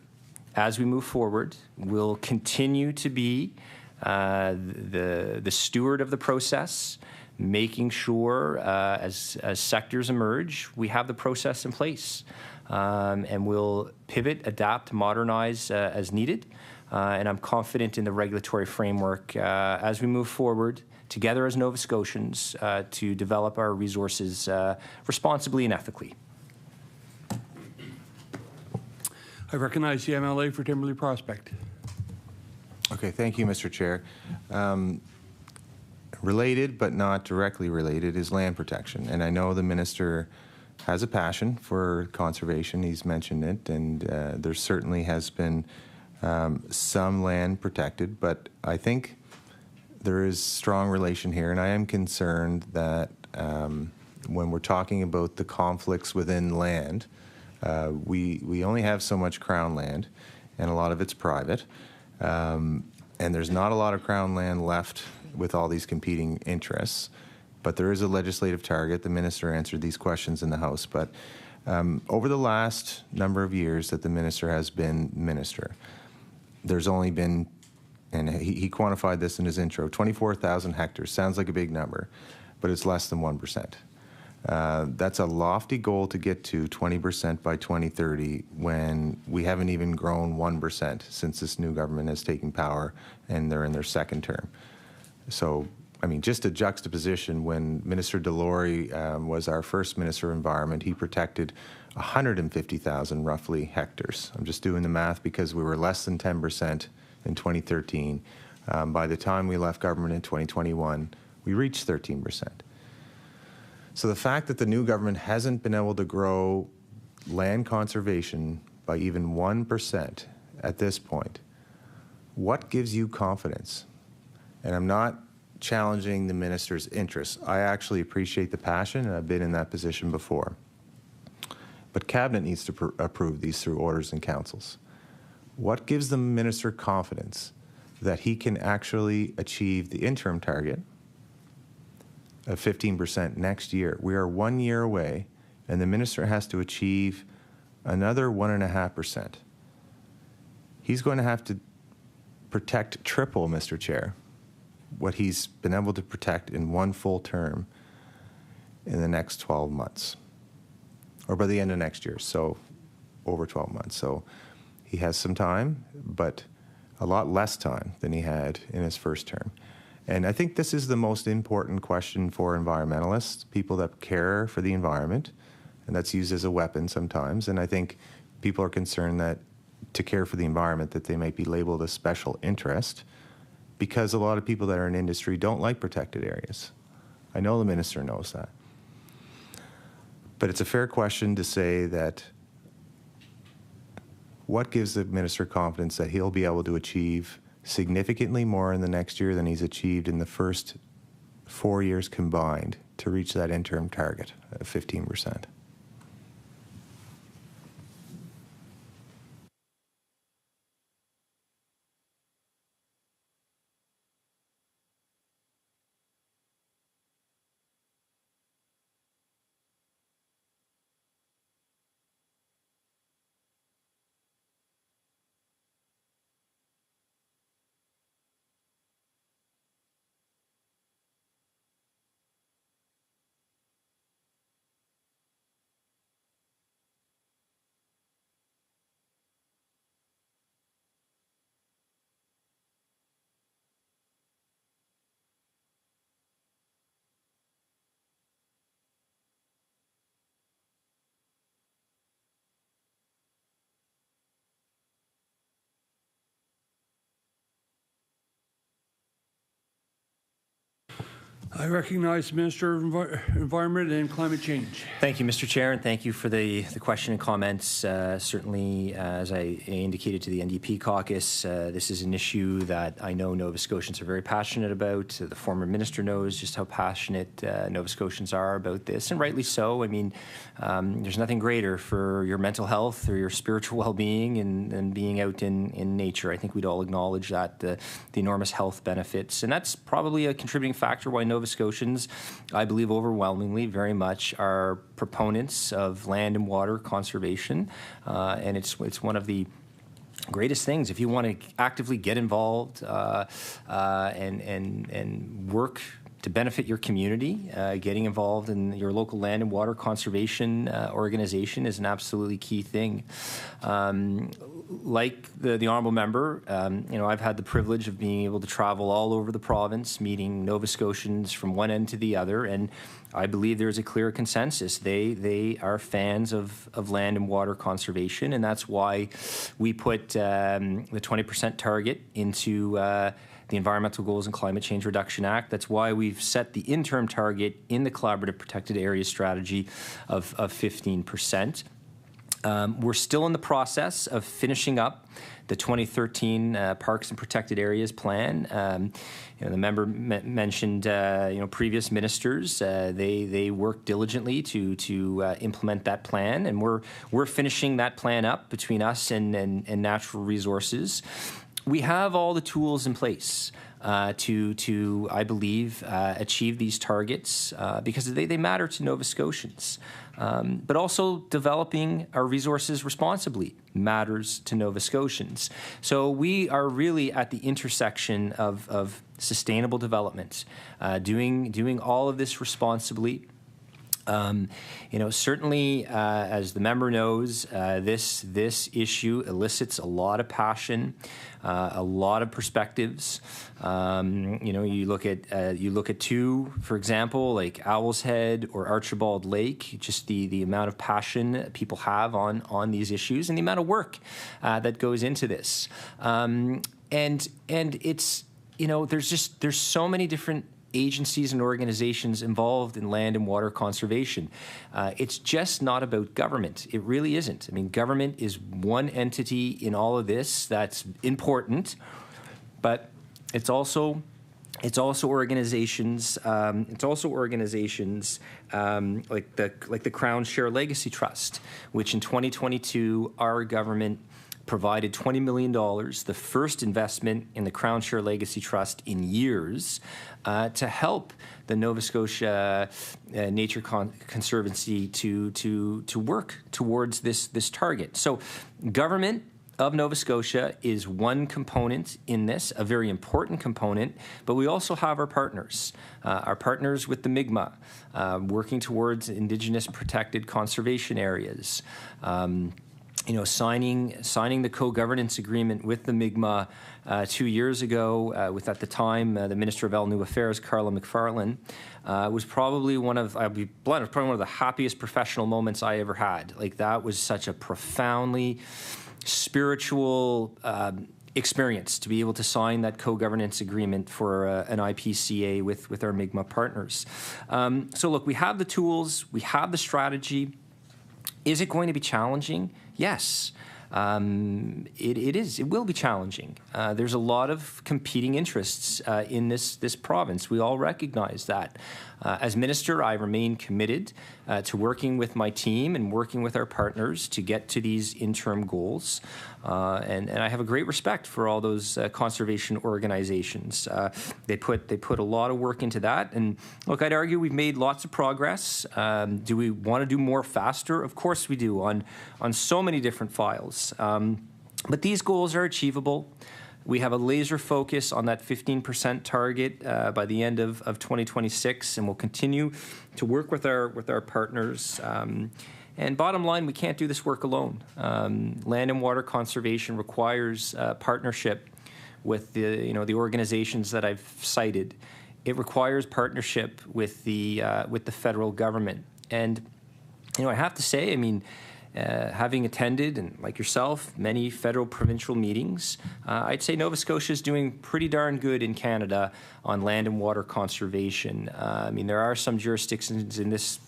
as we move forward, will continue to be the steward of the process, making sure as sectors emerge, we have the process in place. And we'll pivot, adapt, modernize as needed. And I'm confident in the regulatory framework as we move forward together as Nova Scotians to develop our resources responsibly and ethically. I recognize the MLA for Timberley Prospect. Okay, thank you, Mr. Chair. Related, but not directly related, is land protection. And I know the minister has a passion for conservation. He's mentioned it, and there certainly has been some land protected, but I think there is strong relation here, and I am concerned that when we're talking about the conflicts within land, we only have so much Crown land, and a lot of it's private, and there's not a lot of Crown land left with all these competing interests. But there is a legislative target. The minister answered these questions in the House. But over the last number of years that the minister has been minister, there's only been, and he quantified this in his intro, 24,000 hectares. Sounds like a big number, but it's less than 1%. That's a lofty goal to get to 20% by 2030 when we haven't even grown 1% since this new government has taken power and they're in their second term. So, I mean, just a juxtaposition, when Minister Delory was our first Minister of Environment, he protected 150,000 roughly hectares. I'm just doing the math because we were less than 10% in 2013. By the time we left government in 2021, we reached 13%. So the fact that the new government hasn't been able to grow land conservation by even 1% at this point, what gives you confidence? And I'm not challenging the minister's interests. I actually appreciate the passion, and I've been in that position before. But Cabinet needs to approve these through orders and councils. What gives the minister confidence that he can actually achieve the interim target of 15% next year? We are 1 year away, and the minister has to achieve another 1.5%. He's going to have to protect triple, Mr. Chair, what he's been able to protect in one full term in the next 12 months, or by the end of next year, so over 12 months. So he has some time, but a lot less time than he had in his first term. And I think this is the most important question for environmentalists, people that care for the environment, and that's used as a weapon sometimes. And I think people are concerned that to care for the environment, that they might be labeled a special interest, because a lot of people that are in industry don't like protected areas. I know the minister knows that. But it's a fair question to say that what gives the minister confidence that he'll be able to achieve significantly more in the next year than he's achieved in the first 4 years combined to reach that interim target of 15%? I recognize the Minister of Environment and Climate Change. Thank you, Mr. Chair, and thank you for the question and comments. Certainly, as I indicated to the NDP caucus, this is an issue that I know Nova Scotians are very passionate about. The former minister knows just how passionate Nova Scotians are about this, and rightly so. I mean, there's nothing greater for your mental health or your spiritual well-being than being out in nature. I think we'd all acknowledge that, the enormous health benefits, and that's probably a contributing factor why Nova Scotians, I believe overwhelmingly, very much are proponents of land and water conservation, and it's one of the greatest things if you want to actively get involved and work to benefit your community. Getting involved in your local land and water conservation organization is an absolutely key thing. Like the honourable member, I've had the privilege of being able to travel all over the province, meeting Nova Scotians from one end to the other, and I believe there's a clear consensus. They are fans of land and water conservation, and that's why we put the 20% target into the Environmental Goals and Climate Change Reduction Act. That's why we've set the interim target in the Collaborative Protected Areas Strategy of 15%. We're still in the process of finishing up the 2013 Parks and Protected Areas Plan. The member mentioned previous ministers. They worked diligently to implement that plan, and we're finishing that plan up between us and Natural Resources. We have all the tools in place to I believe, achieve these targets because they matter to Nova Scotians. But also developing our resources responsibly matters to Nova Scotians. So we are really at the intersection of sustainable development, doing all of this responsibly. Certainly, as the member knows, this issue elicits a lot of passion, a lot of perspectives. You look at two, for example, like Owl's Head or Archibald Lake, just the amount of passion people have on these issues and the amount of work that goes into this. And it's, there's so many different agencies and organizations involved in land and water conservation. It's just not about government. It really isn't. I mean, government is one entity in all of this that's important, but it's also organizations. It's also organizations like the Crown Share Legacy Trust, which in 2022 our government provided $20 million, the first investment in the Crown Share Legacy Trust in years, to help the Nova Scotia Nature Conservancy to work towards this target. So government of Nova Scotia is one component in this, a very important component, but we also have our partners with the Mi'kmaq, working towards Indigenous protected conservation areas. Signing the co-governance agreement with the Mi'kmaq 2 years ago, with at the time the Minister of Elder Affairs, Carla McFarlane, was probably I'll be blunt, probably one of the happiest professional moments I ever had. Like, that was such a profoundly spiritual experience to be able to sign that co-governance agreement for an IPCA with our Mi'kmaq partners. So look, we have the tools, we have the strategy. Is it going to be challenging? Yes. It is. It will be challenging. There's a lot of competing interests in this province. We all recognize that. As minister, I remain committed to working with my team and working with our partners to get to these interim goals. And I have a great respect for all those conservation organizations. They put a lot of work into that. And look, I'd argue we've made lots of progress. Do we want to do more faster? Of course we do, on so many different files. But these goals are achievable. We have a laser focus on that 15% target by the end of 2026, and we'll continue to work with our partners. And bottom line, we can't do this work alone. Land and water conservation requires partnership with the organizations that I've cited. It requires partnership with the federal government. And I have to say, having attended, and like yourself, many federal provincial meetings, I'd say Nova Scotia is doing pretty darn good in Canada on land and water conservation. There are some jurisdictions in this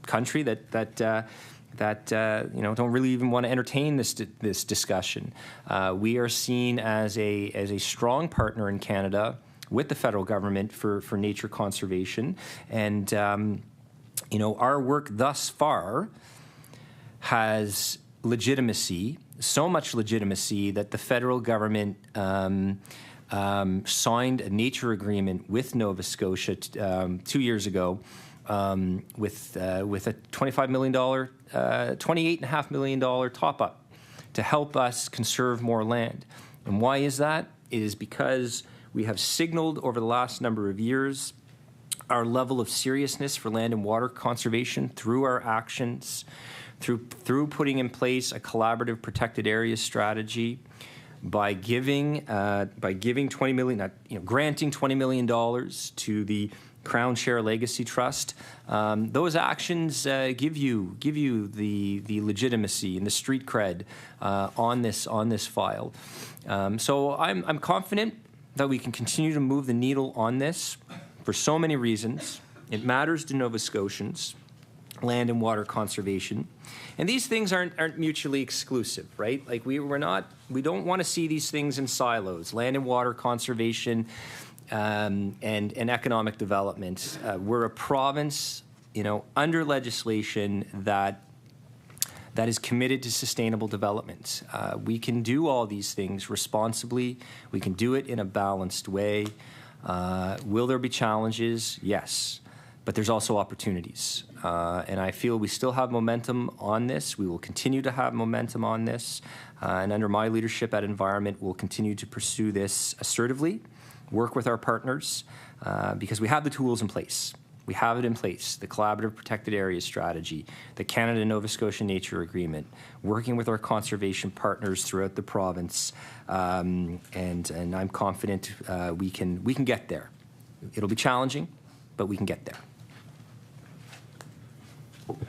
country that don't really even want to entertain this discussion. We are seen as a strong partner in Canada with the federal government for nature conservation, and our work thus far has legitimacy, so much legitimacy that the federal government signed a nature agreement with Nova Scotia 2 years ago with a $28.5 million top-up to help us conserve more land. And why is that? It is because we have signaled over the last number of years our level of seriousness for land and water conservation through our actions, through putting in place a collaborative protected areas strategy, by giving $20 million, granting $20 million to the Crown Share Legacy Trust. Those actions give you the legitimacy and the street cred on this file. So I'm confident that we can continue to move the needle on this for so many reasons. It matters to Nova Scotians, land and water conservation. And these things aren't mutually exclusive, right? Like, we don't want to see these things in silos. Land and water conservation and economic development. We're a province, under legislation that is committed to sustainable development. We can do all these things responsibly. We can do it in a balanced way. Will there be challenges? Yes. But there's also opportunities. And I feel we still have momentum on this. We will continue to have momentum on this. And under my leadership at Environment, we'll continue to pursue this assertively, work with our partners, because we have the tools in place. We have it in place, the Collaborative Protected Areas Strategy, the Canada-Nova Scotia Nature Agreement, working with our conservation partners throughout the province. And I'm confident we can get there. It'll be challenging, but we can get there.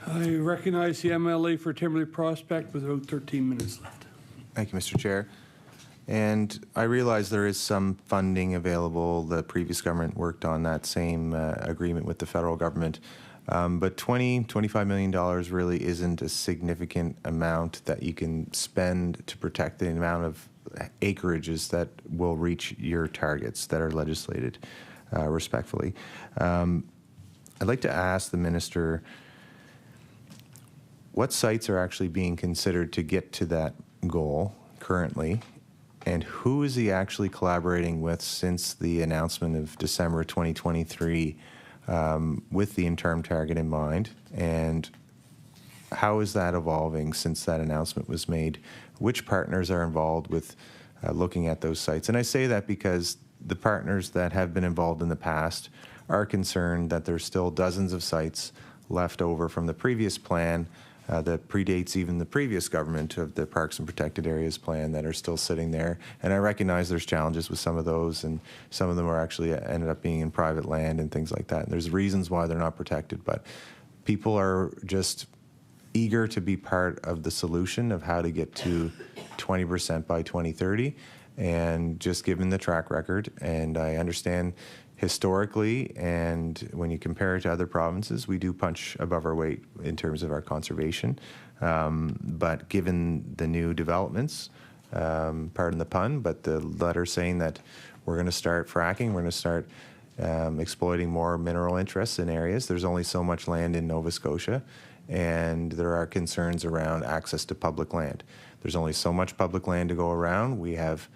I recognize the MLA for Timberley Prospect with about 13 minutes left. Thank you, Mr. Chair. And I realize there is some funding available. The previous government worked on that same agreement with the federal government. But $25 million really isn't a significant amount that you can spend to protect the amount of acreages that will reach your targets that are legislated, respectfully. I'd like to ask the minister, what sites are actually being considered to get to that goal currently, and who is he actually collaborating with since the announcement of December 2023 with the interim target in mind, and how is that evolving since that announcement was made? Which partners are involved with looking at those sites? And I say that because the partners that have been involved in the past are concerned that there's still dozens of sites left over from the previous plan that predates even the previous government of the Parks and Protected Areas plan that are still sitting there. And I recognize there's challenges with some of those, and some of them are actually ended up being in private land and things like that. And there's reasons why they're not protected, but people are just eager to be part of the solution of how to get to 20% by 2030. And just given the track record, and I understand historically, and when you compare it to other provinces, we do punch above our weight in terms of our conservation. But given the new developments, pardon the pun, but the letter saying that we're going to start fracking, we're going to start exploiting more mineral interests in areas. There's only so much land in Nova Scotia, and there are concerns around access to public land. There's only so much public land to go around. We have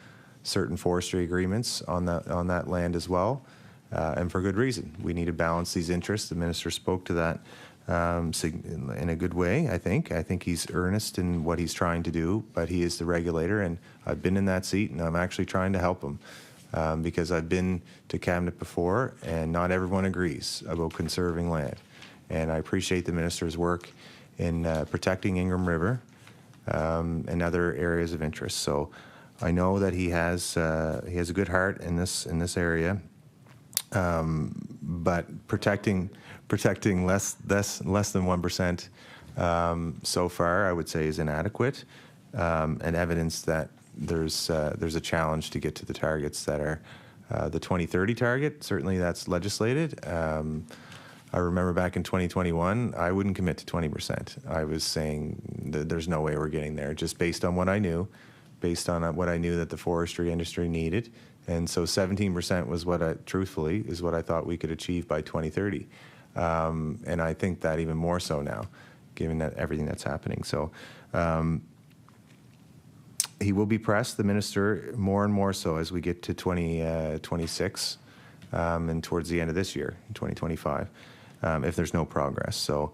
certain forestry agreements on that land as well, and for good reason. We need to balance these interests. The minister spoke to that in a good way, I think. I think he's earnest in what he's trying to do, but he is the regulator, and I've been in that seat, and I'm actually trying to help him because I've been to cabinet before, and not everyone agrees about conserving land. And I appreciate the minister's work in protecting Ingram River and other areas of interest. So I know that he has a good heart in this area, but protecting less than 1% so far, I would say, is inadequate, and evidence that there's a challenge to get to the targets that are the 2030 target. Certainly, that's legislated. I remember back in 2021, I wouldn't commit to 20%. I was saying that there's no way we're getting there, just based on what I knew, that the forestry industry needed. And so 17% was truthfully, is what I thought we could achieve by 2030. And I think that even more so now, given that everything that's happening. So he will be pressed, the minister, more and more so as we get to 2026 and towards the end of this year, 2025. If there's no progress. So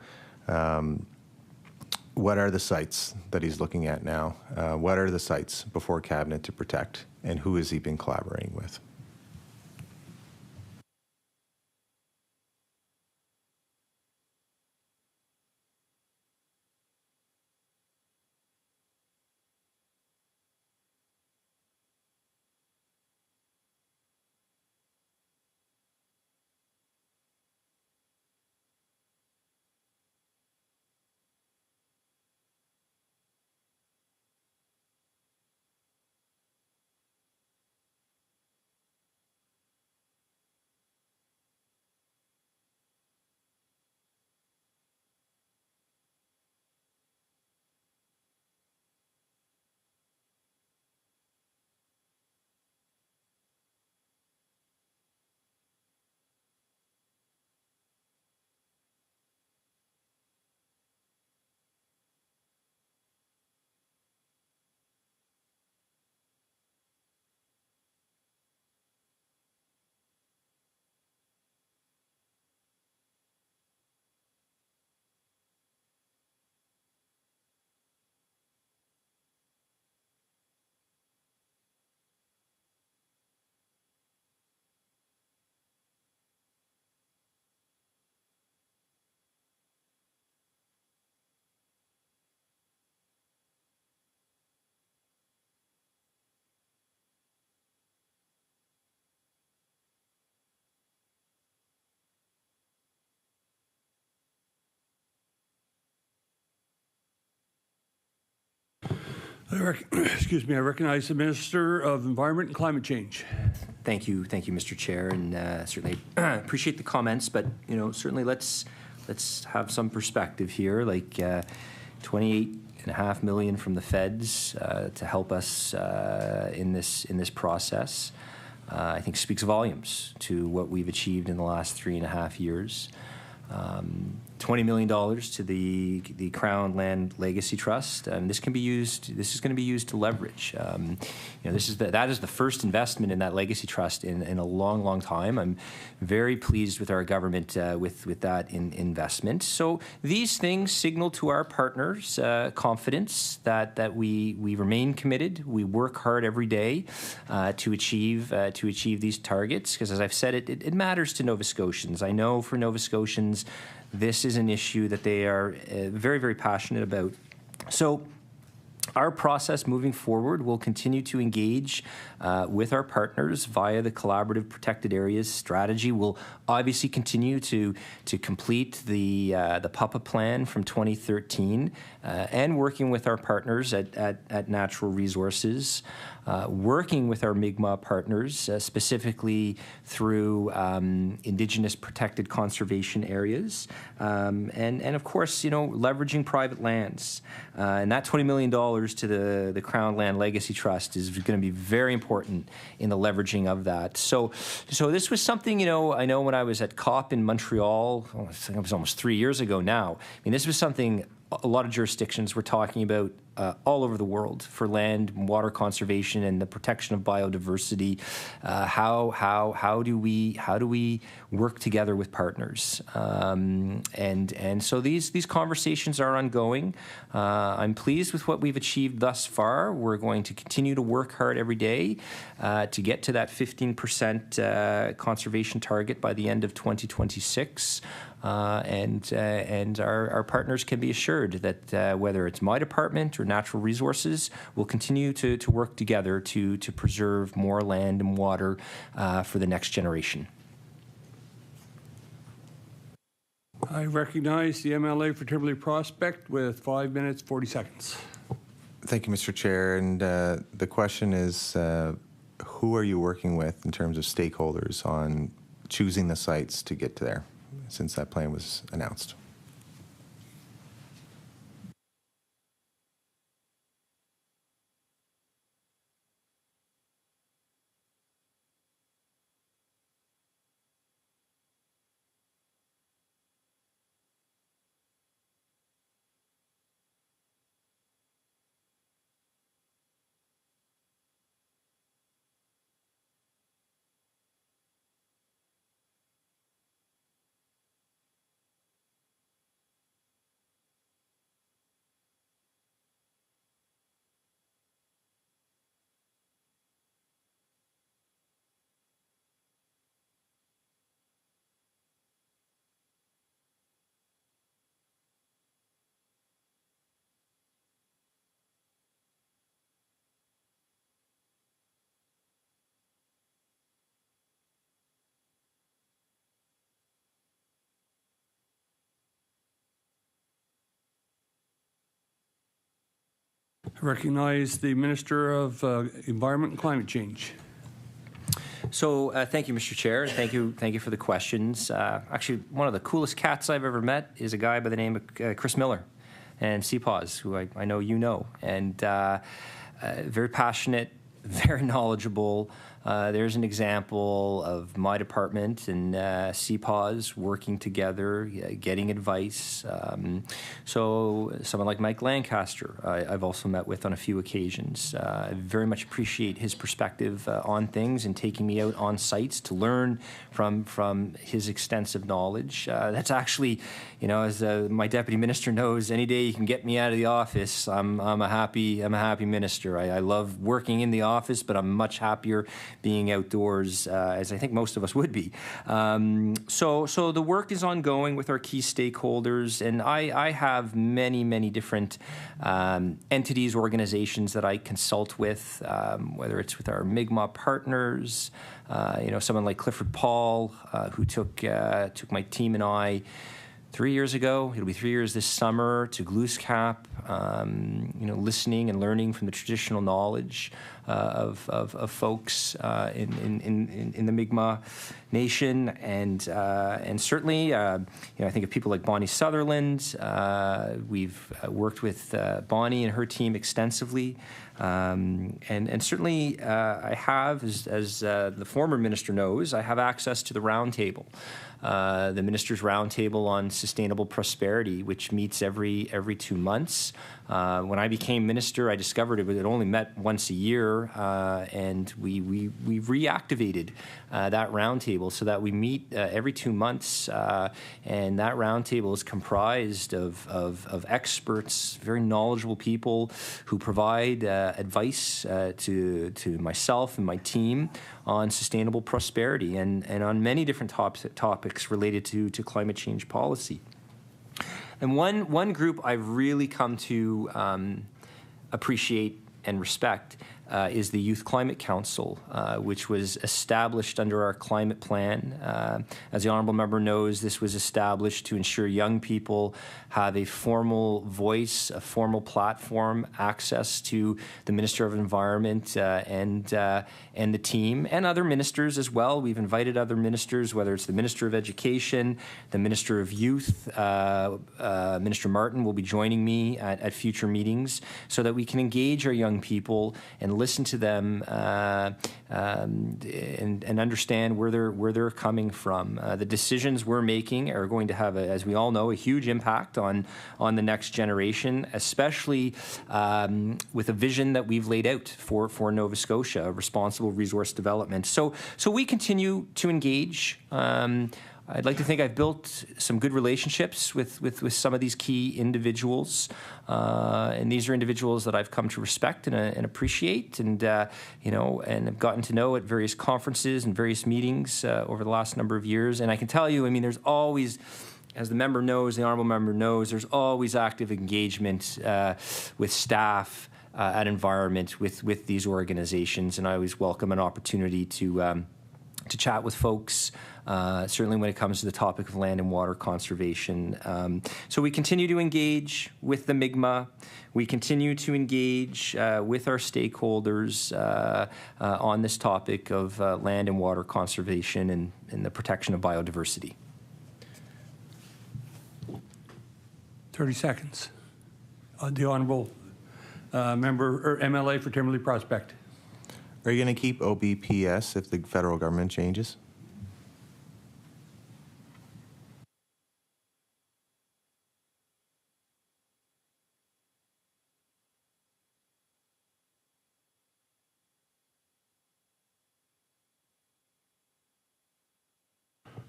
what are the sites that he's looking at now? What are the sites before cabinet to protect, and who has he been collaborating with? Excuse me, I recognize the Minister of Environment and Climate Change. Thank you, Mr. Chair, and certainly appreciate the comments. But certainly let's have some perspective here. Like $28.5 million from the feds to help us in this process, I think speaks volumes to what we've achieved in the last 3.5 years. $20 million to the Crown Land Legacy Trust, and this can be used. This is going to be used to leverage. That is the first investment in that legacy trust in a long time. I'm very pleased with our government with that investment. So these things signal to our partners confidence that we remain committed. We work hard every day to achieve these targets, because, as I've said, it matters to Nova Scotians. I know for Nova Scotians, this is an issue that they are very, very passionate about. So our process moving forward will continue to engage with our partners via the Collaborative Protected Areas strategy. We'll obviously continue to complete the PUPA plan from 2013 and working with our partners at Natural Resources, working with our Mi'kmaq partners, specifically through Indigenous protected conservation areas, and of course, leveraging private lands. And that $20 million to the Crown Land Legacy Trust is going to be very important in the leveraging of that. So this was something, I know when I was at COP in Montreal, I think it was almost 3 years ago now, this was something a lot of jurisdictions were talking about all over the world for land and water conservation and the protection of biodiversity. How do we work together with partners? And so these conversations are ongoing. I'm pleased with what we've achieved thus far. We're going to continue to work hard every day to get to that 15% conservation target by the end of 2026. And our partners can be assured that whether it's my department or Natural Resources, we'll continue to work together to preserve more land and water for the next generation. I recognize the MLA for Timberley Prospect with 5 minutes, 40 seconds. Thank you, Mr. Chair. And the question is, who are you working with in terms of stakeholders on choosing the sites to get to there, since that plan was announced? I recognize the Minister of Environment and Climate Change. So thank you, Mr. Chair, and thank you for the questions. Actually, one of the coolest cats I've ever met is a guy by the name of Chris Miller and CPAWS, who I know you know, and very passionate, very knowledgeable. There's an example of my department and CPAWS working together, getting advice. So someone like Mike Lancaster, I've also met with on a few occasions. I very much appreciate his perspective on things and taking me out on sites to learn from his extensive knowledge. That's actually, as my deputy minister knows, any day you can get me out of the office, I'm a happy minister. I love working in the office, but I'm much happier being outdoors, as I think most of us would be. So the work is ongoing with our key stakeholders, and I have many different entities, organizations that I consult with, whether it's with our Mi'kmaq partners, someone like Clifford Paul, who took my team and I 3 years ago. It'll be 3 years this summer to Glooscap, listening and learning from the traditional knowledge. of folks in the Mi'kmaq Nation, and certainly, I think of people like Bonnie Sutherland. We've worked with Bonnie and her team extensively, and certainly I have, as the former minister knows, I have access to the roundtable. The Minister's Roundtable on Sustainable Prosperity, which meets every 2 months. When I became minister, I discovered it only met once a year, and we reactivated that roundtable so that we meet every 2 months, and that roundtable is comprised of experts, very knowledgeable people who provide advice to myself and my team on sustainable prosperity and on many different topics related to climate change policy. And one group I've really come to appreciate and respect is the Youth Climate Council, which was established under our climate plan. As the honourable member knows, this was established to ensure young people have a formal voice, a formal platform, access to the Minister of Environment and the team, and other ministers as well. We've invited other ministers, whether it's the Minister of Education, the Minister of Youth. Minister Martin will be joining me at future meetings so that we can engage our young people and listen to them and understand where they're coming from. The decisions we're making are going to have, as we all know, a huge impact on the next generation, especially with a vision that we've laid out for Nova Scotia, responsible resource development. So we continue to engage. I'd like to think I've built some good relationships with some of these key individuals, and these are individuals that I've come to respect and appreciate, and and have gotten to know at various conferences and various meetings over the last number of years. And I can tell you, I mean, there's always, as the member knows, the honourable member knows, there's always active engagement with staff at Environment with these organizations, and I always welcome an opportunity to chat with folks, certainly when it comes to the topic of land and water conservation. So we continue to engage with the Mi'kmaq. We continue to engage with our stakeholders on this topic of land and water conservation and the protection of biodiversity. 30 seconds. The Honourable Member or MLA for Timberley Prospect. Are you going to keep OBPS if the federal government changes?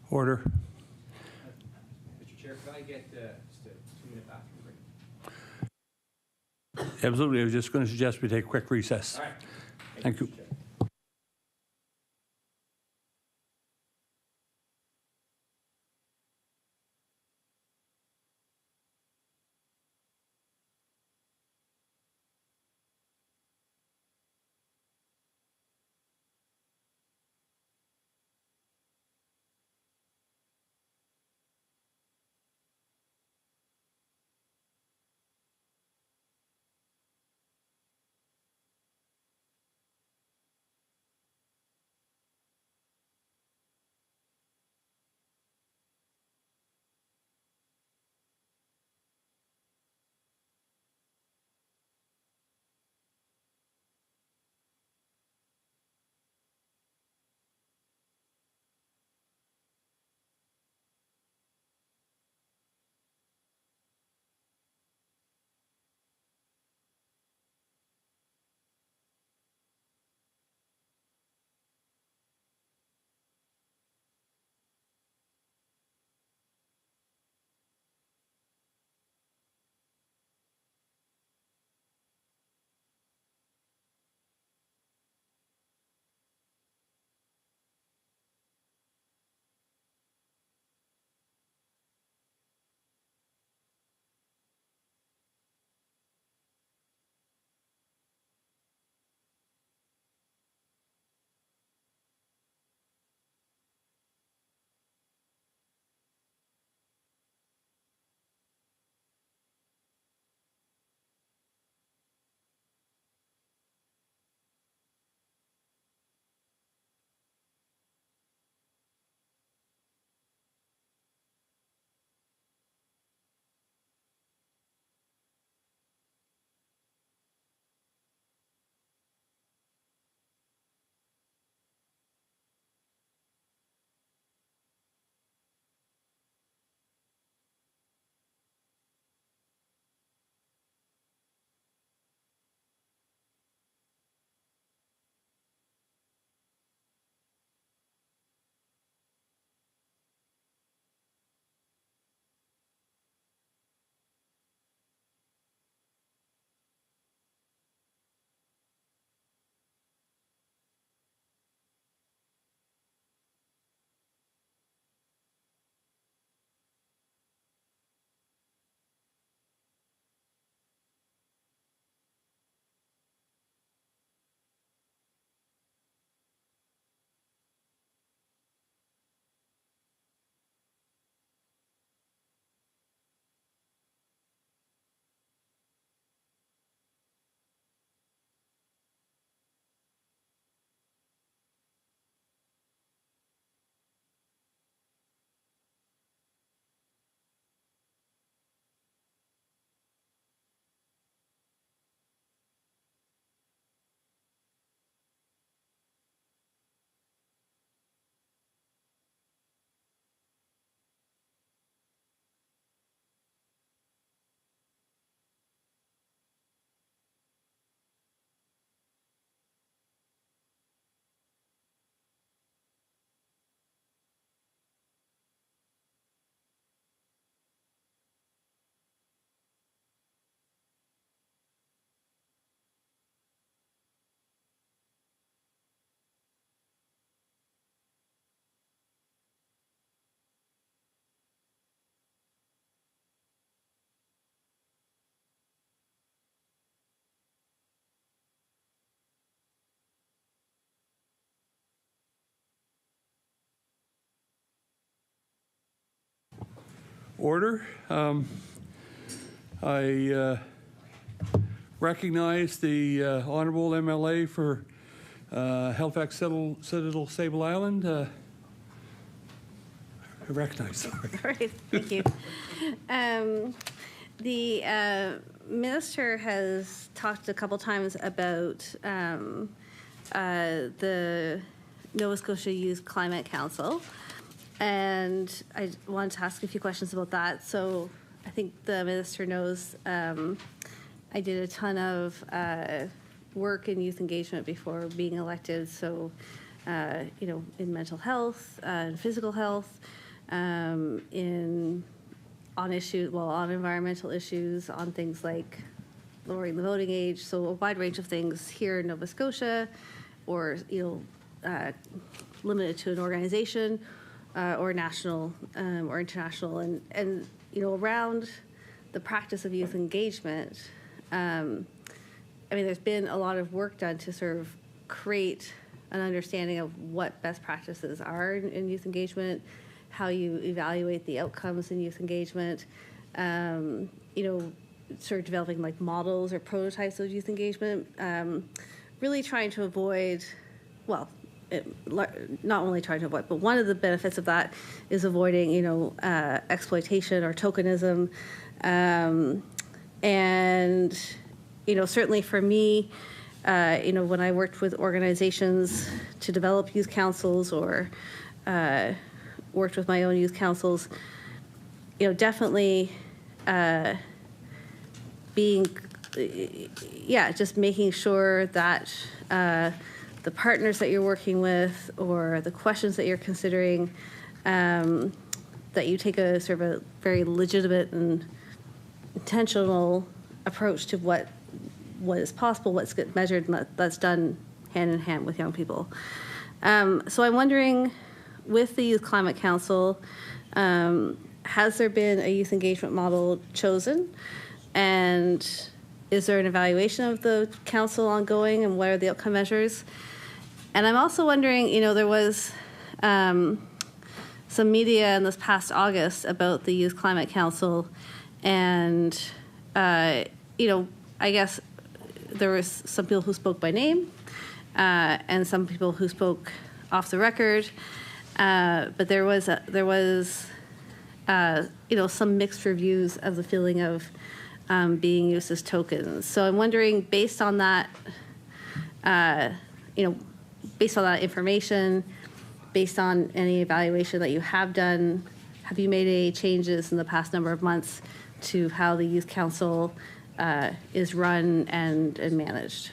Order. Mr. Chair, could I get just a 2-minute bathroom break? Absolutely. I was just going to suggest we take a quick recess. All right. Thank you. Mr. Chair. order. I recognize the Honourable MLA for Halifax Citadel Sable Island. I recognize, sorry. All right, thank you. The minister has talked a couple times about the Nova Scotia Youth Climate Council, and I wanted to ask a few questions about that. So I think the minister knows I did a ton of work in youth engagement before being elected. So, you know, in mental health and physical health, on environmental issues, on things like lowering the voting age. So a wide range of things here in Nova Scotia, or, you know, limited to an organization or national or international. And, you know, around the practice of youth engagement, I mean, there's been a lot of work done to sort of create an understanding of what best practices are in youth engagement, how you evaluate the outcomes in youth engagement, you know, sort of developing like models or prototypes of youth engagement, really trying to avoid, well, not only trying to avoid, but one of the benefits of that is avoiding, you know, exploitation or tokenism. And, you know, certainly for me, you know, when I worked with organizations to develop youth councils or worked with my own youth councils, you know, definitely just making sure that the partners that you're working with or the questions that you're considering, that you take a sort of a very legitimate and intentional approach to what is possible, what's get measured, and that's done hand in hand with young people. So I'm wondering, with the Youth Climate Council, has there been a youth engagement model chosen? And is there an evaluation of the council ongoing, and what are the outcome measures? And I'm also wondering, you know, there was some media in this past August about the Youth Climate Council, and, you know, I guess there was some people who spoke by name and some people who spoke off the record, but there was you know, some mixed reviews of the feeling of being used as tokens. So I'm wondering, based on that, you know, based on that information, based on any evaluation that you have done, have you made any changes in the past number of months to how the Youth Council is run and managed?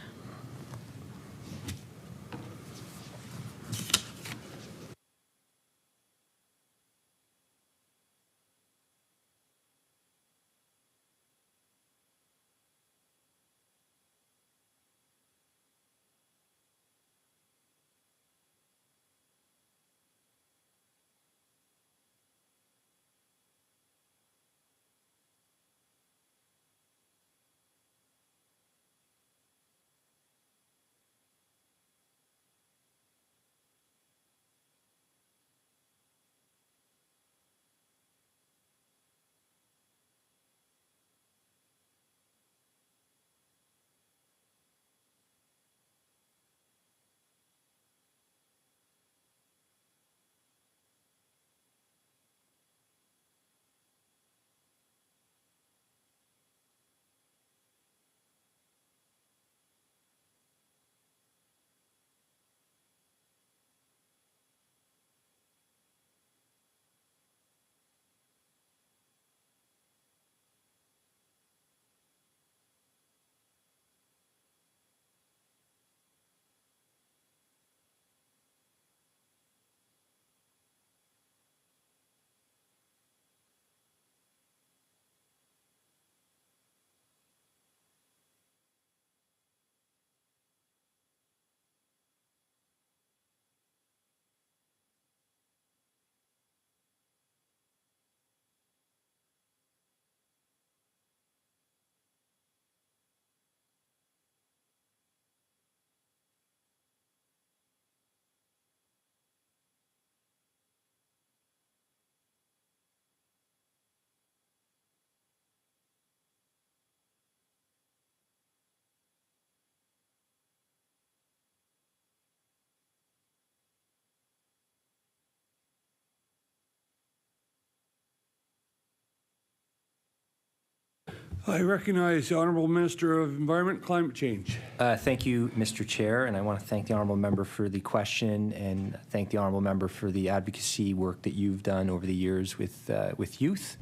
I recognize the Honourable Minister of Environment and Climate Change. Thank you, Mr. Chair, and I want to thank the honourable member for the question and thank the honourable member for the advocacy work that you've done over the years with youth.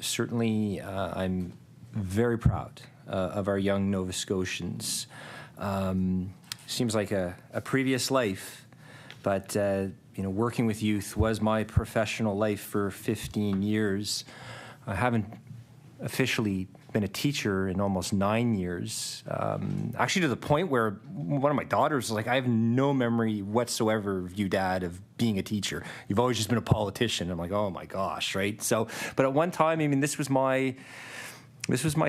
Certainly, I'm very proud of our young Nova Scotians. Seems like a previous life, but working with youth was my professional life for 15 years. I haven't officially been a teacher in almost 9 years, actually to the point where one of my daughters was like, I have no memory whatsoever of you, Dad, of being a teacher. You've always just been a politician. I'm like, oh my gosh, right? So, but at one time, I mean, this was my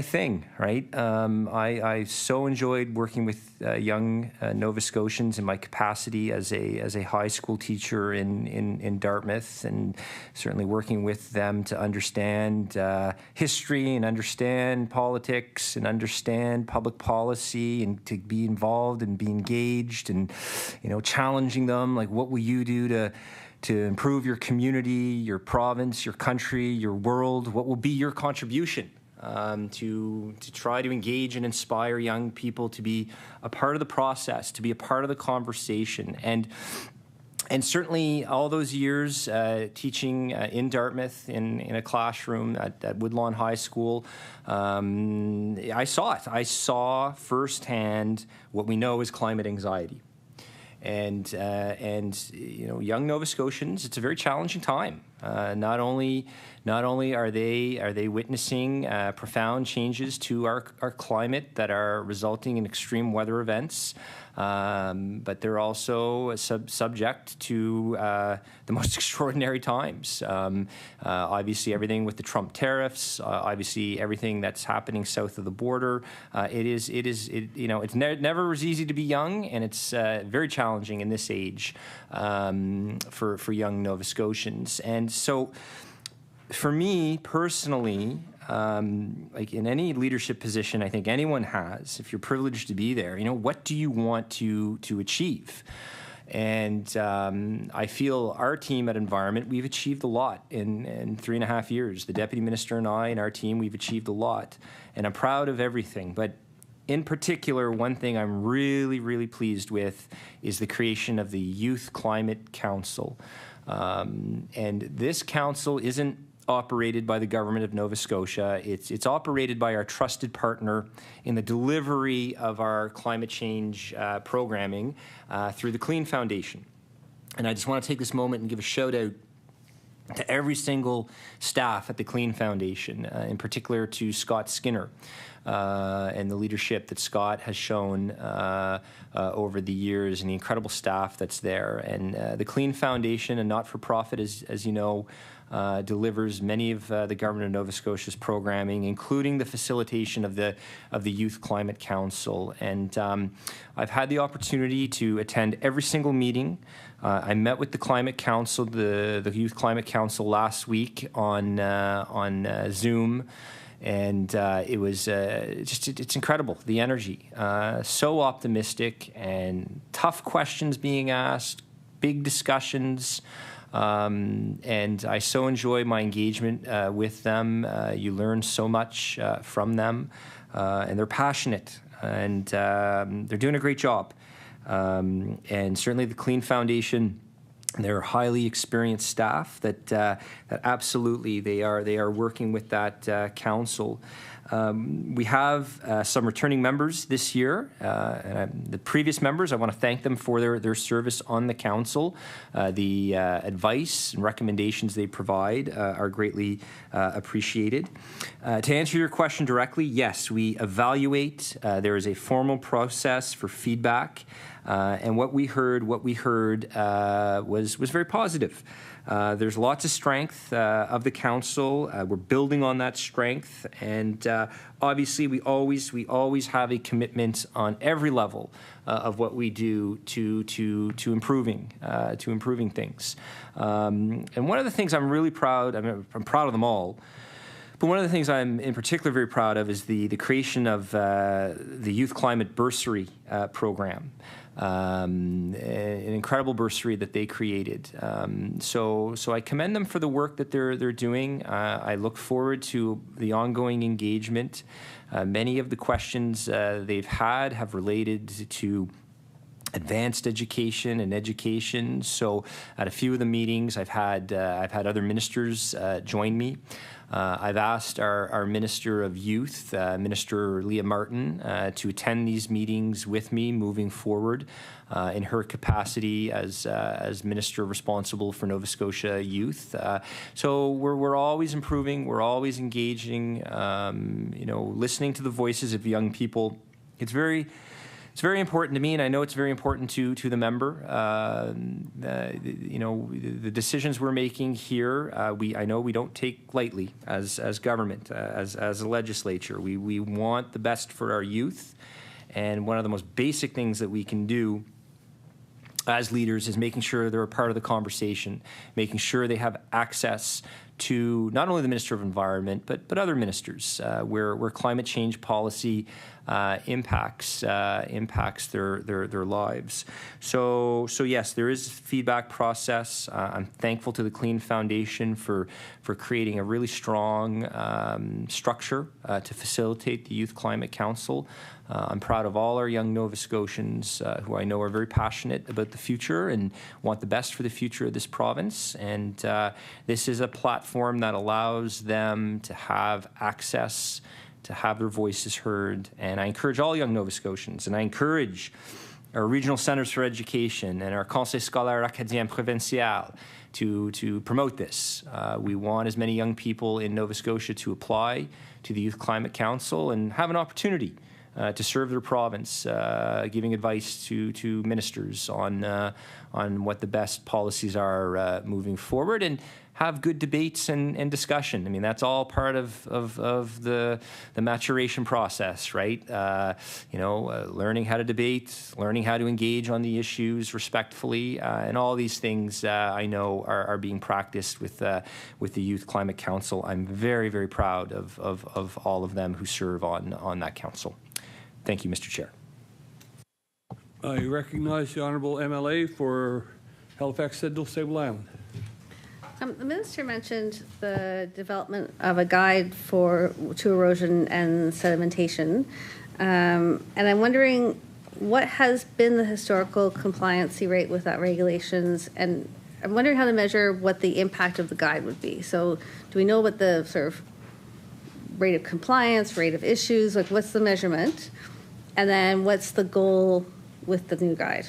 thing, right? I so enjoyed working with young Nova Scotians in my capacity as a high school teacher in Dartmouth, and certainly working with them to understand history and understand politics and understand public policy and to be involved and be engaged and, challenging them, like, what will you do to improve your community, your province, your country, your world? What will be your contribution? To try to engage and inspire young people to be a part of the process, to be a part of the conversation. And certainly all those years teaching in Dartmouth in a classroom at Woodlawn High School, I saw it. I saw firsthand what we know is climate anxiety. And young Nova Scotians, it's a very challenging time. Not only are they witnessing profound changes to our climate that are resulting in extreme weather events, but they're also subject to the most extraordinary times. Obviously, everything with the Trump tariffs. Obviously, everything that's happening south of the border. It's never was easy to be young, and it's very challenging in this age for young Nova Scotians. And so, for me personally, like in any leadership position I think anyone has, if you're privileged to be there, what do you want to achieve? And I feel our team at Environment, we've achieved a lot in 3.5 years. The Deputy Minister and I and our team, we've achieved a lot. And I'm proud of everything. But in particular, one thing I'm really, really pleased with is the creation of the Youth Climate Council. And this council isn't operated by the government of Nova Scotia. It's operated by our trusted partner in the delivery of our climate change programming through the Clean Foundation. And I just want to take this moment and give a shout out to every single staff at the Clean Foundation, in particular to Scott Skinner and the leadership that Scott has shown over the years and the incredible staff that's there. And the Clean Foundation, a not-for-profit, as you know, delivers many of the government of Nova Scotia's programming, including the facilitation of the Youth Climate Council. And I've had the opportunity to attend every single meeting. I met with the Climate Council, the Youth Climate Council, last week on Zoom. And it was it's incredible, the energy. So optimistic and tough questions being asked, big discussions. And I so enjoy my engagement with them. You learn so much from them, and they're passionate, and they're doing a great job. And certainly the Clean Foundation, they're highly experienced staff that absolutely they are working with that council. We have some returning members this year. The previous members, I want to thank them for their service on the council. The advice and recommendations they provide are greatly appreciated. To answer your question directly, yes, we evaluate. There is a formal process for feedback. And what we heard was very positive. There's lots of strength of the council. We're building on that strength, and obviously we always have a commitment on every level of what we do to improving things. And one of the things I'm really proud. I'm proud of them all. But one of the things I'm in particular very proud of is the creation of the Youth Climate Bursary program. an incredible bursary that they created. So I commend them for the work that they're doing. I look forward to the ongoing engagement. Many of the questions they've had have related to advanced education and education. So at a few of the meetings, I've had other ministers join me. I've asked our Minister of Youth, Minister Leah Martin, to attend these meetings with me moving forward in her capacity as Minister responsible for Nova Scotia youth. So we're always improving, we're always engaging, listening to the voices of young people. It's very important to me, and I know it's very important to the member. The decisions we're making here, I know we don't take lightly as government, as a legislature. We want the best for our youth, and one of the most basic things that we can do as leaders is making sure they're a part of the conversation, making sure they have access to not only the Minister of Environment, but other ministers, where climate change policy impacts their lives. So yes, there is a feedback process. I'm thankful to the Clean Foundation for creating a really strong structure to facilitate the Youth Climate Council. I'm proud of all our young Nova Scotians who I know are very passionate about the future and want the best for the future of this province. And this is a platform that allows them to have access, to have their voices heard. And I encourage all young Nova Scotians, and I encourage our regional centres for education and our Conseil scolaire acadien provincial to promote this. We want as many young people in Nova Scotia to apply to the Youth Climate Council and have an opportunity to serve their province, giving advice to ministers on what the best policies are moving forward, and have good debates and discussion. I mean, that's all part of the maturation process, right? Learning how to debate, learning how to engage on the issues respectfully, and all these things I know are being practiced with the Youth Climate Council. I'm very, very proud of all of them who serve on that council. Thank you, Mr. Chair. I recognize the Honourable MLA for Halifax Central Sable Island. The minister mentioned the development of a guide to erosion and sedimentation, and I'm wondering what has been the historical compliancy rate with that regulations, and I'm wondering how to measure what the impact of the guide would be. So do we know what the sort of rate of compliance, rate of issues, like what's the measurement? And then what's the goal with the new guide?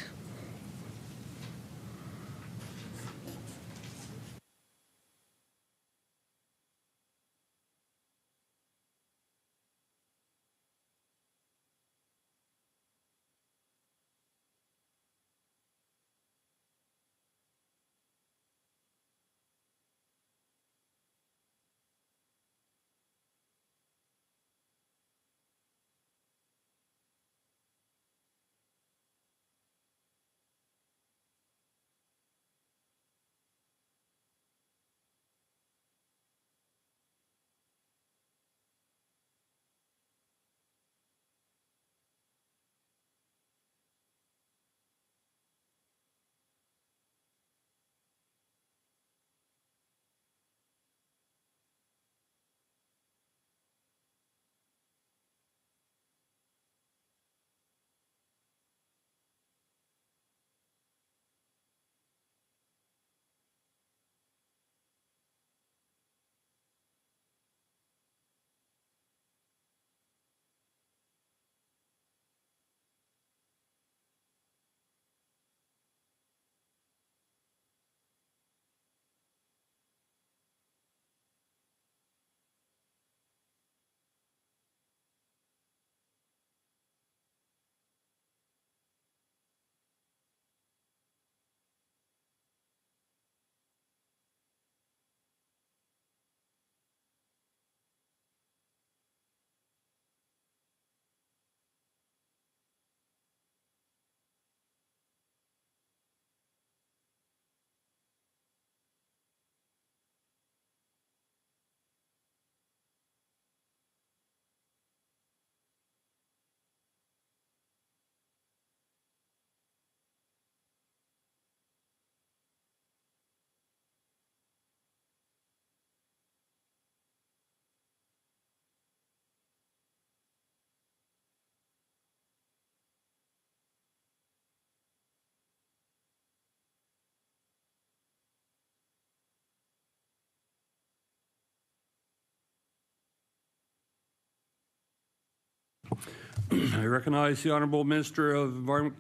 I recognize the Honourable Minister of Environment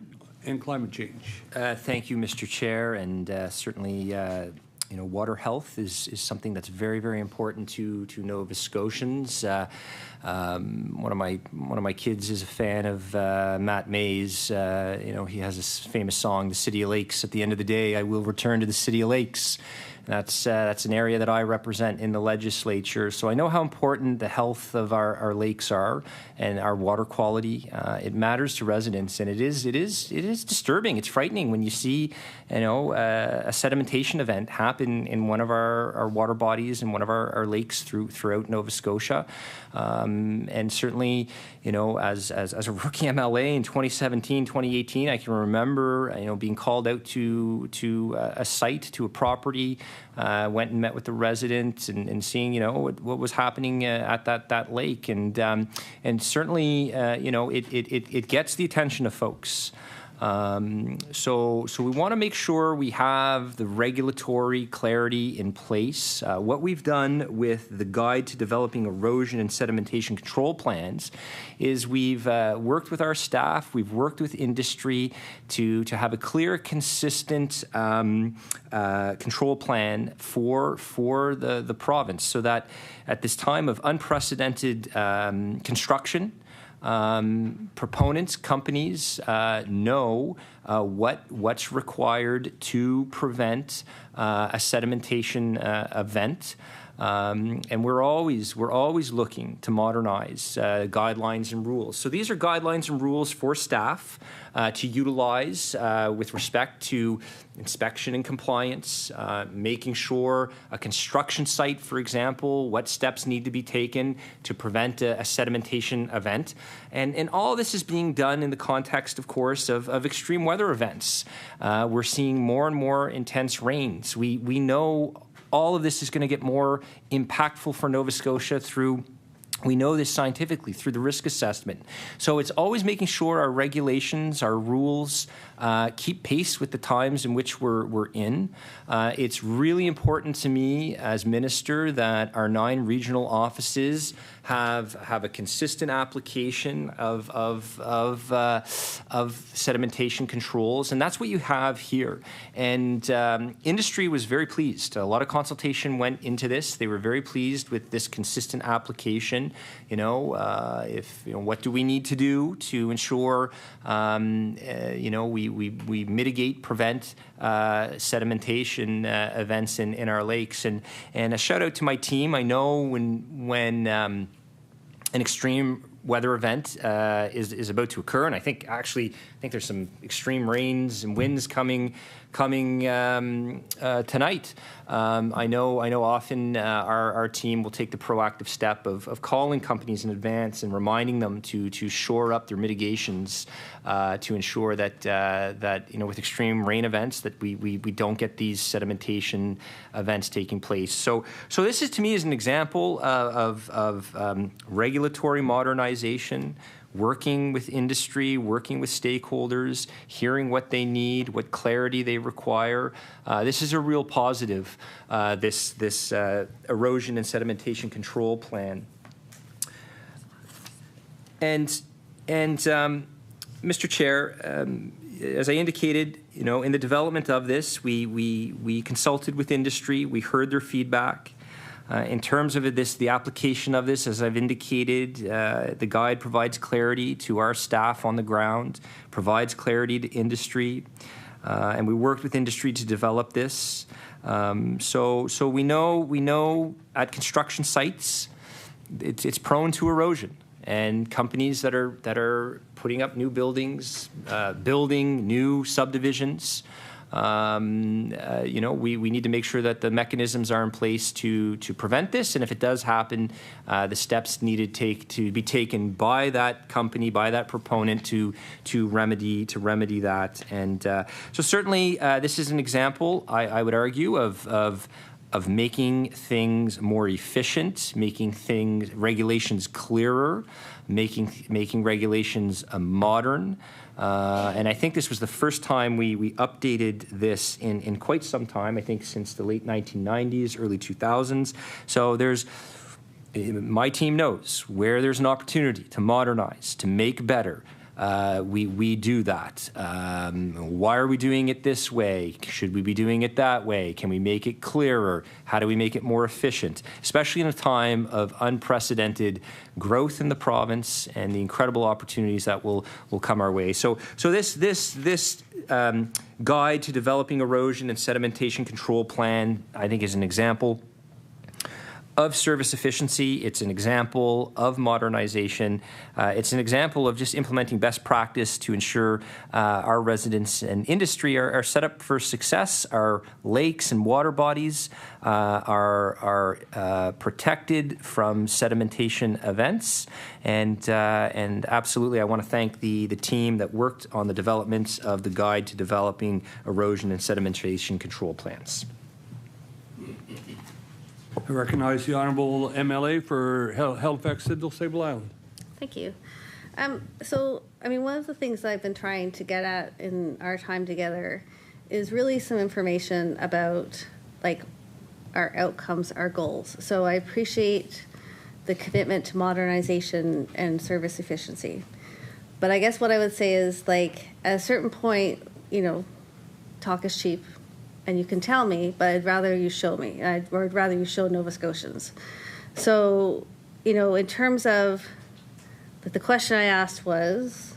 and Climate Change. Thank you, Mr. Chair, and certainly, water health is something that's very, very important to Nova Scotians. One of my kids is a fan of Matt Mays. He has this famous song, "The City of Lakes." At the end of the day, I will return to the City of Lakes. That's an area that I represent in the legislature. So I know how important the health of our lakes are and our water quality. It matters to residents, and it is disturbing. It's frightening when you see, a sedimentation event happen in one of our water bodies and one of our lakes throughout Nova Scotia. And certainly, as a rookie MLA in 2017, 2018, I can remember, being called out to a site, to a property, went and met with the residents and seeing, what was happening at that lake. And certainly, it gets the attention of folks. So we want to make sure we have the regulatory clarity in place. What we've done with the Guide to Developing Erosion and Sedimentation Control Plans is we've worked with our staff, we've worked with industry to have a clear, consistent control plan for the province, so that at this time of unprecedented construction, proponents, companies know what's required to prevent a sedimentation event. And we're always looking to modernize guidelines and rules. So these are guidelines and rules for staff to utilize with respect to inspection and compliance, making sure a construction site, for example, what steps need to be taken to prevent a sedimentation event. And all of this is being done in the context, of course, of extreme weather events. We're seeing more and more intense rains. We know all of this is going to get more impactful for Nova Scotia we know this scientifically through the risk assessment. So it's always making sure our regulations, our rules, keep pace with the times in which we're in. It's really important to me as minister that our 9 regional offices have a consistent application of sedimentation controls, and that's what you have here. And industry was very pleased. A lot of consultation went into this. They were very pleased with this consistent application. What do we need to do to ensure, we mitigate, prevent sedimentation events in our lakes. And a shout out to my team. I know when an extreme weather event is about to occur, and I think there's some extreme rains and winds coming tonight. I know often our team will take the proactive step of calling companies in advance and reminding them to shore up their mitigations to ensure that with extreme rain events that we don't get these sedimentation events taking place. So this is, to me, is an example of regulatory modernization, working with industry, working with stakeholders, hearing what they need, what clarity they require. This is a real positive, this erosion and sedimentation control plan. And Mr. Chair, as I indicated, in the development of this, we consulted with industry, we heard their feedback. In terms of the application of this, as I've indicated, the guide provides clarity to our staff on the ground, provides clarity to industry, and we worked with industry to develop this. So we know at construction sites, it's prone to erosion, and companies that are putting up new buildings, building new subdivisions. We need to make sure that the mechanisms are in place to prevent this, and if it does happen, the steps needed to be taken by that company, by that proponent to remedy that. And so certainly this is an example, I would argue, of making things more efficient, making regulations clearer, making regulations modern. And I think this was the first time we updated this in quite some time, I think since the late 1990s, early 2000s. So there's my team knows where there's an opportunity to modernize, to make better. We do that. Why are we doing it this way? Should we be doing it that way? Can we make it clearer? How do we make it more efficient? Especially in a time of unprecedented growth in the province and the incredible opportunities that will come our way. So this guide to developing erosion and sedimentation control plan, I think, is an example of service efficiency. It's an example of modernization. It's an example of just implementing best practice to ensure our residents and industry are set up for success. Our lakes and water bodies are protected from sedimentation events. And absolutely, I want to thank the team that worked on the development of the guide to developing erosion and sedimentation control plans. I recognize the Honourable MLA for Halifax, Sidney, Sable Island. Thank you. So, I mean, one of the things I've been trying to get at in our time together is really some information about, like, our outcomes, our goals. So I appreciate the commitment to modernization and service efficiency. But I guess what I would say is, like, at a certain point, you know, talk is cheap. And you can tell me, but I'd rather you show me. I'd rather you show Nova Scotians. So, you know, in terms of, the question I asked was,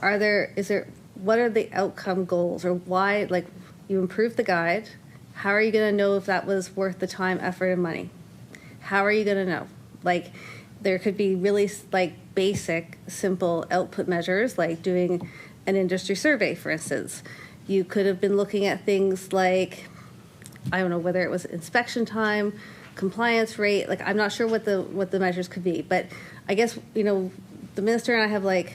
what are the outcome goals, or why, like, you improved the guide, how are you going to know if that was worth the time, effort, and money? How are you going to know? Like, there could be really, like, basic, simple output measures, like doing an industry survey, for instance. You could have been looking at things like, I don't know, whether it was inspection time, compliance rate. Like, I'm not sure what the measures could be, but I guess, you know, the minister and I have like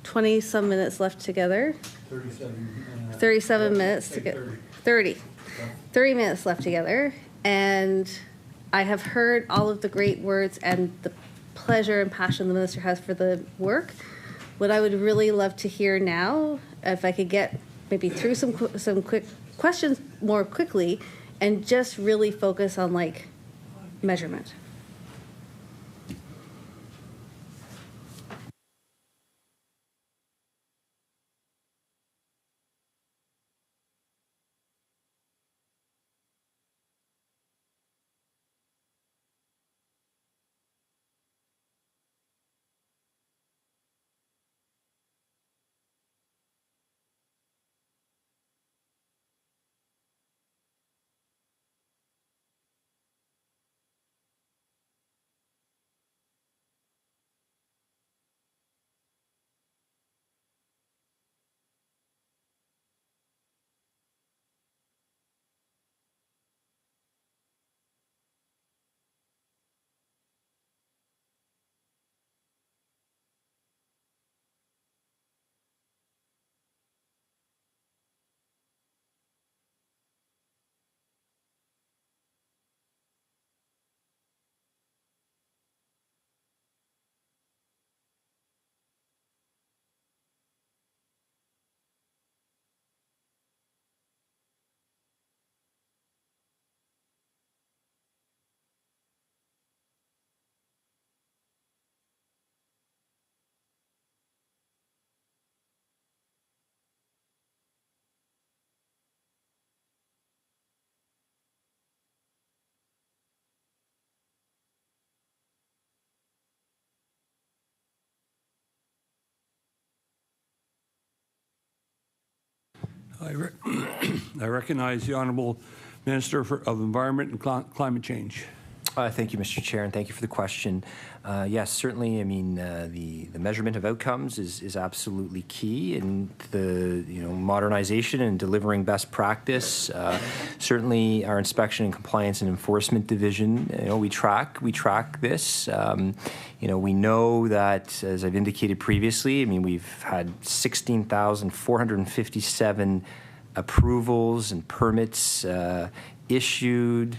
20 some minutes left together. 37 minutes to get 30 minutes left together, and I have heard all of the great words and the pleasure and passion the minister has for the work. What I would really love to hear now, if I could get maybe through some quick questions more quickly, and just really focus on, like, measurement. I recognize the Honourable Minister of Environment and Climate Change. Thank you, Mr. Chair, and thank you for the question. Yes, certainly. I mean, the measurement of outcomes is absolutely key in the modernization and delivering best practice. Certainly, our inspection and compliance and enforcement division, we track this. We know that, as I've indicated previously, I mean, we've had 16,457 approvals and permits issued.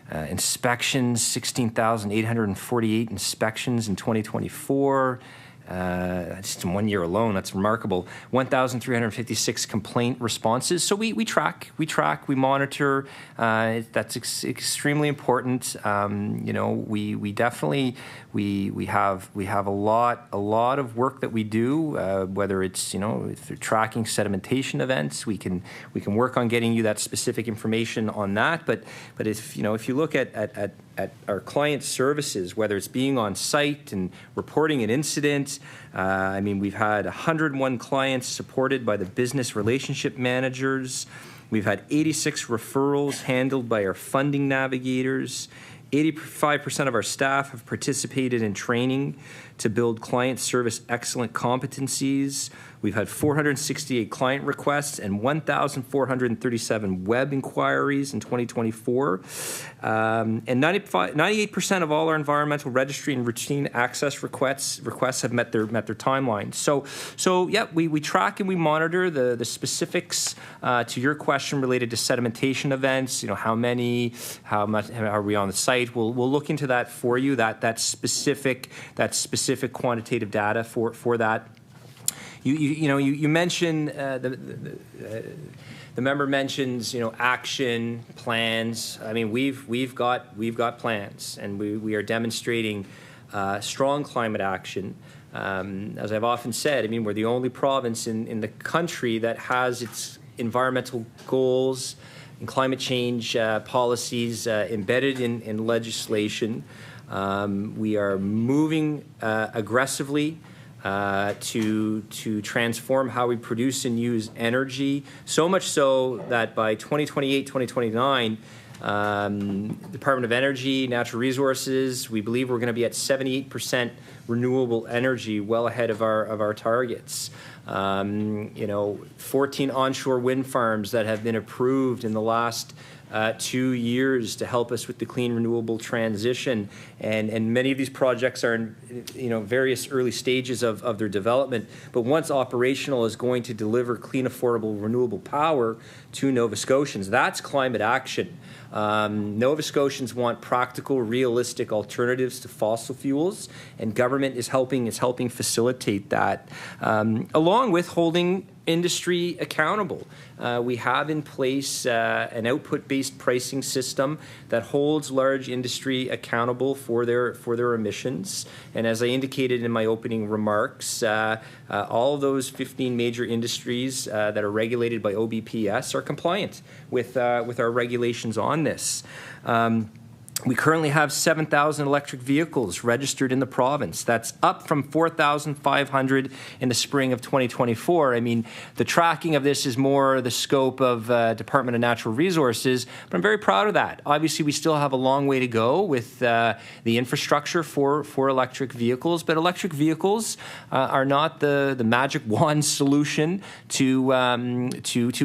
Inspections, 16,848 inspections in 2024. just in 1 year alone, that's remarkable. 1,356 complaint responses. So we track, we monitor. That's extremely important. You know, we definitely we have a lot of work that we do. Whether it's, you know, if they're tracking sedimentation events, we can work on getting you that specific information on that. But if, you know, if you look at our client services, whether it's being on site and reporting an incident, I mean, we've had 101 clients supported by the business relationship managers. We've had 86 referrals handled by our funding navigators. 85% of our staff have participated in training to build client service excellent competencies. We've had 468 client requests and 1,437 web inquiries in 2024. And 98% of all our environmental registry and routine access requests have met their timelines. So yeah, we track and we monitor the specifics to your question related to sedimentation events. You know, how many, how much are we on the site? We'll look into that for you. That specific quantitative data for that. You mentioned the member mentions, you know, action plans. I mean, we've got plans, and we are demonstrating strong climate action. As I've often said, I mean, we're the only province in the country that has its environmental goals and climate change policies embedded in legislation. We are moving aggressively to transform how we produce and use energy, so much so that by 2028, 2029, Department of Energy, Natural Resources, we believe we're going to be at 78% renewable energy, well ahead of our targets. You know, 14 onshore wind farms that have been approved in the last 2 years to help us with the clean renewable transition, and many of these projects are in, you know, various early stages of their development, but once operational is going to deliver clean, affordable, renewable power to Nova Scotians. That's climate action. Nova Scotians want practical, realistic alternatives to fossil fuels, and government is helping facilitate that, along with holding industry accountable. We have in place an output-based pricing system that holds large industry accountable for their emissions. And as I indicated in my opening remarks, all of those 15 major industries that are regulated by OBPS are compliant with our regulations on this. We currently have 7,000 electric vehicles registered in the province. That's up from 4,500 in the spring of 2024. I mean, the tracking of this is more the scope of Department of Natural Resources, but I'm very proud of that. Obviously, we still have a long way to go with the infrastructure for electric vehicles, but electric vehicles are not the magic wand solution to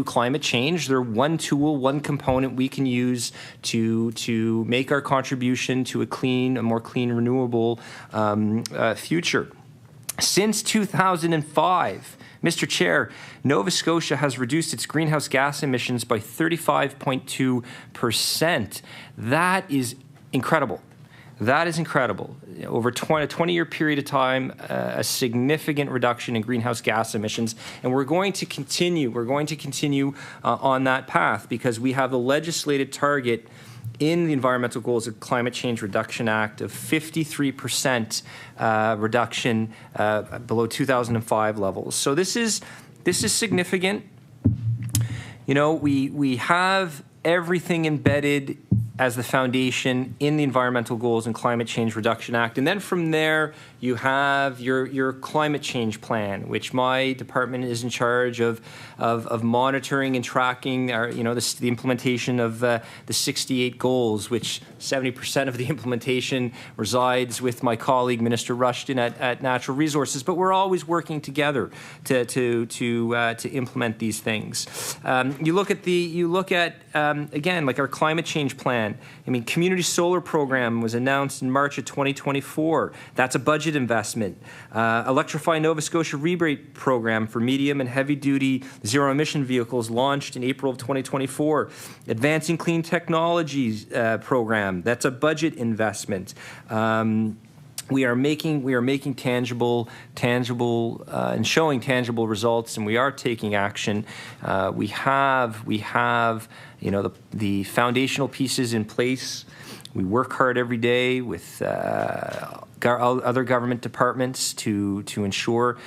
climate change. They're one tool, one component we can use to make our contribution to a more clean, renewable future. Since 2005, Mr. Chair, Nova Scotia has reduced its greenhouse gas emissions by 35.2%. That is incredible. That is incredible. Over a 20-year period of time, a significant reduction in greenhouse gas emissions, and we're going to continue. We're going to continue on that path because we have the legislated target in the Environmental Goals of Climate Change Reduction Act of 53% reduction below 2005 levels. So this is significant. You know, we have everything embedded as the foundation in the Environmental Goals and Climate Change Reduction Act. And then from there, you have your climate change plan, which my department is in charge of monitoring and tracking our, you know, the implementation of the 68 goals, which 70% of the implementation resides with my colleague, Minister Rushton at Natural Resources. But we're always working together to implement these things. You look at again, like our climate change plan. I mean, community solar program was announced in March of 2024. That's a budget investment. Electrify Nova Scotia rebate program for medium and heavy duty zero emission vehicles launched in April of 2024. Advancing Clean Technologies program. That's a budget investment. we are making tangible and showing tangible results, and we are taking action. We have the foundational pieces in place. We work hard every day with other government departments to ensure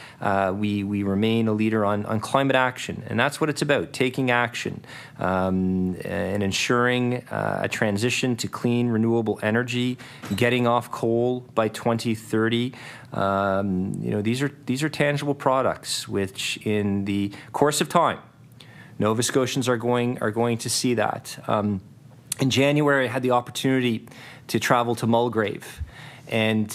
we remain a leader on climate action. And that's what it's about, taking action and ensuring a transition to clean, renewable energy, getting off coal by 2030. These are tangible products which in the course of time, Nova Scotians are going to see that. In January, I had the opportunity to travel to Mulgrave and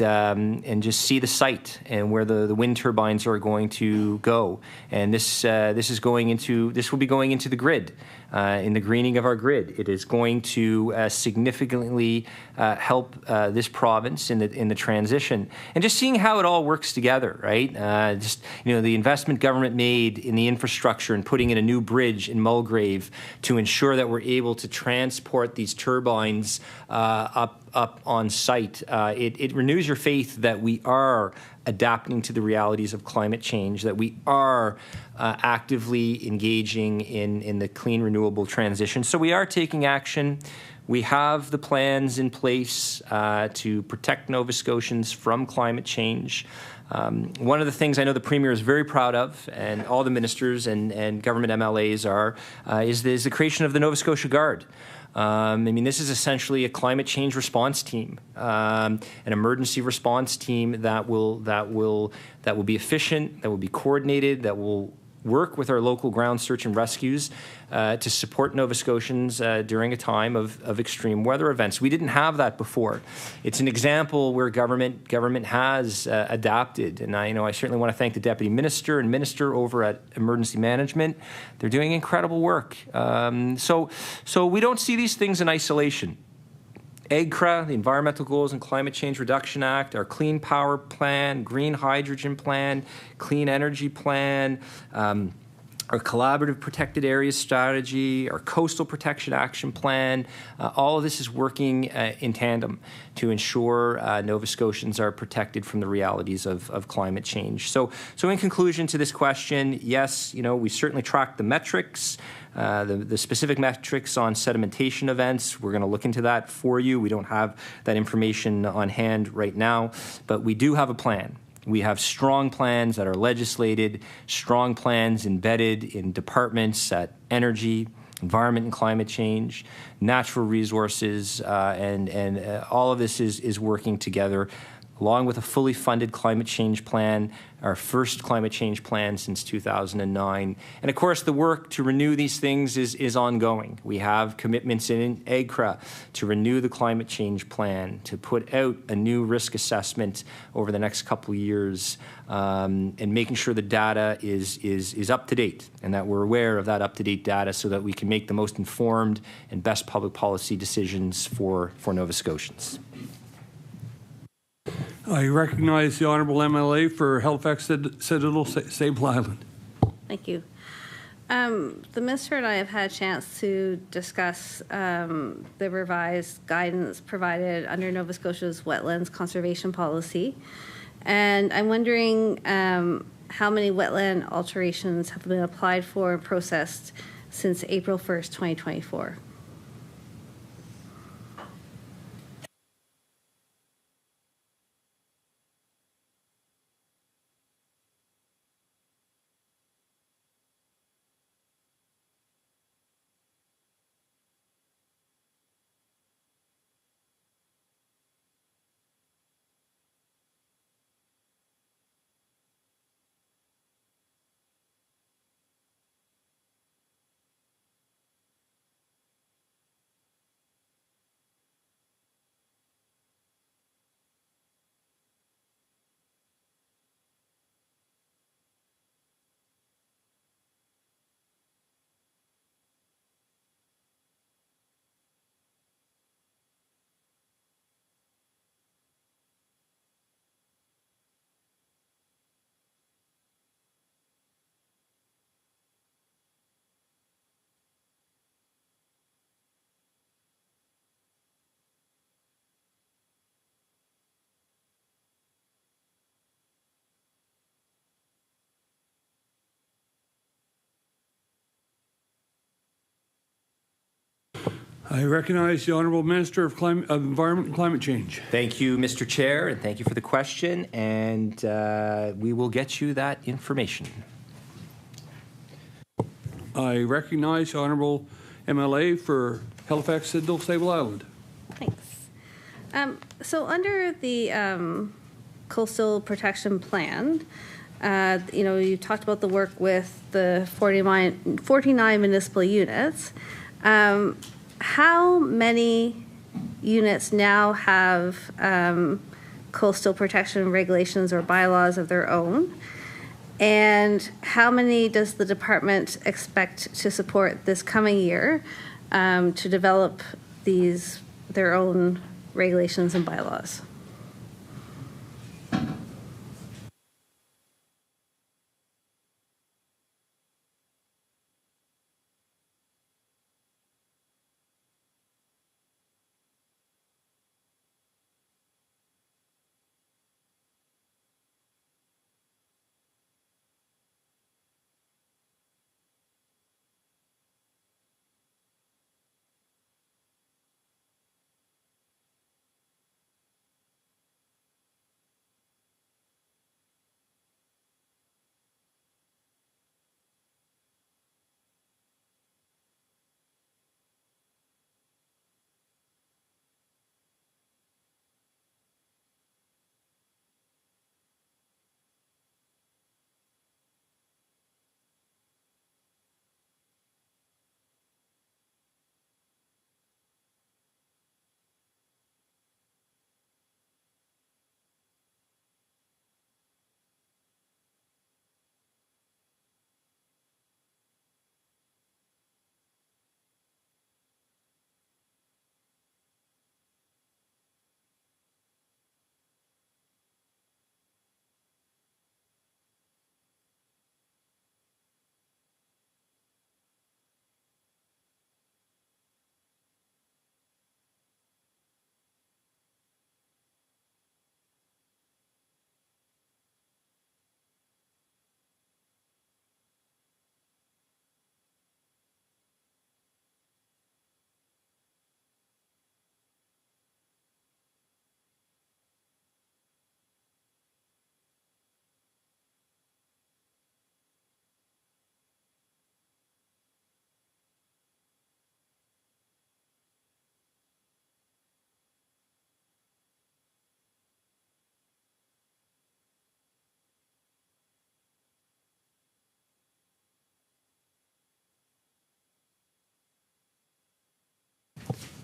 just see the site and where the wind turbines are going to go. And this will be going into the grid, in the greening of our grid. It is going to significantly help this province in the transition. And just seeing how it all works together, right? The investment government made in the infrastructure and putting in a new bridge in Mulgrave to ensure that we're able to transport these turbines up on site. It renews your faith that we are adapting to the realities of climate change, that we are actively engaging in the clean, renewable transition. So we are taking action. We have the plans in place to protect Nova Scotians from climate change. One of the things I know the Premier is very proud of, and all the ministers and government MLAs are, is the creation of the Nova Scotia Guard. This is essentially a climate change response team, an emergency response team that will be efficient, that will be coordinated, that will work with our local ground search and rescues to support Nova Scotians during a time of extreme weather events. We didn't have that before. It's an example where government has adapted, and I certainly want to thank the Deputy Minister and Minister over at Emergency Management. They're doing incredible work. So we don't see these things in isolation. EGCRA, the Environmental Goals and Climate Change Reduction Act, our Clean Power Plan, Green Hydrogen Plan, Clean Energy Plan, our Collaborative Protected Areas Strategy, our Coastal Protection Action Plan, all of this is working in tandem to ensure Nova Scotians are protected from the realities of climate change. So in conclusion to this question, yes, we certainly track the metrics, the specific metrics on sedimentation events. We're going to look into that for you. We don't have that information on hand right now, but we do have a plan. We have strong plans that are legislated, strong plans embedded in departments at energy, environment and climate change, natural resources, and all of this is working together, along with a fully funded climate change plan, our first climate change plan since 2009. And of course, the work to renew these things is ongoing. We have commitments in EGCRA to renew the climate change plan, to put out a new risk assessment over the next couple of years, and making sure the data is up to date and that we're aware of that up-to-date data so that we can make the most informed and best public policy decisions for Nova Scotians. I recognize the Honourable MLA for Halifax Citadel Sable Island. Thank you. The Minister and I have had a chance to discuss the revised guidance provided under Nova Scotia's wetlands conservation policy. And I'm wondering how many wetland alterations have been applied for and processed since April 1st, 2024. I recognize the Honourable Minister of Environment and Climate Change. Thank you, Mr. Chair, and thank you for the question, and we will get you that information. I recognize the Honourable MLA for Halifax, Sidney, Sable Island. Thanks. So under the Coastal Protection Plan, you talked about the work with the 49 municipal units. How many units now have coastal protection regulations or bylaws of their own? And how many does the department expect to support this coming year to develop their own regulations and bylaws?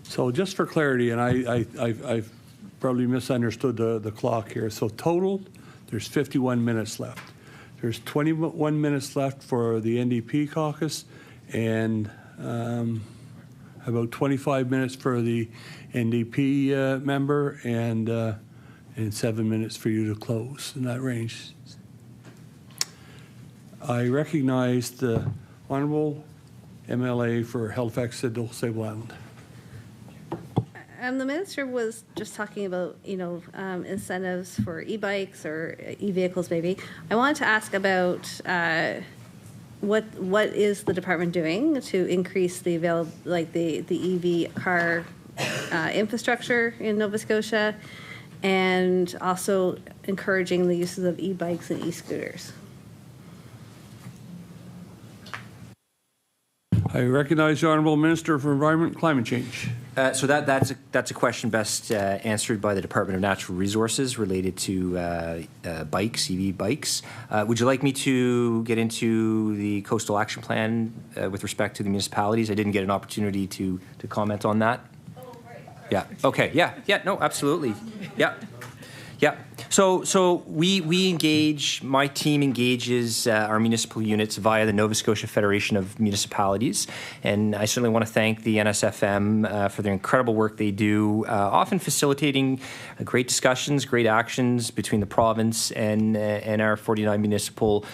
So just for clarity, and I've probably misunderstood the clock here. So total, there's 51 minutes left. There's 21 minutes left for the NDP caucus, and about 25 minutes for the NDP member, and 7 minutes for you to close in that range. I recognize the Honourable MLA for Halifax, Sidney, Sable Island. The minister was just talking about, incentives for e-bikes or e-vehicles, maybe. I wanted to ask about what is the department doing to increase the the EV car infrastructure in Nova Scotia, and also encouraging the uses of e-bikes and e-scooters. I recognize the Honourable Minister for Environment and Climate Change. So that's a question best answered by the Department of Natural Resources related to bikes, EV bikes. Would you like me to get into the Coastal Action Plan with respect to the municipalities? I didn't get an opportunity to comment on that. Oh, right. Yeah. Okay. Yeah. No. Absolutely. Yeah. Yeah. So we engage, my team engages our municipal units via the Nova Scotia Federation of Municipalities. And I certainly want to thank the NSFM for their incredible work they do, often facilitating great discussions, great actions between the province and our 49 municipal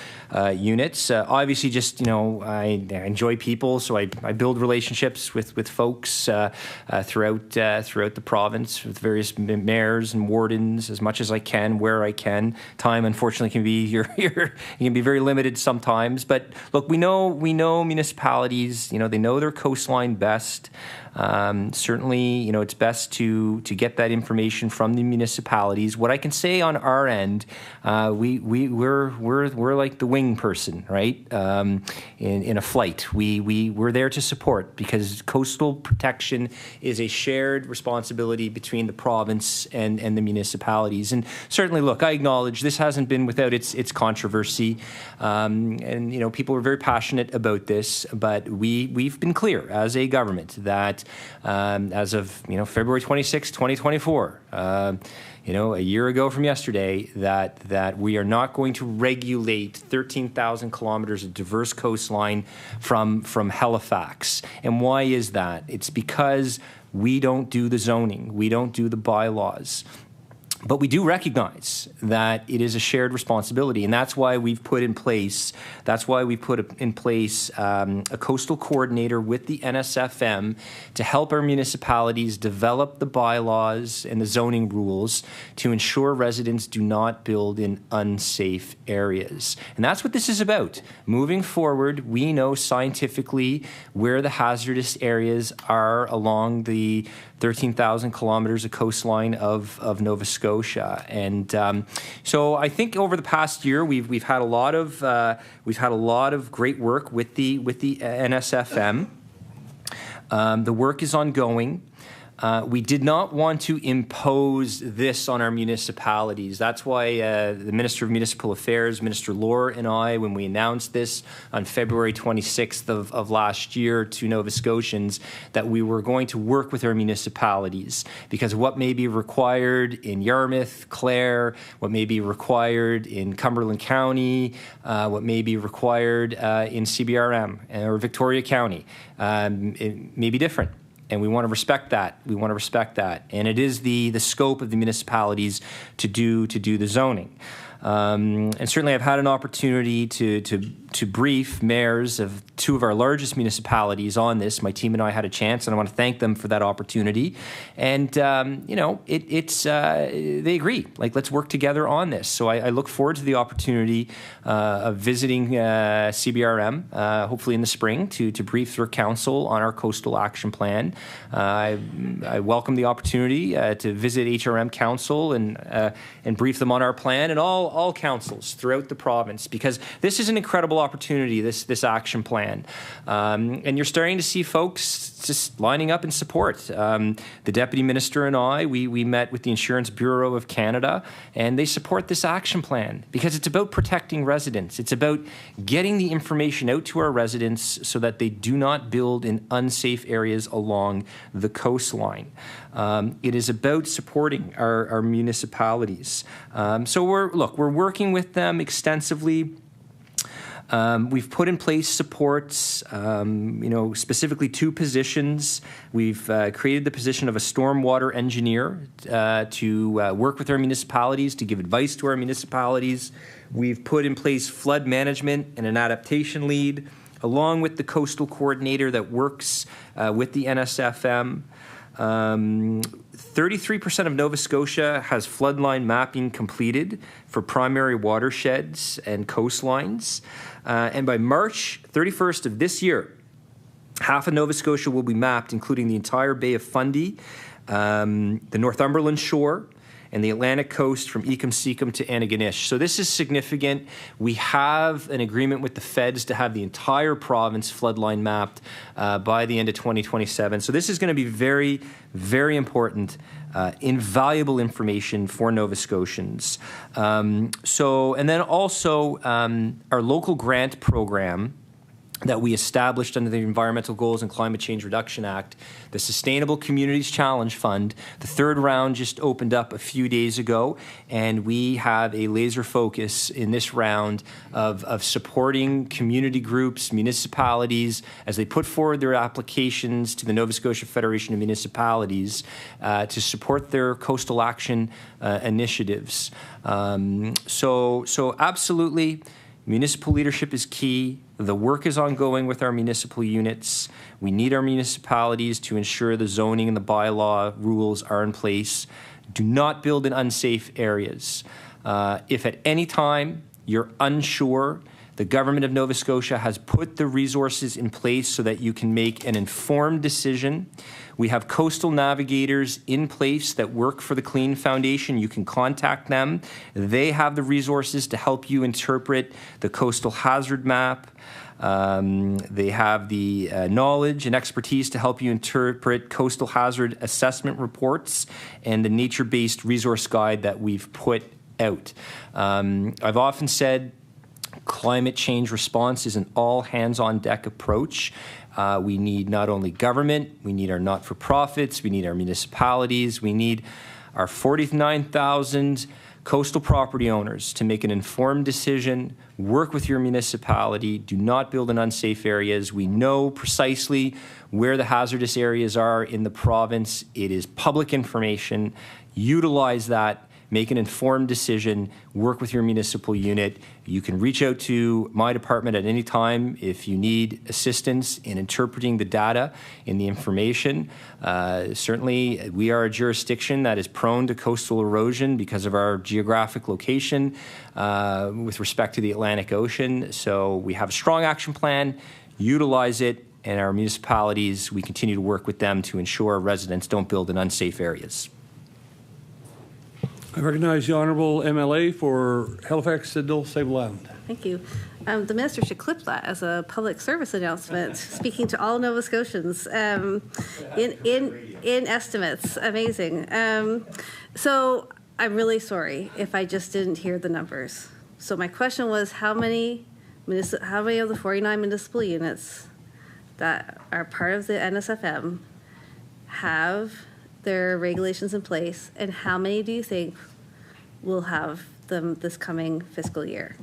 units. Obviously, just, I enjoy people, so I build relationships with folks throughout the province, with various mayors and wardens as much as I can. can, where I can. Time, unfortunately, can be it can be very limited sometimes. But look, we know municipalities. They know their coastline best. Certainly, it's best to get that information from the municipalities. What I can say on our end, we're like the wing person, right? In a flight, we're there to support, because coastal protection is a shared responsibility between the province and the municipalities. And certainly, look, I acknowledge this hasn't been without its controversy, and people are very passionate about this. But we've been clear as a government that as of February 26, 2024, a year ago from yesterday, that we are not going to regulate 13,000 kilometers of diverse coastline from Halifax. And why is that? It's because we don't do the zoning, we don't do the bylaws. But we do recognize that it is a shared responsibility, and that's why we've put in place. A coastal coordinator with the NSFM to help our municipalities develop the bylaws and the zoning rules to ensure residents do not build in unsafe areas. And that's what this is about. Moving forward, we know scientifically where the hazardous areas are along the 13,000 kilometers of coastline of Nova Scotia, and so I think over the past year we've had a lot of great work with the NSFM. The work is ongoing. We did not want to impose this on our municipalities. That's why the Minister of Municipal Affairs, Minister Lohr, and I, when we announced this on February 26th of last year to Nova Scotians, that we were going to work with our municipalities, because what may be required in Yarmouth, Clare, what may be required in Cumberland County, what may be required in CBRM or Victoria County, it may be different. And we want to respect that. And it is the scope of the municipalities to do the zoning. And certainly I've had an opportunity to brief mayors of two of our largest municipalities on this. My team and I had a chance, and I want to thank them for that opportunity. And, they agree. Like, let's work together on this. So I look forward to the opportunity of visiting CBRM, hopefully in the spring, to brief their council on our coastal action plan. I welcome the opportunity to visit HRM Council and brief them on our plan, and all councils throughout the province, because this is an incredible opportunity, this action plan. And you're starting to see folks just lining up in support. The Deputy Minister and I, we met with the Insurance Bureau of Canada, and they support this action plan because it's about protecting residents. It's about getting the information out to our residents so that they do not build in unsafe areas along the coastline. It is about supporting our municipalities. So we're working with them extensively. We've put in place supports, specifically two positions. We've created the position of a stormwater engineer to work with our municipalities, to give advice to our municipalities. We've put in place flood management and an adaptation lead, along with the coastal coordinator that works with the NSFM. 33% of Nova Scotia has floodline mapping completed for primary watersheds and coastlines. And by March 31st of this year, half of Nova Scotia will be mapped, including the entire Bay of Fundy, the Northumberland shore, and the Atlantic coast from Ecum-Secum to Antigonish. So this is significant. We have an agreement with the feds to have the entire province floodline mapped by the end of 2027. So this is going to be very, very important, invaluable information for Nova Scotians. And then also our local grant program that we established under the Environmental Goals and Climate Change Reduction Act, the Sustainable Communities Challenge Fund. The third round just opened up a few days ago, and we have a laser focus in this round of supporting community groups, municipalities, as they put forward their applications to the Nova Scotia Federation of Municipalities to support their coastal action initiatives. So absolutely, Municipal leadership is key. The work is ongoing with our municipal units. We need our municipalities to ensure the zoning and the bylaw rules are in place. Do not build in unsafe areas. If at any time you're unsure, the government of Nova Scotia has put the resources in place so that you can make an informed decision. We have coastal navigators in place that work for the Clean Foundation. You can contact them. They have the resources to help you interpret the coastal hazard map. They have the knowledge and expertise to help you interpret coastal hazard assessment reports and the nature-based resource guide that we've put out. I've often said climate change response is an all-hands-on-deck approach. We need not only government, we need our not-for-profits, we need our municipalities, we need our 49,000 coastal property owners to make an informed decision, work with your municipality, do not build in unsafe areas. We know precisely where the hazardous areas are in the province. It is public information. Utilize that. Make an informed decision, work with your municipal unit. You can reach out to my department at any time if you need assistance in interpreting the data and the information. Certainly, we are a jurisdiction that is prone to coastal erosion because of our geographic location with respect to the Atlantic Ocean. So we have a strong action plan, utilize it, and our municipalities, we continue to work with them to ensure residents don't build in unsafe areas. I recognize the Honourable MLA for Halifax, Sidney, Sable Island. Thank you. The minister should clip that as a public service announcement, speaking to all Nova Scotians in estimates. Amazing. So I'm really sorry if I just didn't hear the numbers. So my question was, how many of the 49 municipal units that are part of the NSFM have their regulations in place, and how many do you think will have them this coming fiscal year?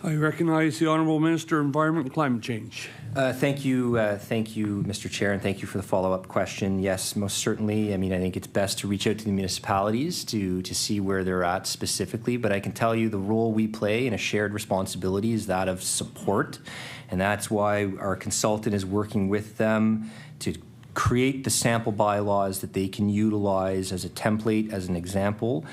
I recognize the Honourable Minister of Environment and Climate Change. Thank you, Mr. Chair, and thank you for the follow-up question. Yes, most certainly. I mean, I think it's best to reach out to the municipalities to see where they're at specifically, but I can tell you the role we play in a shared responsibility is that of support, and that's why our consultant is working with them to create the sample bylaws that they can utilize as a template, as an example,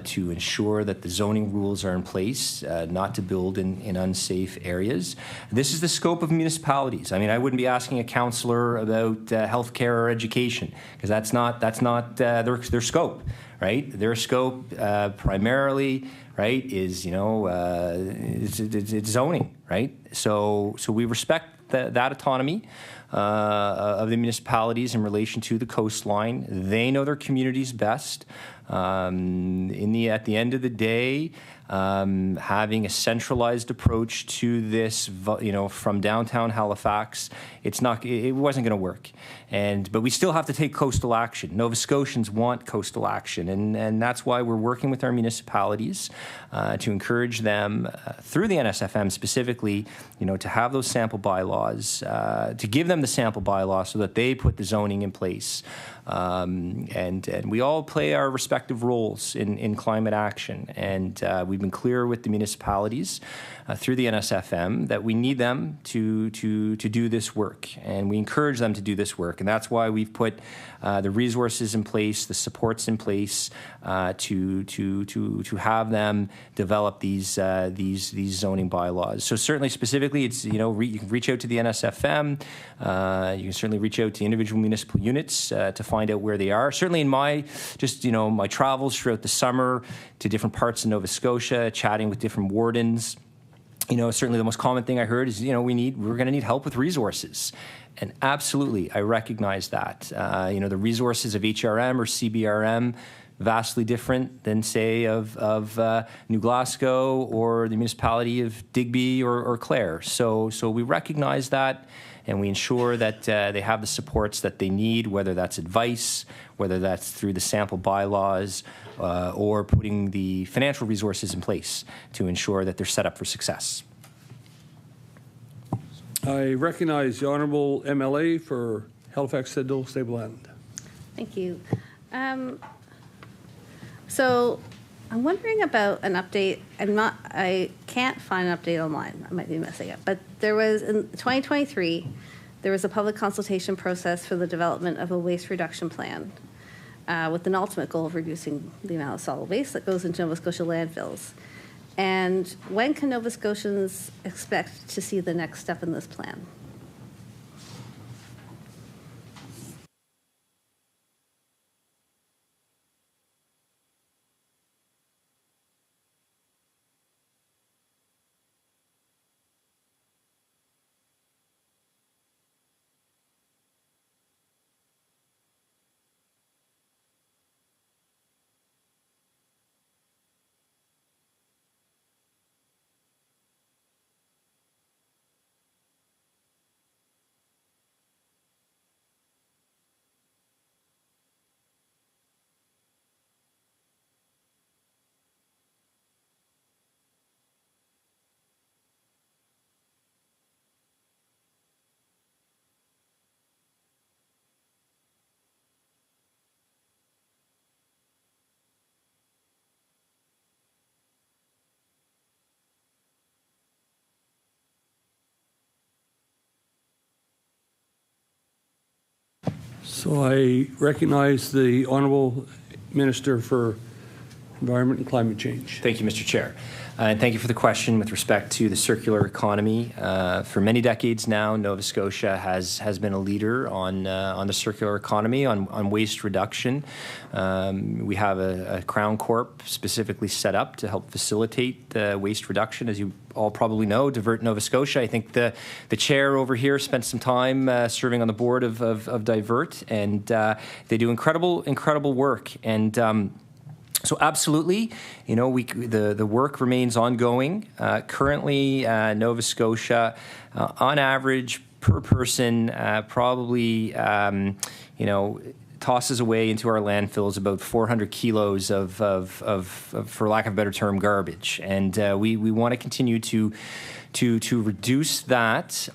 to ensure that the zoning rules are in place, not to build in unsafe areas. This is the scope of municipalities. I mean, I wouldn't be asking a councillor about healthcare or education, because that's not their scope, right? Their scope primarily, right, is it's zoning, right? So we respect that autonomy of the municipalities in relation to the coastline. They know their communities best. At the end of the day, having a centralized approach to this, from downtown Halifax, it wasn't going to work. But we still have to take coastal action. Nova Scotians want coastal action, and that's why we're working with our municipalities to encourage them through the NSFM specifically, to have those sample bylaws, to give them them the sample bylaw so that they put the zoning in place. And we all play our respective roles in climate action. And we've been clear with the municipalities through the NSFM that we need them to do this work. And we encourage them to do this work. And that's why we've put the resources in place, the supports in place to have them develop these zoning bylaws. So certainly specifically, it's, you can reach out to the NSFM. You can certainly reach out to individual municipal units to find out where they are. Certainly in my travels throughout the summer to different parts of Nova Scotia, chatting with different wardens, certainly the most common thing I heard is, we're going to need help with resources. And absolutely, I recognize that. The resources of HRM or CBRM, vastly different than, say, of New Glasgow or the municipality of Digby or Clare. So we recognize that, and we ensure that they have the supports that they need, whether that's advice, whether that's through the sample bylaws, or putting the financial resources in place to ensure that they're set up for success. I recognize the Honourable MLA for Halifax-Sydney Stable Island. Thank you. So I'm wondering about an update. I can't find an update online. I might be missing it. But there was, in 2023, there was a public consultation process for the development of a waste reduction plan with an ultimate goal of reducing the amount of solid waste that goes into Nova Scotia landfills. And when can Nova Scotians expect to see the next step in this plan? So I recognize the Honourable Minister for Environment and Climate Change. Thank you, Mr. Chair. And thank you for the question with respect to the circular economy. For many decades now, Nova Scotia has been a leader on the circular economy, on waste reduction. We have a Crown Corp specifically set up to help facilitate the waste reduction. As you all probably know, Divert Nova Scotia. I think the chair over here spent some time serving on the board of Divert, and they do incredible work. And so absolutely, the work remains ongoing. Currently, Nova Scotia, on average, per person, probably, tosses away into our landfills about 400 kilos of, for lack of a better term, garbage. And we want to continue to reduce that.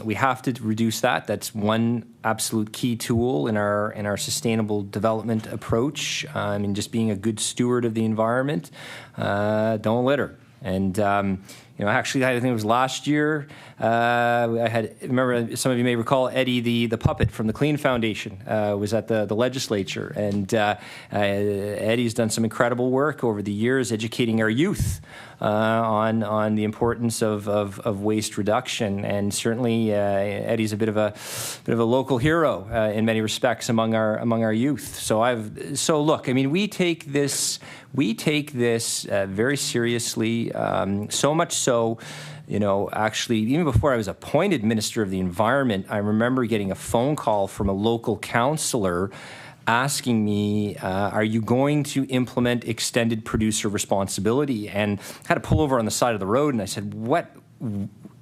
We have to reduce that. That's one absolute key tool in our sustainable development approach. Just being a good steward of the environment. Don't litter. And actually, I think it was last year. Remember, some of you may recall Eddie, the puppet from the Clean Foundation, was at the legislature, and Eddie's done some incredible work over the years, educating our youth on the importance of waste reduction. And certainly, Eddie's a bit of a local hero in many respects among our youth. So look, we take this very seriously. So much so, actually, even before I was appointed Minister of the Environment, I remember getting a phone call from a local councillor asking me, are you going to implement extended producer responsibility? And I had to pull over on the side of the road, and I said, what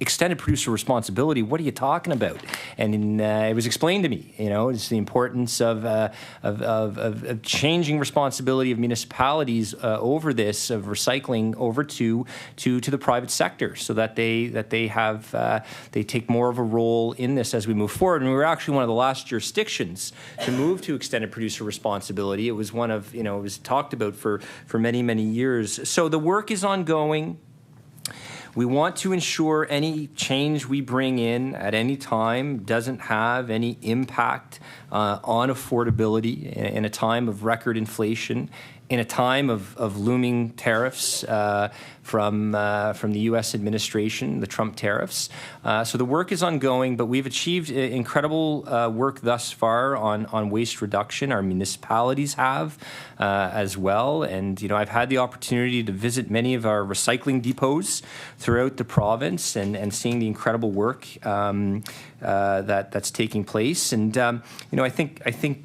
extended producer responsibility, what are you talking about? And it was explained to me, it's the importance of changing responsibility of municipalities over this, of recycling over to the private sector, so that they take more of a role in this as we move forward. And we were actually one of the last jurisdictions to move to extended producer responsibility. It was one of, it was talked about for many, many years. So the work is ongoing. We want to ensure any change we bring in at any time doesn't have any impact on affordability in a time of record inflation, in a time of looming tariffs from the U.S. administration, the Trump tariffs. So the work is ongoing, but we've achieved incredible work thus far on waste reduction. Our municipalities have as well. And, I've had the opportunity to visit many of our recycling depots throughout the province and seeing the incredible work that's taking place. And, I think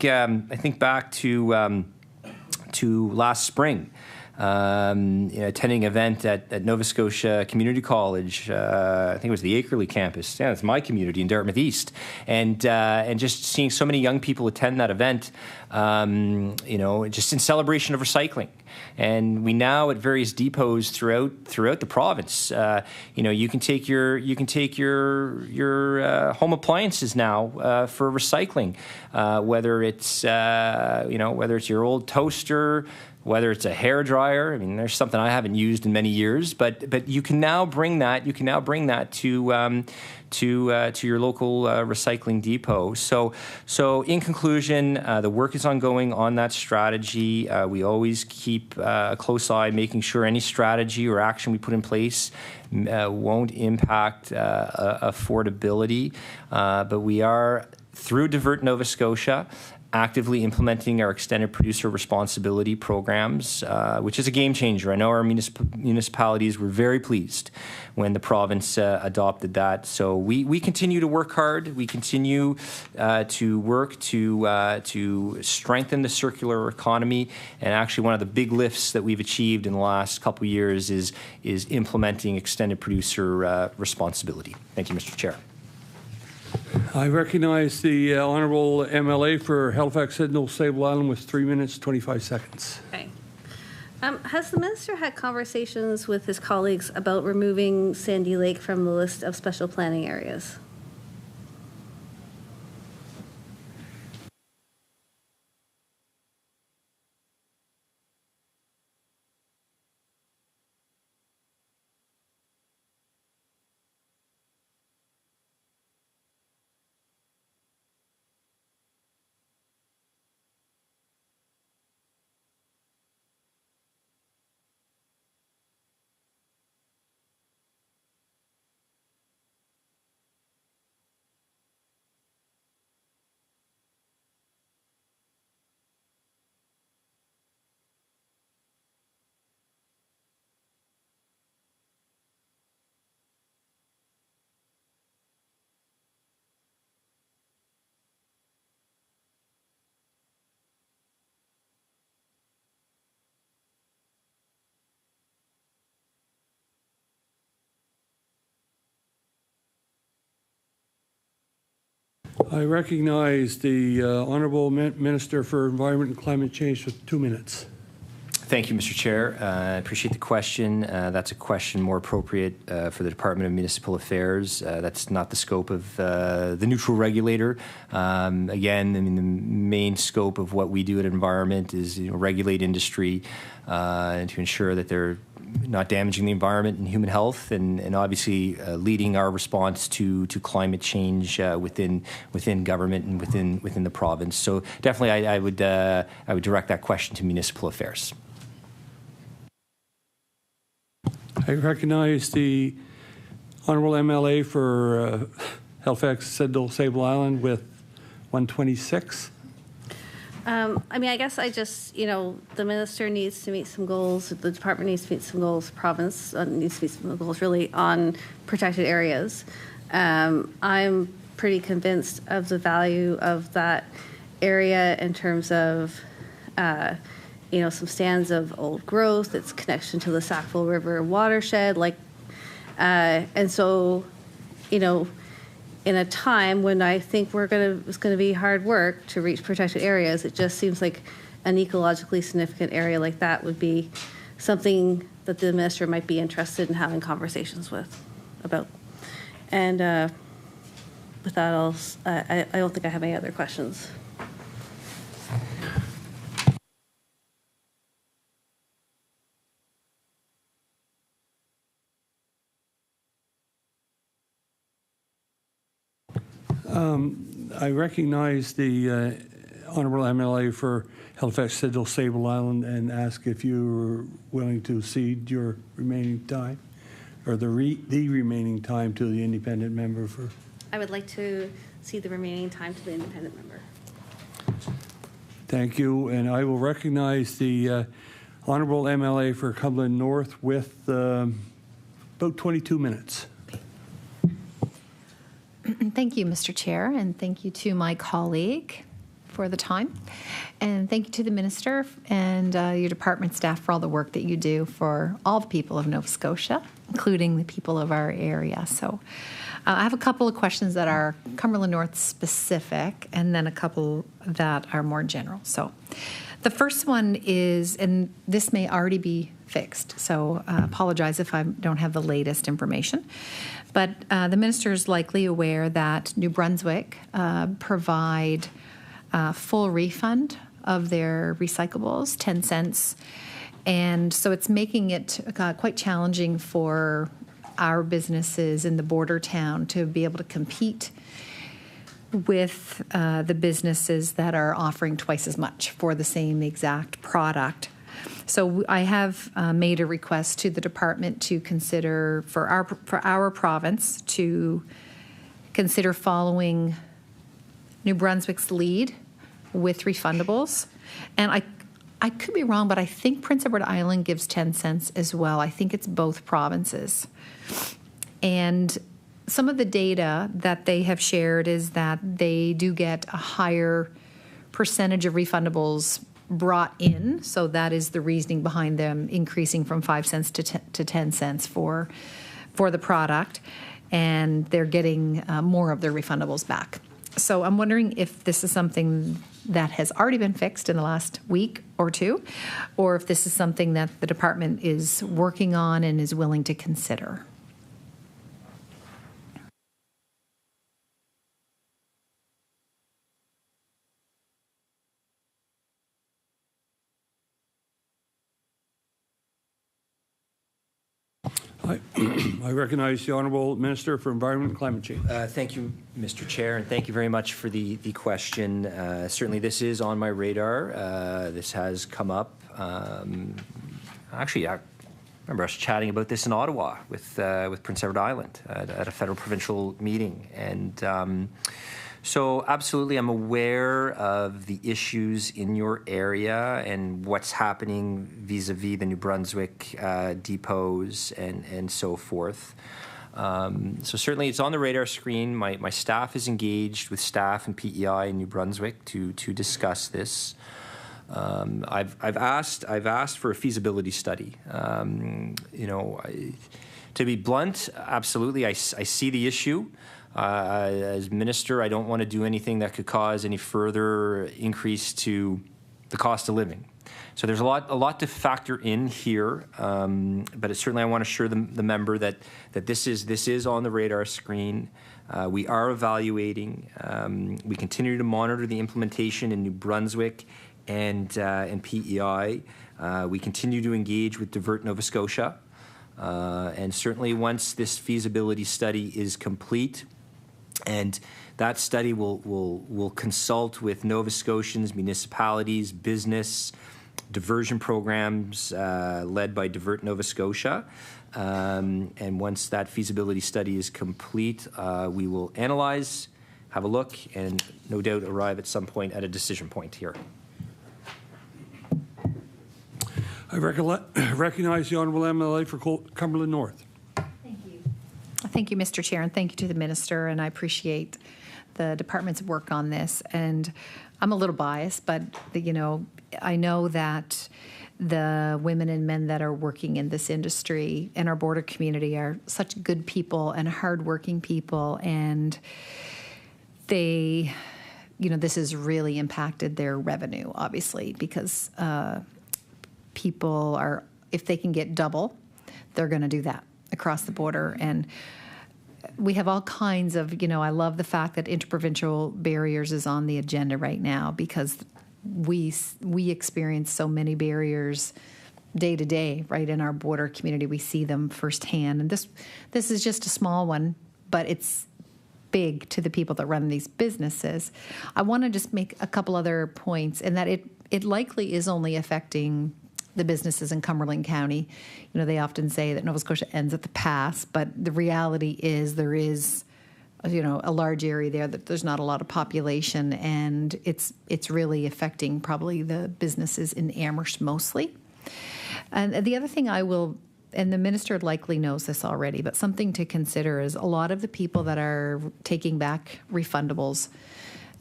back to last spring, attending an event at Nova Scotia Community College. I think it was the Akerley campus. Yeah, it's my community in Dartmouth East, and just seeing so many young people attend that event, just in celebration of recycling. And we now at various depots throughout the province, you can take your home appliances now for recycling, whether it's your old toaster, whether it's a hair dryer. I mean, there's something I haven't used in many years, but you can now bring that. You can now bring that to your local recycling depot. So in conclusion, the work is ongoing on that strategy. We always keep a close eye, making sure any strategy or action we put in place won't impact affordability. But we are, through Divert Nova Scotia, actively implementing our extended producer responsibility programs, which is a game changer. I know our municipalities were very pleased when the province adopted that. So we continue to work hard. We continue to work to strengthen the circular economy. And actually, one of the big lifts that we've achieved in the last couple of years is implementing extended producer responsibility. Thank you, Mr. Chair. I recognize the Honourable MLA for Halifax Sydney Sable Island with 3 minutes, 25 seconds. Okay. Has the minister had conversations with his colleagues about removing Sandy Lake from the list of special planning areas? I recognize the Honourable Minister for Environment and Climate Change with 2 minutes. Thank you, Mr. Chair. I appreciate the question. That's a question more appropriate for the Department of Municipal Affairs. That's not the scope of the neutral regulator. Again, I mean, the main scope of what we do at Environment is regulate industry and to ensure that they're not damaging the environment and human health, and obviously leading our response to climate change within government and within the province. So definitely, I would direct that question to Municipal Affairs. I recognize the Honourable MLA for Halifax Sydney Sable Island with 126. I mean, I guess the minister needs to meet some goals, the department needs to meet some goals, the province needs to meet some goals really on protected areas. I'm pretty convinced of the value of that area in terms of, some stands of old growth, its connection to the Sackville River watershed, and so you know, in a time when I think it's going to be hard work to reach protected areas, it just seems like an ecologically significant area like that would be something that the minister might be interested in having conversations about. And with that, I don't think I have any other questions. I recognize the Honourable MLA for Halifax Sidle Sable Island and ask if you're willing to cede your remaining time, or the remaining time to the independent member for. I would like to cede the remaining time to the independent member. Thank you, and I will recognize the Honourable MLA for Cumberland North with about 22 minutes. Thank you, Mr. Chair, and thank you to my colleague for the time. And thank you to the Minister and your department staff for all the work that you do for all the people of Nova Scotia, including the people of our area. So I have a couple of questions that are Cumberland North specific, and then a couple that are more general. So the first one is, and this may already be fixed, so apologize if I don't have the latest information, but the Minister is likely aware that New Brunswick provide full refund of their recyclables, 10 cents, and so it's making it quite challenging for our businesses in the border town to be able to compete with the businesses that are offering twice as much for the same exact product. So I have made a request to the department to consider, for our province, to consider following New Brunswick's lead with refundables. And I could be wrong, but I think Prince Edward Island gives 10 cents as well. I think it's both provinces. And some of the data that they have shared is that they do get a higher percentage of refundables brought in. So that is the reasoning behind them increasing from 5 cents to 10 cents for the product. And they're getting more of their refundables back. So I'm wondering if this is something that has already been fixed in the last week or two, or if this is something that the department is working on and is willing to consider. I recognize the Honourable Minister for Environment and Climate Change. Thank you, Mr. Chair, and thank you very much for the question. Certainly, this is on my radar. This has come up. Actually, I remember us chatting about this in Ottawa with Prince Edward Island at a federal provincial meeting, and so absolutely, I'm aware of the issues in your area and what's happening vis-a-vis the New Brunswick depots and so forth. So certainly it's on the radar screen. My staff is engaged with staff and PEI in New Brunswick to discuss this. I've asked for a feasibility study. To be blunt, absolutely, I see the issue. As minister, I don't want to do anything that could cause any further increase to the cost of living. So there's a lot to factor in here, but certainly I want to assure the member that this is on the radar screen. We are evaluating. We continue to monitor the implementation in New Brunswick and PEI. We continue to engage with Divert Nova Scotia, and certainly once this feasibility study is complete. And that study will consult with Nova Scotians, municipalities, business, diversion programs led by Divert Nova Scotia. And once that feasibility study is complete, we will analyze, have a look, and no doubt arrive at some point at a decision point here. I recognize the Honourable MLA for Cumberland North. Thank you, Mr. Chair, and thank you to the Minister, and I appreciate the department's work on this. And I'm a little biased, but I know that the women and men that are working in this industry and our border community are such good people and hardworking people, and they, this has really impacted their revenue, obviously, because people are, if they can get double, they're going to do that across the border. And we have all kinds of, I love the fact that interprovincial barriers is on the agenda right now, because we experience so many barriers day to day, right, in our border community. We see them firsthand. And this is just a small one, but it's big to the people that run these businesses. I want to just make a couple other points, and that it likely is only affecting the businesses in Cumberland County. They often say that Nova Scotia ends at the pass, but the reality is there is, a large area there that there's not a lot of population, and it's really affecting probably the businesses in Amherst mostly. And the other thing and the minister likely knows this already, but something to consider is a lot of the people that are taking back refundables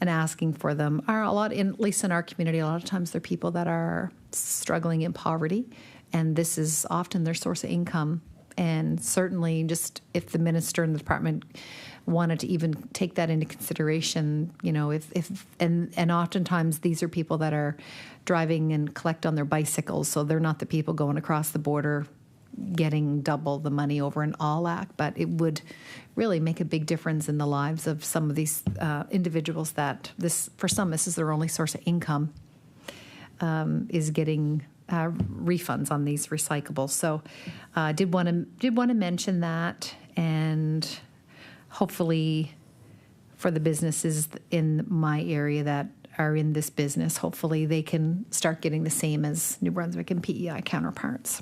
and asking for them are at least in our community, a lot of times they're people that are struggling in poverty, and this is often their source of income. And certainly, just if the minister and the department wanted to even take that into consideration, and oftentimes these are people that are driving and collect on their bicycles, so they're not the people going across the border getting double the money over an ALAC, but it would really make a big difference in the lives of some of these individuals that for some, this is their only source of income, is getting refunds on these recyclables. So I did want to mention that, and hopefully for the businesses in my area that are in this business, hopefully they can start getting the same as New Brunswick and PEI counterparts.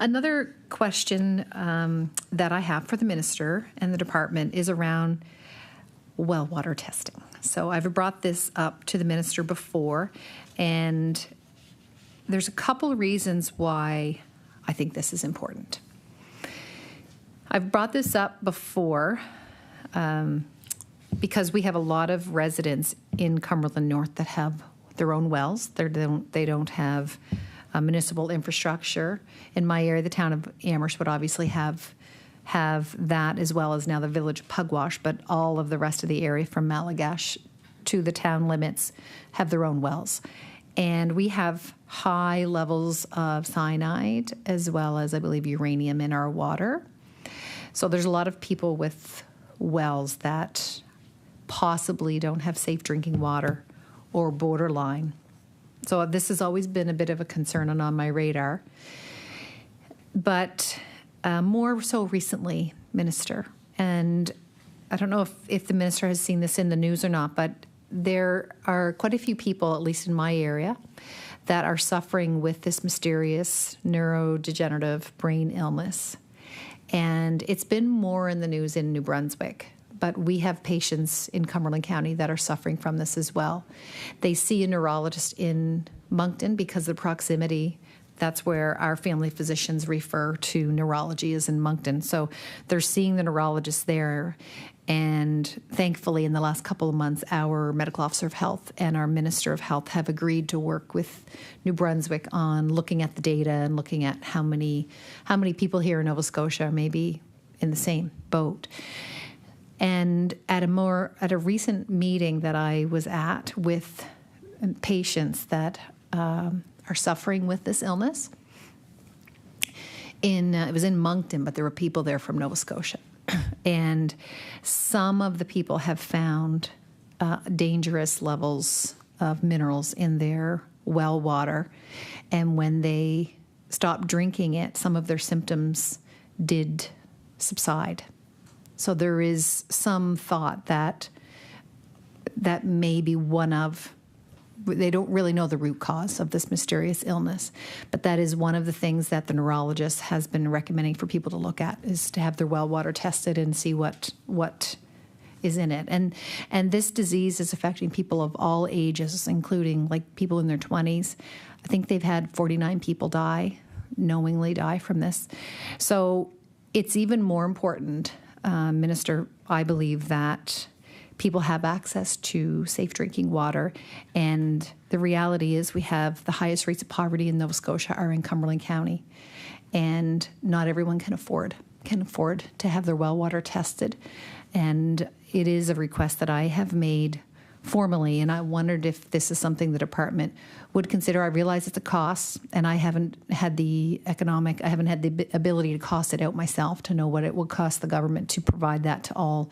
Another question that I have for the minister and the department is around well water testing. So I've brought this up to the minister before, and there's a couple of reasons why I think this is important. I've brought this up before because we have a lot of residents in Cumberland North that have their own wells. They don't have municipal infrastructure. In my area, the town of Amherst would obviously have that, as well as now the village of Pugwash, but all of the rest of the area from Malagash to the town limits have their own wells. And we have high levels of cyanide as well as, I believe, uranium in our water. So there's a lot of people with wells that possibly don't have safe drinking water or borderline. So this has always been a bit of a concern and on my radar. But more so recently, Minister, and I don't know if the minister has seen this in the news or not, but there are quite a few people, at least in my area, that are suffering with this mysterious neurodegenerative brain illness. And it's been more in the news in New Brunswick, but we have patients in Cumberland County that are suffering from this as well. They see a neurologist in Moncton because of the proximity. That's where our family physicians refer to neurology, is in Moncton. So they're seeing the neurologist there. And thankfully, in the last couple of months, our medical officer of health and our minister of health have agreed to work with New Brunswick on looking at the data and looking at how many people here in Nova Scotia are maybe in the same boat. And at a recent meeting that I was at with patients that are suffering with this illness, it was in Moncton, but there were people there from Nova Scotia. And some of the people have found dangerous levels of minerals in their well water. And when they stopped drinking it, some of their symptoms did subside. So there is some thought that may be they don't really know the root cause of this mysterious illness, but that is one of the things that the neurologist has been recommending for people to look at, is to have their well water tested and see what is in it. And this disease is affecting people of all ages, including like people in their 20s. I think they've had 49 people knowingly die from this. So it's even more important, Minister, I believe, that people have access to safe drinking water. And the reality is we have the highest rates of poverty in Nova Scotia are in Cumberland County. And not everyone can afford to have their well water tested. And it is a request that I have made formally, and I wondered if this is something the department would consider. I realize it's a cost, and I haven't had the ability to cost it out myself to know what it would cost the government to provide that to all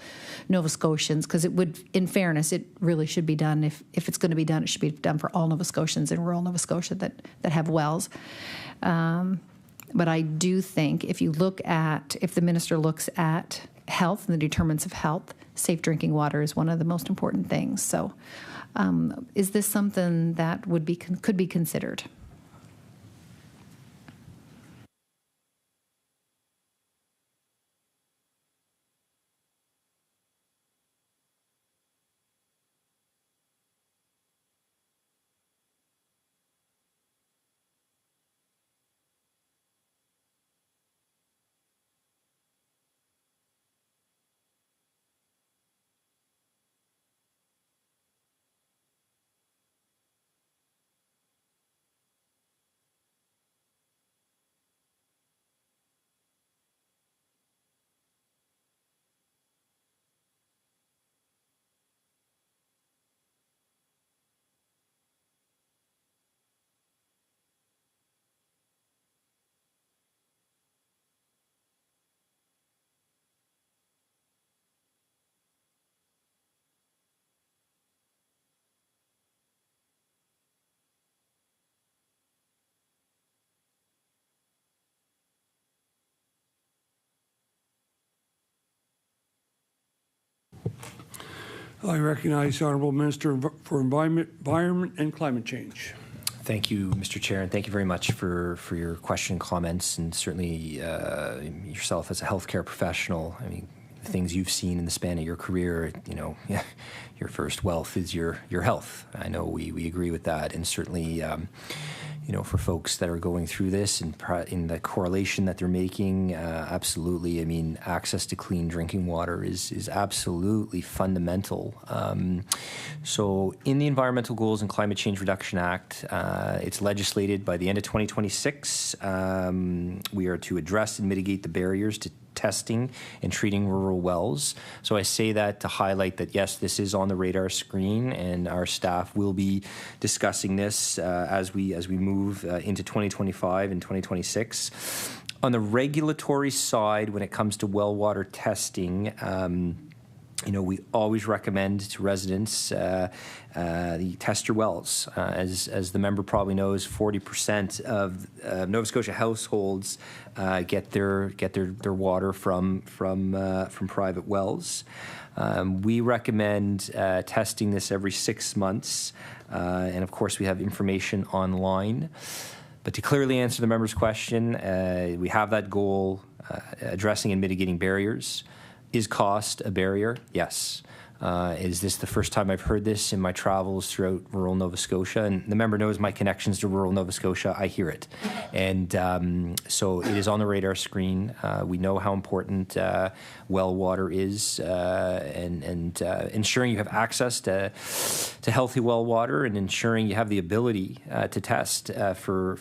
Nova Scotians, because it would, in fairness, it really should be done. If it's going to be done, it should be done for all Nova Scotians in rural Nova Scotia that have wells. But I do think if the minister looks at health and the determinants of health, safe drinking water is one of the most important things. So is this something that could be considered? I recognize the Honourable Minister for Environment and Climate Change. Thank you, Mr. Chair, and thank you very much for your question and comments, and certainly yourself as a healthcare professional. I mean, the things you've seen in the span of your career, your first wealth is your health. I know we agree with that, and certainly, for folks that are going through this and in the correlation that they're making, absolutely. I mean, access to clean drinking water is absolutely fundamental. So in the Environmental Goals and Climate Change Reduction Act, it's legislated by the end of 2026. We are to address and mitigate the barriers to testing and treating rural wells. So I say that to highlight that, yes, this is on the radar screen, and our staff will be discussing this as we move into 2025 and 2026. On the regulatory side, when it comes to well water testing, we always recommend to residents the test your wells. As the member probably knows, 40% of Nova Scotia households get their water from private wells. We recommend testing this every 6 months, and of course we have information online. But to clearly answer the member's question, we have that goal, addressing and mitigating barriers. Is cost a barrier? Yes. Is this the first time I've heard this in my travels throughout rural Nova Scotia? And the member knows my connections to rural Nova Scotia. I hear it. And so it is on the radar screen. We know how important well water is, and ensuring you have access to healthy well water, and ensuring you have the ability to test for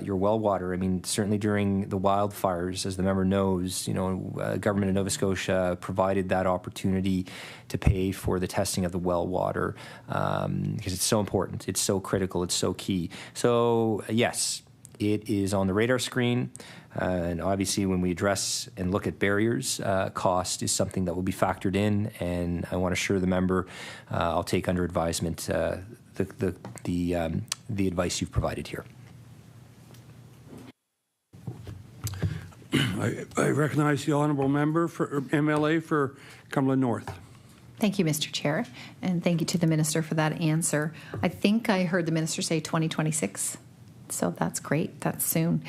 your well water. I mean, certainly during the wildfires, as the member knows, government of Nova Scotia provided that opportunity to pay for the testing of the well water, because it's so important, it's so critical, it's so key. So yes, it is on the radar screen, and obviously when we address and look at barriers, cost is something that will be factored in, and I want to assure the member I'll take under advisement the advice you've provided here. I recognize the Honourable Member for MLA for Cumberland North. Thank you, Mr. Chair, and thank you to the Minister for that answer. I think I heard the Minister say 2026, so that's great. That's soon.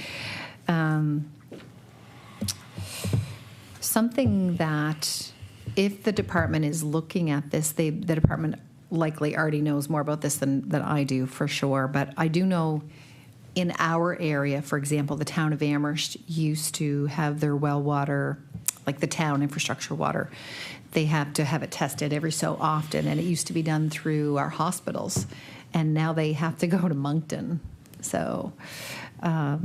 Something that, if the department is looking at this, the department likely already knows more about this than I do, for sure, but I do know in our area, for example, the town of Amherst used to have their well water like the town infrastructure water, they have to have it tested every so often, and it used to be done through our hospitals, and now they have to go to Moncton. So I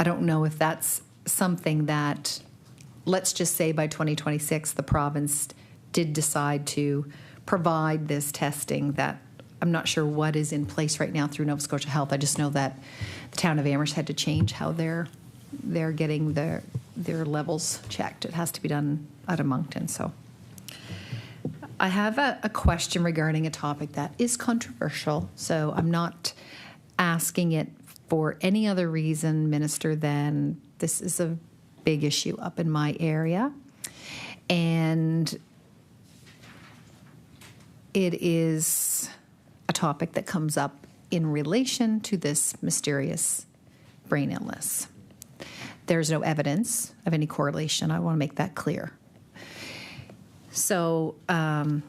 don't know if that's something that, let's just say by 2026, the province did decide to provide this testing. That I'm not sure what is in place right now through Nova Scotia Health. I just know that the town of Amherst had to change how they're getting their levels checked. It has to be done out of Moncton. So I have a question regarding a topic that is controversial. So I'm not asking it for any other reason, Minister, than this is a big issue up in my area. And it is a topic that comes up in relation to this mysterious brain illness. There's no evidence of any correlation. I want to make that clear. So, and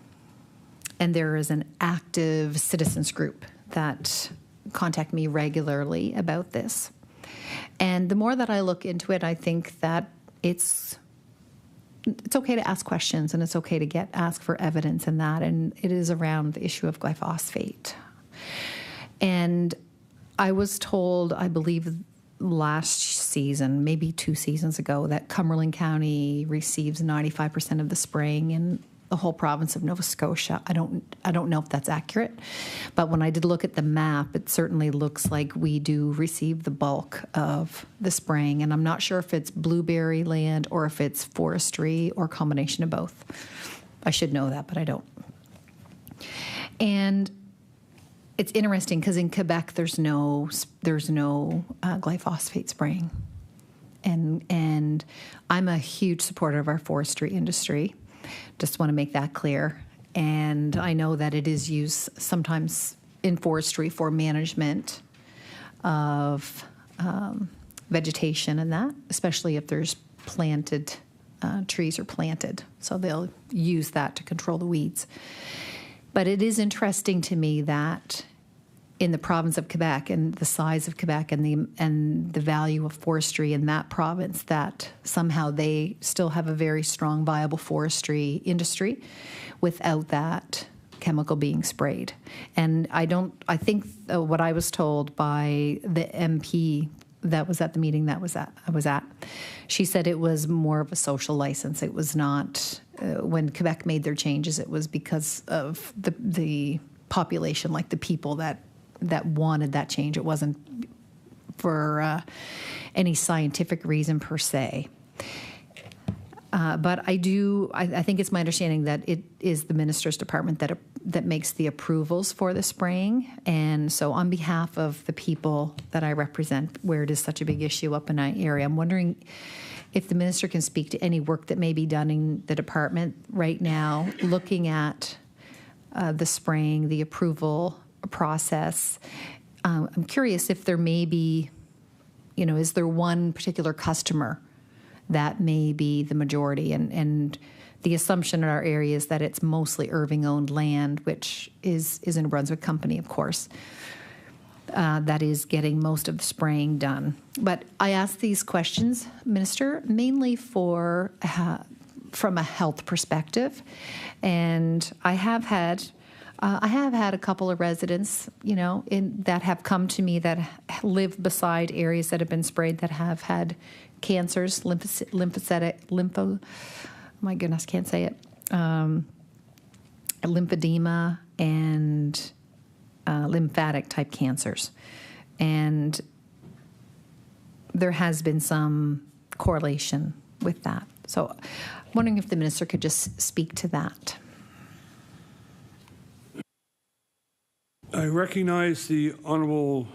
there is an active citizens group that contact me regularly about this. And the more that I look into it, I think that it's okay to ask questions, and it's okay to ask for evidence in that. And it is around the issue of glyphosate. And I was told, I believe last season, maybe 2 seasons ago, that Cumberland County receives 95% of the spraying in the whole province of Nova Scotia. I don't know if that's accurate, but when I did look at the map, it certainly looks like we do receive the bulk of the spraying, and I'm not sure if it's blueberry land or if it's forestry or a combination of both. I should know that, but I don't. And it's interesting because in Quebec there's no glyphosate spraying, and I'm a huge supporter of our forestry industry. Just want to make that clear. And I know that it is used sometimes in forestry for management of vegetation and that, especially if there's planted trees are planted. So they'll use that to control the weeds. But it is interesting to me that in the province of Quebec and the size of Quebec and the value of forestry in that province, that somehow they still have a very strong, viable forestry industry without that chemical being sprayed. And I think what I was told by the MP that was at the meeting I was at, she said it was more of a social license. It was not, when Quebec made their changes, it was because of the population, like the people that wanted that change. It wasn't for any scientific reason per se. But I think it's my understanding that it is the minister's department that makes the approvals for the spraying. And so on behalf of the people that I represent, where it is such a big issue up in my area, I'm wondering if the minister can speak to any work that may be done in the department right now, looking at the spraying, the approval process. I'm curious if there may be, is there one particular customer that may be the majority? And the assumption in our area is that it's mostly Irving-owned land, which is in a Brunswick company, of course, that is getting most of the spraying done. But I ask these questions, Minister, mainly from a health perspective. And I have had a couple of residents, that have come to me that live beside areas that have been sprayed that have had cancers, my goodness, can't say it, lymphedema and lymphatic type cancers. And there has been some correlation with that. So I'm wondering if the minister could just speak to that. I recognize the Honourable,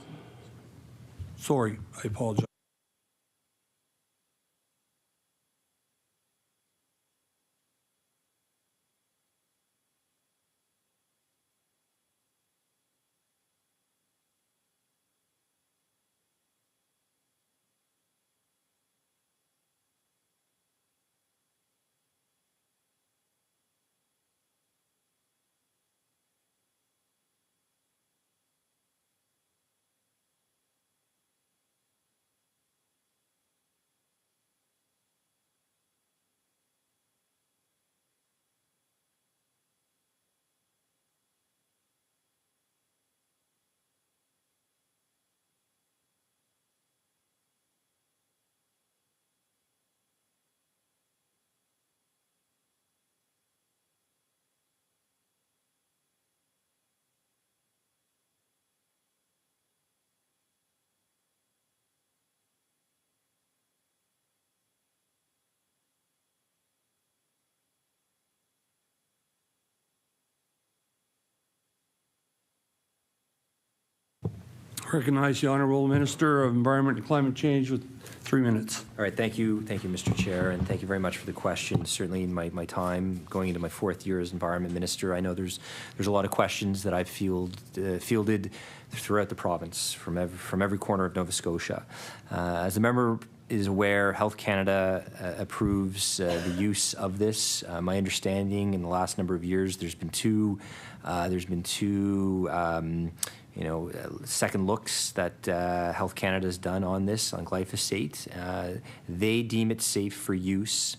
I apologize. Recognize the Honourable Minister of Environment and Climate Change with 3 minutes. All right, thank you, Mr. Chair, and thank you very much for the question. Certainly in my time going into my 4th year as Environment Minister, I know there's a lot of questions that I've fielded throughout the province from every corner of Nova Scotia. As the member is aware, Health Canada approves the use of this. My understanding in the last number of years, there's been two second looks that Health Canada has done on this, on glyphosate. They deem it safe for use.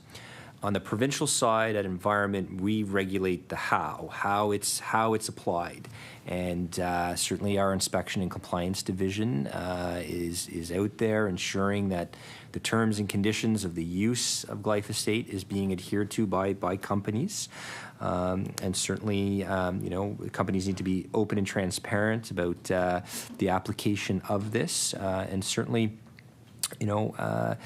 On the provincial side at Environment, we regulate the how it's applied. And certainly our Inspection and Compliance Division is out there ensuring that the terms and conditions of the use of glyphosate is being adhered to by companies. And certainly, companies need to be open and transparent about the application of this. And certainly, I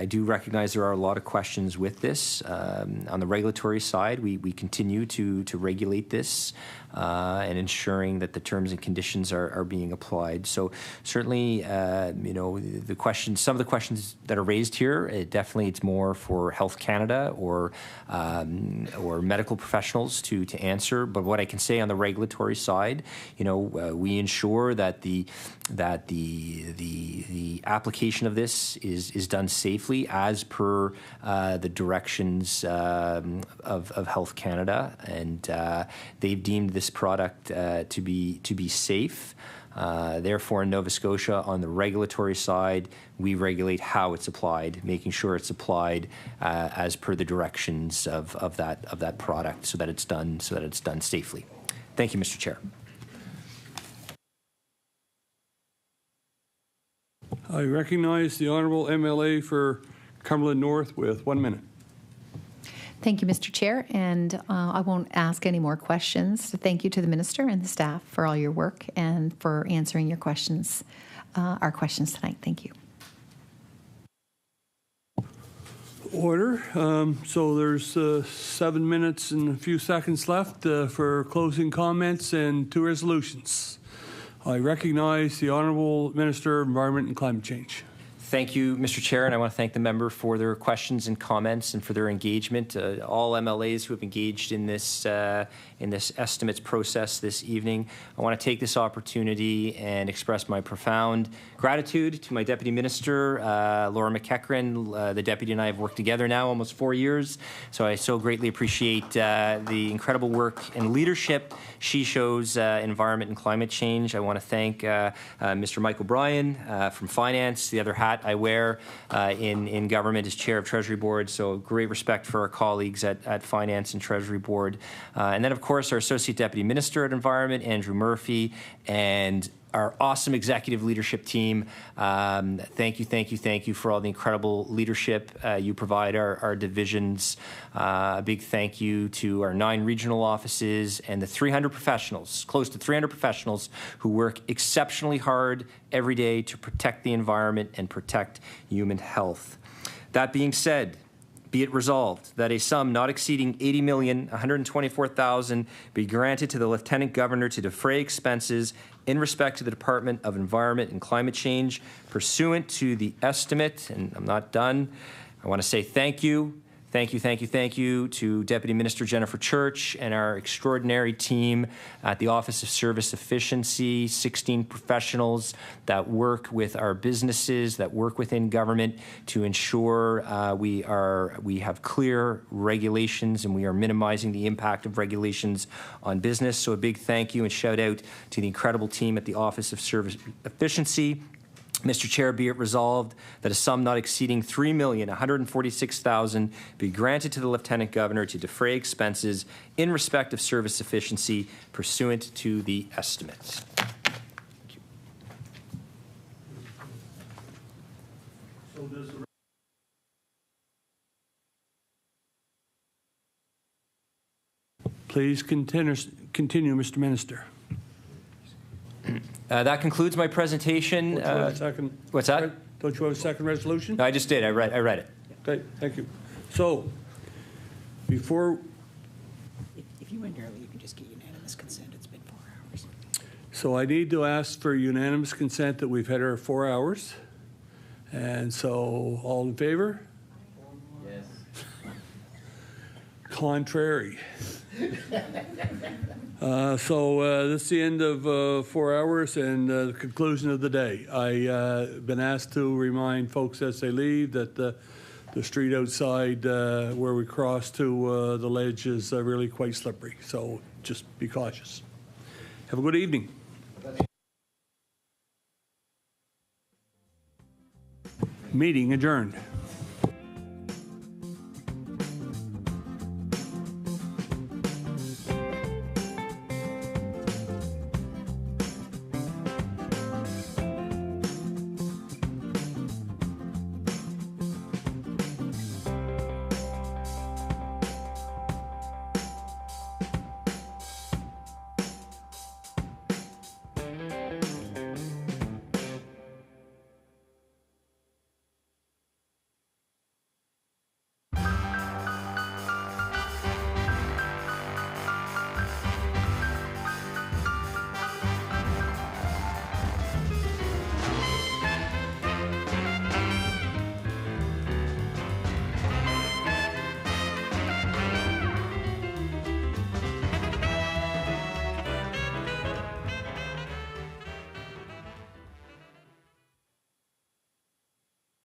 do recognize there are a lot of questions with this. On the regulatory side, we continue to regulate this and ensuring that the terms and conditions are being applied. So certainly, the questions, some of the questions that are raised here, it's more for Health Canada or medical professionals to answer. But what I can say on the regulatory side, we ensure that the application of this is done safely as per the directions of Health Canada, and they've deemed this product to be safe. Therefore, in Nova Scotia, on the regulatory side, we regulate how it's applied, making sure it's applied as per the directions of that product, so that it's done safely. Thank you, Mr. Chair. I recognize the Honourable MLA for Cumberland North with 1 minute. Thank you, Mr. Chair, and I won't ask any more questions. Thank you to the Minister and the staff for all your work and for answering your questions, our questions tonight. Thank you. Order. So there's 7 minutes and a few seconds left for closing comments and 2 resolutions. I recognize the Honourable Minister of Environment and Climate Change. Thank you, Mr. Chair, and I want to thank the member for their questions and comments and for their engagement. All MLAs who have engaged in this estimates process this evening. I want to take this opportunity and express my profound gratitude to my Deputy Minister, Laura McEachran. The Deputy and I have worked together now almost 4 years, so I so greatly appreciate the incredible work and leadership she shows environment and climate change. I want to thank Mr. Michael Bryan from Finance, the other hat I wear in government as Chair of Treasury Board, so great respect for our colleagues at Finance and Treasury Board. And then, of course, our Associate Deputy Minister at Environment, Andrew Murphy, and our awesome executive leadership team. Thank you for all the incredible leadership you provide our divisions. A big thank you to our 9 regional offices and the 300 professionals, close to 300 professionals who work exceptionally hard every day to protect the environment and protect human health. That being said, be it resolved that a sum not exceeding $80,124,000 be granted to the Lieutenant Governor to defray expenses in respect to the Department of Environment and Climate Change pursuant to the estimate. And I'm not done. I want to say thank you. Thank you to Deputy Minister Jennifer Church and our extraordinary team at the Office of Service Efficiency, 16 professionals that work with our businesses, that work within government to ensure we have clear regulations and we are minimizing the impact of regulations on business. So a big thank you and shout out to the incredible team at the Office of Service Efficiency. Mr. Chair, be it resolved that a sum not exceeding $3,146,000 be granted to the Lieutenant Governor to defray expenses in respect of service efficiency pursuant to the estimates. Please continue, Mr. Minister. That concludes my presentation. Don't you have a second? What's that? Don't you have a second resolution? No, I just did. I read it. Okay, thank you. So, before... If you went early, you can just get unanimous consent. It's been 4 hours. So I need to ask for unanimous consent that we've had our 4 hours. And so, all in favor? Yes. Contrary. So this is the end of 4 hours and the conclusion of the day. I've been asked to remind folks as they leave that the street outside where we cross to the ledge is really quite slippery. So just be cautious. Have a good evening. Meeting adjourned.